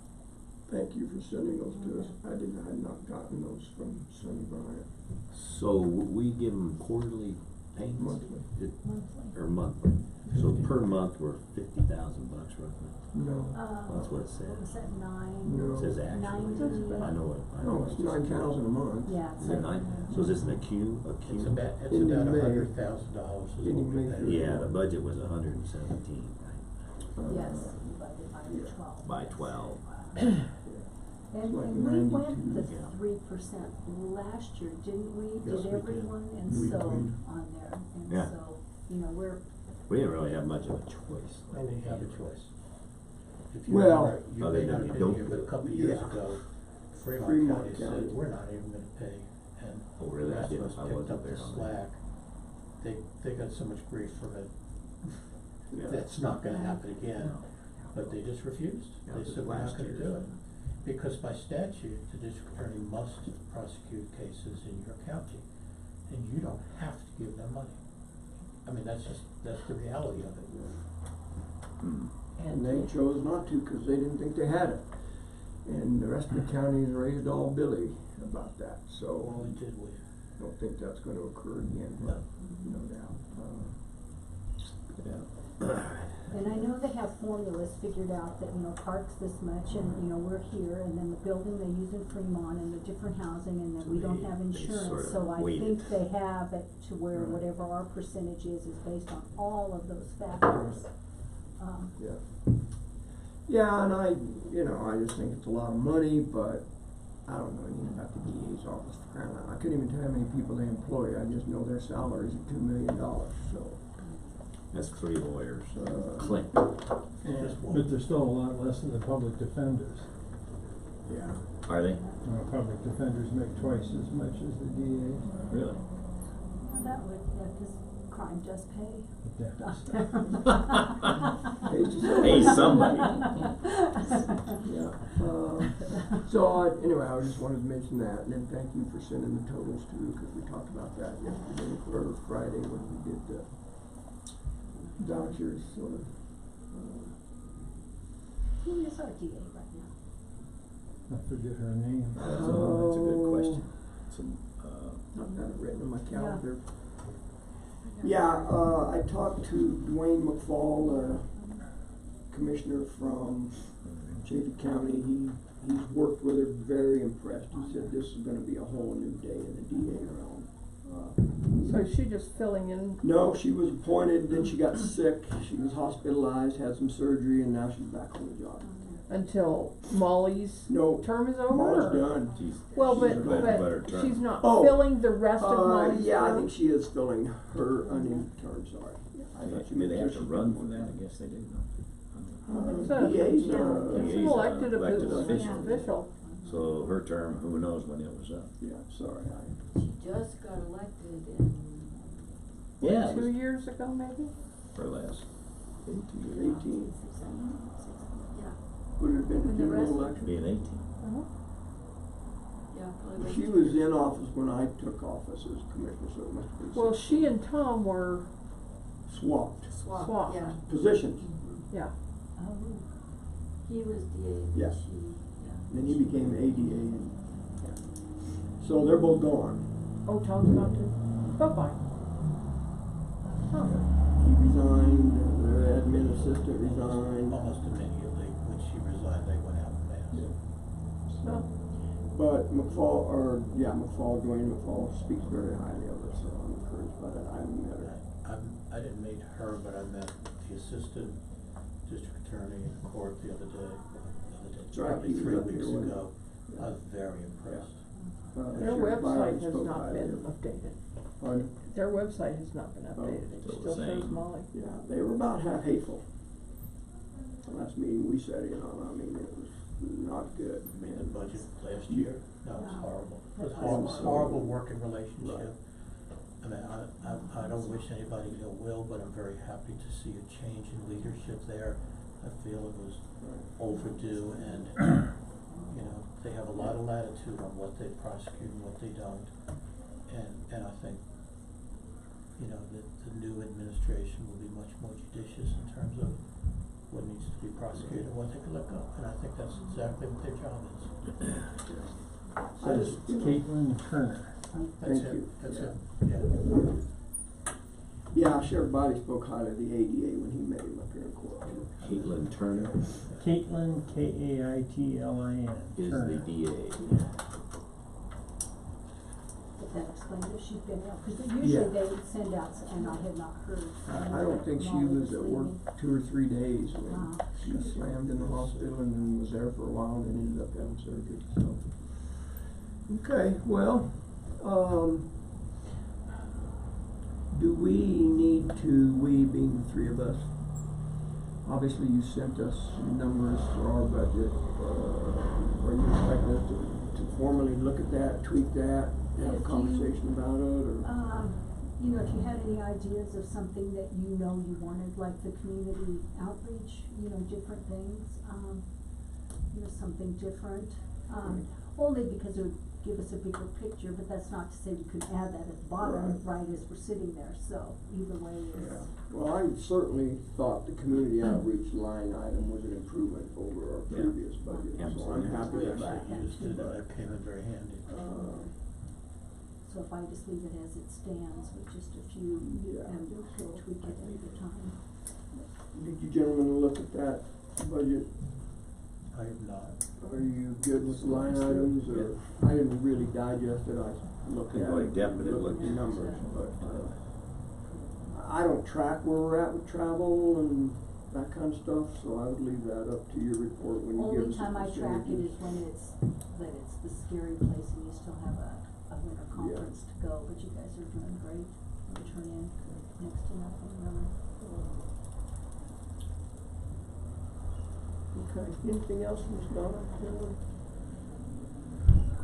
Speaker 5: Thank you for sending those to us. I had not gotten those from Sonny Bryant.
Speaker 4: So we give them quarterly payments?
Speaker 5: Monthly.
Speaker 4: Or monthly? So per month, we're $50,000 roughly?
Speaker 5: No.
Speaker 4: That's what it says.
Speaker 15: What was that,
Speaker 5: No.
Speaker 4: It says actually.
Speaker 15: 90?
Speaker 4: I know it.
Speaker 5: No, it's 9,000 a month.
Speaker 15: Yeah, it's
Speaker 4: Is it
Speaker 15: like,
Speaker 4: 9? So is this an accum?
Speaker 7: It's about
Speaker 5: Ending May.
Speaker 7: $100,000 is
Speaker 5: Ending
Speaker 7: what we
Speaker 5: May
Speaker 7: pay.
Speaker 4: Yeah, the budget was 117, right?
Speaker 15: yes, divided by
Speaker 5: yeah.
Speaker 15: 12.
Speaker 4: By 12.
Speaker 15: And,
Speaker 5: like
Speaker 15: and we
Speaker 5: 92,
Speaker 15: went the
Speaker 4: yeah.
Speaker 15: 3% last year, didn't we?
Speaker 5: Yes,
Speaker 15: Did
Speaker 5: we
Speaker 15: everyone?
Speaker 5: did.
Speaker 15: And
Speaker 5: We
Speaker 15: so,
Speaker 5: did.
Speaker 15: on there, and
Speaker 4: Yeah.
Speaker 15: so, you know, we're,
Speaker 4: We didn't really have much of a choice.
Speaker 7: No, we have a choice. If you
Speaker 5: Well-
Speaker 7: remember, you
Speaker 4: Other
Speaker 7: may not
Speaker 4: than
Speaker 7: have
Speaker 4: don't
Speaker 7: been here, but a
Speaker 4: do it.
Speaker 7: couple of years
Speaker 5: Yeah.
Speaker 7: ago, Fremont
Speaker 5: Fremont
Speaker 7: County
Speaker 5: County.
Speaker 7: said, we're not even gonna pay, and
Speaker 4: Oh, really?
Speaker 7: the rest of
Speaker 4: I
Speaker 7: us
Speaker 4: didn't- I
Speaker 7: picked
Speaker 4: wasn't
Speaker 7: up the
Speaker 4: there on that.
Speaker 7: slack. They got so much grief from it,
Speaker 4: Yeah.
Speaker 7: that's not gonna happen again, but they just refused.
Speaker 4: Yeah,
Speaker 7: They
Speaker 4: this
Speaker 7: said,
Speaker 4: is
Speaker 7: we're not
Speaker 4: last
Speaker 7: gonna
Speaker 4: year.
Speaker 7: do it. Because by statute, the district attorney must prosecute cases in your county, and you don't have to give them money. I mean, that's the reality of it.
Speaker 4: Hmm.
Speaker 5: And they chose not to because they didn't think they had it. And the rest of the counties raised all Billy about that, so
Speaker 7: Well, it did we.
Speaker 5: I don't think that's gonna occur again,
Speaker 7: No.
Speaker 5: no doubt.
Speaker 15: and I know they have formulas figured out that, you know, parks this much, and, you know, we're here, and then the building they use in Fremont, and the different housing, and that we don't have
Speaker 4: They sort
Speaker 15: insurance,
Speaker 4: of
Speaker 15: so I
Speaker 4: weighted.
Speaker 15: think they have it to where
Speaker 5: Right.
Speaker 15: whatever our percentage is based on all of those factors.
Speaker 5: Yeah. Yeah, and I just think it's a lot of money, but I don't know anything about the DA's office for crying out loud. I couldn't even tell how many people they employ. I just know their salaries are $2 million, so.
Speaker 4: That's 3 lawyers.
Speaker 5: Uh,
Speaker 4: Clint.
Speaker 5: And,
Speaker 9: But they're still a lot less than the public defenders.
Speaker 5: yeah.
Speaker 4: Are they?
Speaker 9: Public defenders make twice as much as the DA.
Speaker 4: Really?
Speaker 15: Well, that would, yeah, 'cause crime does pay.
Speaker 9: Yeah.
Speaker 4: Hey, somebody.
Speaker 5: Yeah. So anyway, I just wanted to mention that, and then thank you for sending the totals too, because we talked about that yesterday or Friday when we did the vouchers. So,
Speaker 15: Who is our DA right now?
Speaker 9: I forget her name.
Speaker 4: That's a good question.
Speaker 5: I've got it written in my calendar. Yeah, I talked to Dwayne McFall, commissioner from Chaffey County. He's worked with her, very impressed. He said this is gonna be a whole new day in the DA realm.
Speaker 1: So is she just filling in?
Speaker 5: No, she was appointed, then she got sick, she was hospitalized, had some surgery, and now she's back on the job.
Speaker 1: Until Molly's
Speaker 5: No,
Speaker 1: term is over?
Speaker 5: Molly's
Speaker 1: or-
Speaker 5: done.
Speaker 1: Well,
Speaker 5: She's
Speaker 1: but,
Speaker 4: better
Speaker 1: but
Speaker 4: term.
Speaker 1: she's not
Speaker 5: Oh,
Speaker 1: filling the rest of Molly's
Speaker 5: Yeah, I
Speaker 1: term?
Speaker 5: think she is filling her unnamed term, sorry. I thought you
Speaker 4: Do
Speaker 5: meant
Speaker 4: they have to
Speaker 5: she's
Speaker 4: run
Speaker 5: filling
Speaker 4: for that?
Speaker 5: one.
Speaker 4: I guess they do.
Speaker 1: It's a-
Speaker 5: DA's,
Speaker 1: It's
Speaker 4: DA's,
Speaker 1: an elected
Speaker 4: elected
Speaker 1: official.
Speaker 4: official. So her term, who knows when it was up?
Speaker 5: Yeah, sorry,
Speaker 8: She just got elected in,
Speaker 4: Yeah, it
Speaker 1: 2
Speaker 4: was
Speaker 1: years ago, maybe?
Speaker 4: or less.
Speaker 5: 18.
Speaker 8: yeah,
Speaker 5: Would it have been
Speaker 8: When
Speaker 5: the
Speaker 8: the
Speaker 5: general
Speaker 8: rest-
Speaker 5: election?
Speaker 4: Being 18.
Speaker 8: yeah, probably.
Speaker 5: She was in office when I took office as commissioner, so it must have been.
Speaker 1: Well, she and Tom were,
Speaker 5: Swapped
Speaker 1: Swapped.
Speaker 8: Yeah.
Speaker 5: positions.
Speaker 1: yeah.
Speaker 15: Oh,
Speaker 8: He was DA,
Speaker 5: Yeah.
Speaker 8: she, yeah.
Speaker 5: Then he became ADA and, So they're both gone.
Speaker 1: Oh, Tom's gone too? Bye-bye.
Speaker 5: He resigned, their admin assistant resigned.
Speaker 7: Almost immediately when she resigned, they went out and mass.
Speaker 5: Yeah. But Dwayne McFall speaks very highly of her, so I'm encouraged by that. I haven't met her.
Speaker 7: I didn't meet her, but I met the assistant district attorney in court the other day,
Speaker 5: Right,
Speaker 7: probably
Speaker 5: he was
Speaker 7: 3
Speaker 5: up
Speaker 7: weeks
Speaker 5: here when-
Speaker 7: ago. I was very impressed.
Speaker 1: Their
Speaker 5: Sheriff Byron
Speaker 1: website has
Speaker 5: spoke
Speaker 1: not
Speaker 5: highly
Speaker 1: been
Speaker 5: of her.
Speaker 1: updated.
Speaker 5: Pardon?
Speaker 1: Their website has not been updated, it
Speaker 4: still
Speaker 1: still
Speaker 4: the
Speaker 1: shows
Speaker 4: same.
Speaker 1: Molly.
Speaker 5: Yeah, they were about half hateful. The last meeting we sat in on, I mean, it was not good.
Speaker 7: I mean, the budget last year, that was horrible. It was
Speaker 5: horrible.
Speaker 7: horrible working relationship.
Speaker 5: Right.
Speaker 7: I mean, I don't wish anybody ill will, but I'm very happy to see a change in leadership there. I feel it was overdue and, you know, they have a lot of latitude on what they prosecute and what they don't. And I think, you know, that the new administration will be much more judicious in terms of what needs to be prosecuted and what they can let go. And I think that's exactly what their job is.
Speaker 12: Says Caitlin Turner.
Speaker 7: That's
Speaker 5: Thank
Speaker 7: it,
Speaker 5: you.
Speaker 7: that's
Speaker 5: Yeah.
Speaker 7: it, yeah.
Speaker 5: Yeah, Sheriff Body spoke highly of the ADA when he met him up here in court.
Speaker 4: Caitlin Turner
Speaker 12: Caitlin, Kaitlin.
Speaker 4: is the DA.
Speaker 15: Did that explain that she'd been out? Cause usually they would send out, and I had not heard.
Speaker 5: I don't think she
Speaker 15: Molly
Speaker 5: was at work
Speaker 15: leaving.
Speaker 5: 2 or 3 days when
Speaker 15: Wow.
Speaker 5: she slammed in the hospital and then was there for a while and then ended up having surgery, so. Okay, well, do we need to, we being the three of us, obviously you sent us numbers for our budget, are you expecting us to formally look at that, tweak that, have a
Speaker 15: If you-
Speaker 5: conversation about it, or?
Speaker 15: You know, if you had any ideas of something that you know you wanted, like the community outreach, you know, different things, you know, something different. Only because it would give us a bigger picture, but that's not to say we could add that at the bottom, right, as we're sitting there, so either way is.
Speaker 5: Yeah, well, I certainly thought the community outreach line item was an improvement over our
Speaker 4: Yeah.
Speaker 5: previous budget, so I'm
Speaker 4: Absolutely.
Speaker 5: happy
Speaker 7: We
Speaker 5: with that.
Speaker 7: actually used it, and that came in very handy.
Speaker 15: So if I just leave it as it stands with just a few,
Speaker 5: Yeah.
Speaker 15: and we could tweak it at the time.
Speaker 5: Did you gentlemen look at that budget?
Speaker 7: I have not.
Speaker 5: Are you good with the line items, or, I didn't really digest it, I looked at
Speaker 4: Didn't go in
Speaker 5: it,
Speaker 4: depth, but it
Speaker 5: looked at the
Speaker 4: looked-
Speaker 5: numbers, but, I don't track where we're at with travel and that kind of stuff, so I would leave that up to your report when you give
Speaker 15: Only
Speaker 5: us the
Speaker 15: time I track it
Speaker 5: percentages.
Speaker 15: is when it's the scary place and you still have a winter conference to go, but you guys are doing great. You turn in next to nothing, really.
Speaker 5: Okay, anything else, Ms. Donna?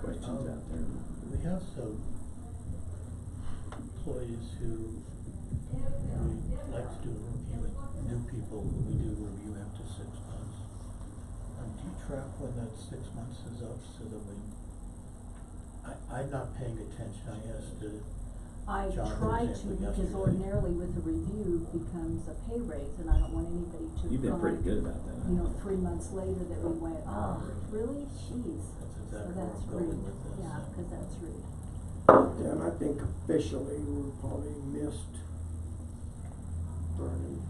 Speaker 4: Questions out there?
Speaker 7: We have some employees who we like to do a review with new people, we do a review after 6 months. Do you track when that 6 months is up so that I'm not paying attention, I asked
Speaker 15: I
Speaker 7: John, for
Speaker 15: try to,
Speaker 7: example,
Speaker 15: because
Speaker 7: yesterday.
Speaker 15: ordinarily with a review becomes a pay raise, and I don't want anybody to
Speaker 4: You've been pretty
Speaker 15: find,
Speaker 4: good about that.
Speaker 15: you know, 3 months later that we went, oh, really? Jeez.
Speaker 7: That's
Speaker 15: So
Speaker 7: exactly where
Speaker 15: that's
Speaker 7: I'm going
Speaker 15: rude,
Speaker 7: with this.
Speaker 15: yeah, cause that's rude.
Speaker 5: Yeah, and I think officially we're probably missed Vernon.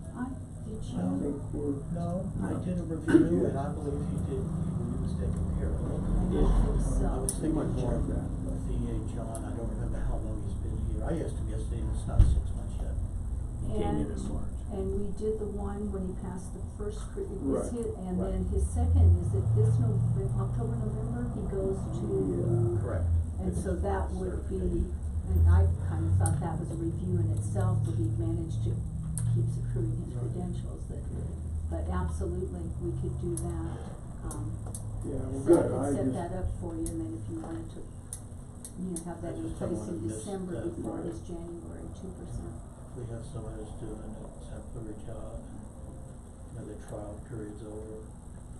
Speaker 15: Did
Speaker 5: I
Speaker 15: you?
Speaker 5: think we're.
Speaker 7: No, I did a review and I believe he was taken care of.
Speaker 15: I think so.
Speaker 7: I was thinking
Speaker 5: Might
Speaker 7: more
Speaker 5: check
Speaker 7: of
Speaker 5: that, but-
Speaker 7: VA John, I don't remember how long he's been here. I asked him yesterday and it's not 6 months yet.
Speaker 4: He came in March.
Speaker 15: And we did the one when he passed the first,
Speaker 5: Right,
Speaker 15: and
Speaker 7: right.
Speaker 15: then his second, is it this October, November, he goes to.
Speaker 7: Correct.
Speaker 15: And so that would be,
Speaker 7: Certification.
Speaker 15: and I kind of thought that was a review in itself, that he managed to keeps accruing his credentials, but absolutely, we could do that.
Speaker 5: Yeah, well,
Speaker 15: So I
Speaker 5: good,
Speaker 15: could
Speaker 5: I
Speaker 15: set
Speaker 5: just.
Speaker 15: that up for you, and then if you wanted to, you know, have that
Speaker 7: I
Speaker 15: in
Speaker 7: just don't
Speaker 15: place in
Speaker 7: wanna miss
Speaker 15: December
Speaker 7: that.
Speaker 15: before
Speaker 5: Right.
Speaker 15: his January 2%.
Speaker 7: We have someone who's doing an exemplary job and, you know, the trial period's over,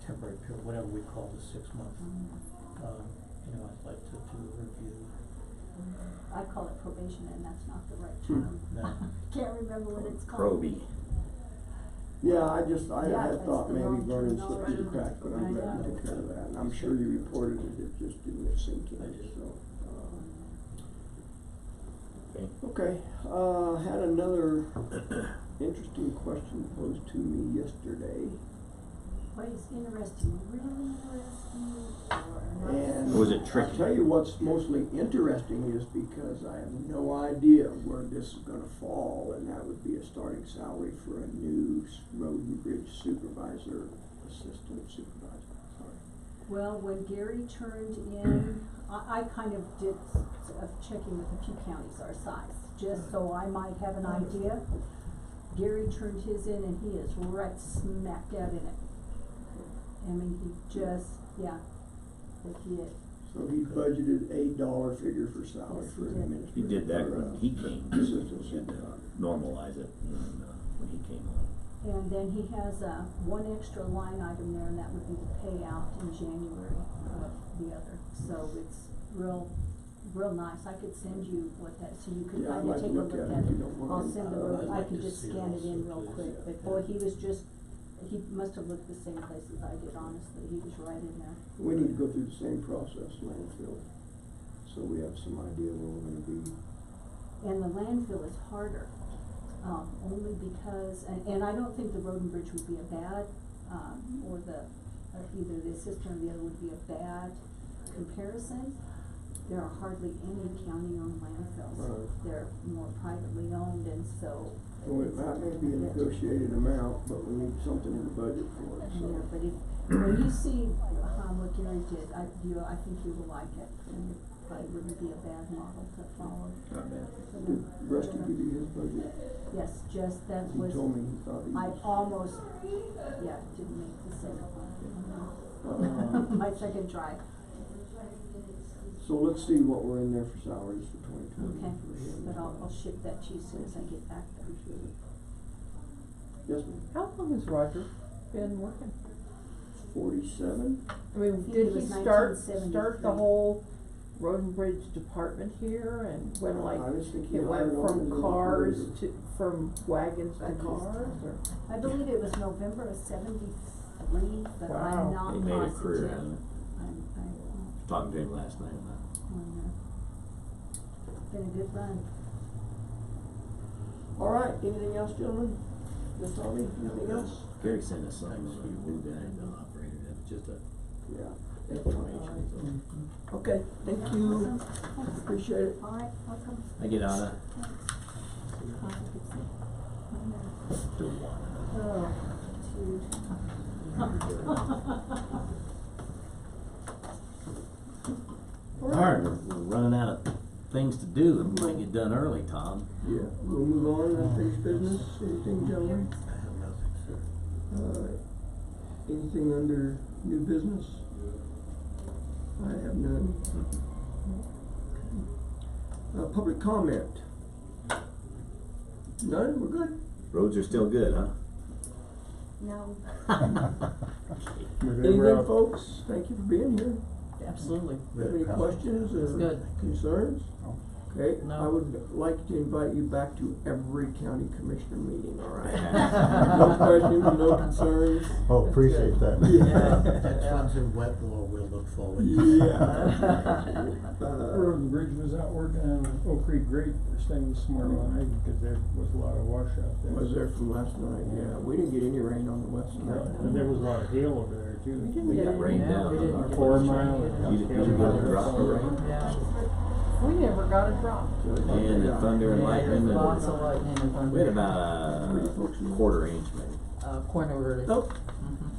Speaker 7: temporary period, whatever we call the 6 month. You know, I'd like to do a review.
Speaker 15: I call it probation, and that's not the right term.
Speaker 7: No.
Speaker 15: Can't remember what it's called.
Speaker 4: Proby.
Speaker 5: Yeah, Yeah, I
Speaker 15: Yeah,
Speaker 5: had
Speaker 15: that's
Speaker 5: thought
Speaker 15: the
Speaker 5: maybe
Speaker 15: long-term
Speaker 5: Vernon slipped through the
Speaker 15: knowledge.
Speaker 5: cracks, but I'm glad you took care of that, and I'm sure you reported it just didn't sink in, so. Okay, had another interesting question posed to me yesterday,
Speaker 15: What is interesting, really interesting, or not?
Speaker 5: and
Speaker 4: Was it
Speaker 5: I'll
Speaker 4: tricky?
Speaker 5: tell you what's mostly interesting is because I have no idea where this is gonna fall, and that would be a starting salary for a new road and bridge supervisor, assistant supervisor, sorry.
Speaker 15: Well, when Gary turned in, I kind of did checking with a few counties our size, just so I might have an idea. Gary turned his in and he is right smack dab in it. I mean, he just, yeah, that he did.
Speaker 5: So he budgeted $8 figure for salary
Speaker 15: Yes,
Speaker 5: for
Speaker 15: he
Speaker 5: an
Speaker 15: did.
Speaker 5: administrator.
Speaker 4: He did that
Speaker 5: for,
Speaker 4: when he came,
Speaker 5: assistant
Speaker 4: he had to
Speaker 5: supervisor.
Speaker 4: normalize it when he came on.
Speaker 15: And then he has, one extra line item there, and that would be the payout in January of the other. So it's real nice. I could send you what that, so you could
Speaker 5: Yeah, I'd
Speaker 15: kinda
Speaker 5: like to
Speaker 15: take a
Speaker 5: look
Speaker 15: look
Speaker 5: at it
Speaker 15: at
Speaker 5: if
Speaker 15: it.
Speaker 5: you don't mind.
Speaker 15: I'll send
Speaker 5: I'd
Speaker 15: I
Speaker 7: like
Speaker 15: can
Speaker 7: to
Speaker 15: just
Speaker 7: see it
Speaker 15: scan it in
Speaker 7: also,
Speaker 15: real
Speaker 7: please.
Speaker 15: quick, but boy, he must have looked the same place as I did, honestly. He was right in there.
Speaker 5: We need to go through the same process, landfill, so we have some idea where we're gonna be.
Speaker 15: And the landfill is harder, only because, and I don't think the road and bridge would be a bad, or either the assistant or the other would be a bad comparison. There are hardly any county-owned landfills.
Speaker 5: Right.
Speaker 15: They're more privately owned, and so.
Speaker 5: Well, that may be a negotiated amount, but we need something in the budget for it, so.
Speaker 15: Yeah, but when you see, what Gary did, I think you will like it, and it probably wouldn't be a bad model to follow.
Speaker 4: Not bad.
Speaker 5: Did Rusty give you his budget?
Speaker 15: Yes, just that
Speaker 5: He
Speaker 15: was.
Speaker 5: told me he thought he
Speaker 15: I
Speaker 5: was.
Speaker 15: almost, didn't make the second one. My second try.
Speaker 5: So let's see what we're in there for salaries for 2020.
Speaker 15: Okay,
Speaker 5: for him.
Speaker 15: but I'll ship that to you as soon as I get back there.
Speaker 5: Appreciate it. Yes, ma'am.
Speaker 1: How long has Roger been working?
Speaker 5: 47?
Speaker 1: I mean,
Speaker 15: think
Speaker 1: did
Speaker 15: it
Speaker 1: he
Speaker 15: was
Speaker 1: start the
Speaker 15: 1973.
Speaker 1: whole road and bridge department here and when
Speaker 5: I just think he
Speaker 1: it went
Speaker 5: hired on as
Speaker 1: from
Speaker 5: an
Speaker 1: cars
Speaker 5: operator.
Speaker 1: from wagons to
Speaker 15: Wagons.
Speaker 1: cars or?
Speaker 15: I believe it was November of '73, but
Speaker 1: Wow.
Speaker 15: I'm not
Speaker 4: He
Speaker 15: positive.
Speaker 4: made a career out of it.
Speaker 15: I'm
Speaker 4: Talked to him last night about it.
Speaker 15: been a good run.
Speaker 5: All right, anything else, gentlemen? Ms. Harvey, anything else?
Speaker 4: Gary sent us something on a new guy that operated it, it's just a
Speaker 5: Yeah.
Speaker 4: information.
Speaker 5: Okay, thank you.
Speaker 15: Awesome. Thanks.
Speaker 5: Appreciate it.
Speaker 15: All right, welcome.
Speaker 4: I get out of
Speaker 15: Oh, dude.
Speaker 4: Alright, we're running out of things to do, and we might get done early, Tom.
Speaker 5: Yeah, we'll move on to unfinished business. Anything, gentlemen?
Speaker 7: I have nothing, sir.
Speaker 5: Anything under new business? I have none. Public comment? None, we're good.
Speaker 4: Roads are still good, huh?
Speaker 15: No.
Speaker 5: Anything, folks? Thank you for being here.
Speaker 1: Absolutely.
Speaker 5: Have any questions
Speaker 1: It's
Speaker 5: or
Speaker 1: good.
Speaker 5: concerns? Okay,
Speaker 1: No.
Speaker 5: I would like to invite you back to every county commissioner meeting, all right? No questions, no concerns.
Speaker 12: Oh, appreciate that.
Speaker 7: Next one's in Wetmore, we'll look forward to.
Speaker 5: Yeah.
Speaker 9: Road and Bridge was out working on Oak Creek Grade first thing this morning, because there was a lot of washout there.
Speaker 5: Was there from last night, yeah. We didn't get any rain on the west
Speaker 9: Yeah,
Speaker 5: side.
Speaker 9: and there was a lot of hail over there too.
Speaker 4: We got rain down.
Speaker 1: We didn't get
Speaker 9: 4
Speaker 1: much
Speaker 9: mile.
Speaker 1: rain.
Speaker 4: You didn't get a drop of rain?
Speaker 1: Yeah. We never got a drop.
Speaker 4: And the thunder and lightning,
Speaker 1: Lots of
Speaker 4: and
Speaker 1: lightning and thunder.
Speaker 4: we had about a quarter inch maybe.
Speaker 1: Corner really.
Speaker 5: Oh,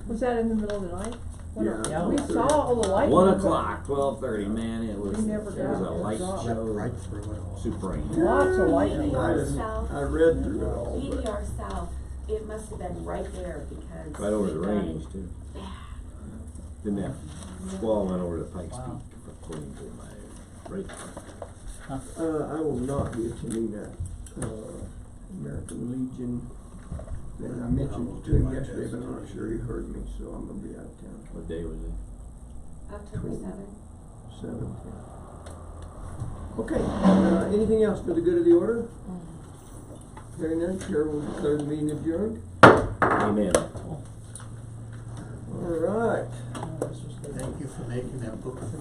Speaker 1: Was that in the middle of the night?
Speaker 5: Yeah.
Speaker 1: We saw all the lightning.
Speaker 4: 1
Speaker 1: but
Speaker 4: o'clock, 12:30, man, it was,
Speaker 1: We never
Speaker 4: it was a
Speaker 1: got a
Speaker 4: light
Speaker 1: drop.
Speaker 4: show,
Speaker 7: Right through it all.
Speaker 4: supreme.
Speaker 1: Lots of lightning.
Speaker 5: I read through it all, but.
Speaker 16: PDR South, it must have been right there because.
Speaker 4: Right over the
Speaker 16: we got it
Speaker 4: range too.
Speaker 16: bad.
Speaker 4: Then that squall went over to Pikes Peak, according to my radar.
Speaker 5: I will not be attending that, American Legion. And I mentioned it to him yesterday, but I'm not sure he heard me, so I'm gonna be out of town.
Speaker 4: What day was it?
Speaker 16: October 7th.
Speaker 5: 7th, yeah. Okay, anything else for the good of the order? Hearing none, Chair will declare the meeting adjourned.
Speaker 4: Amen.
Speaker 5: All right.
Speaker 7: Thank you for making that book for me.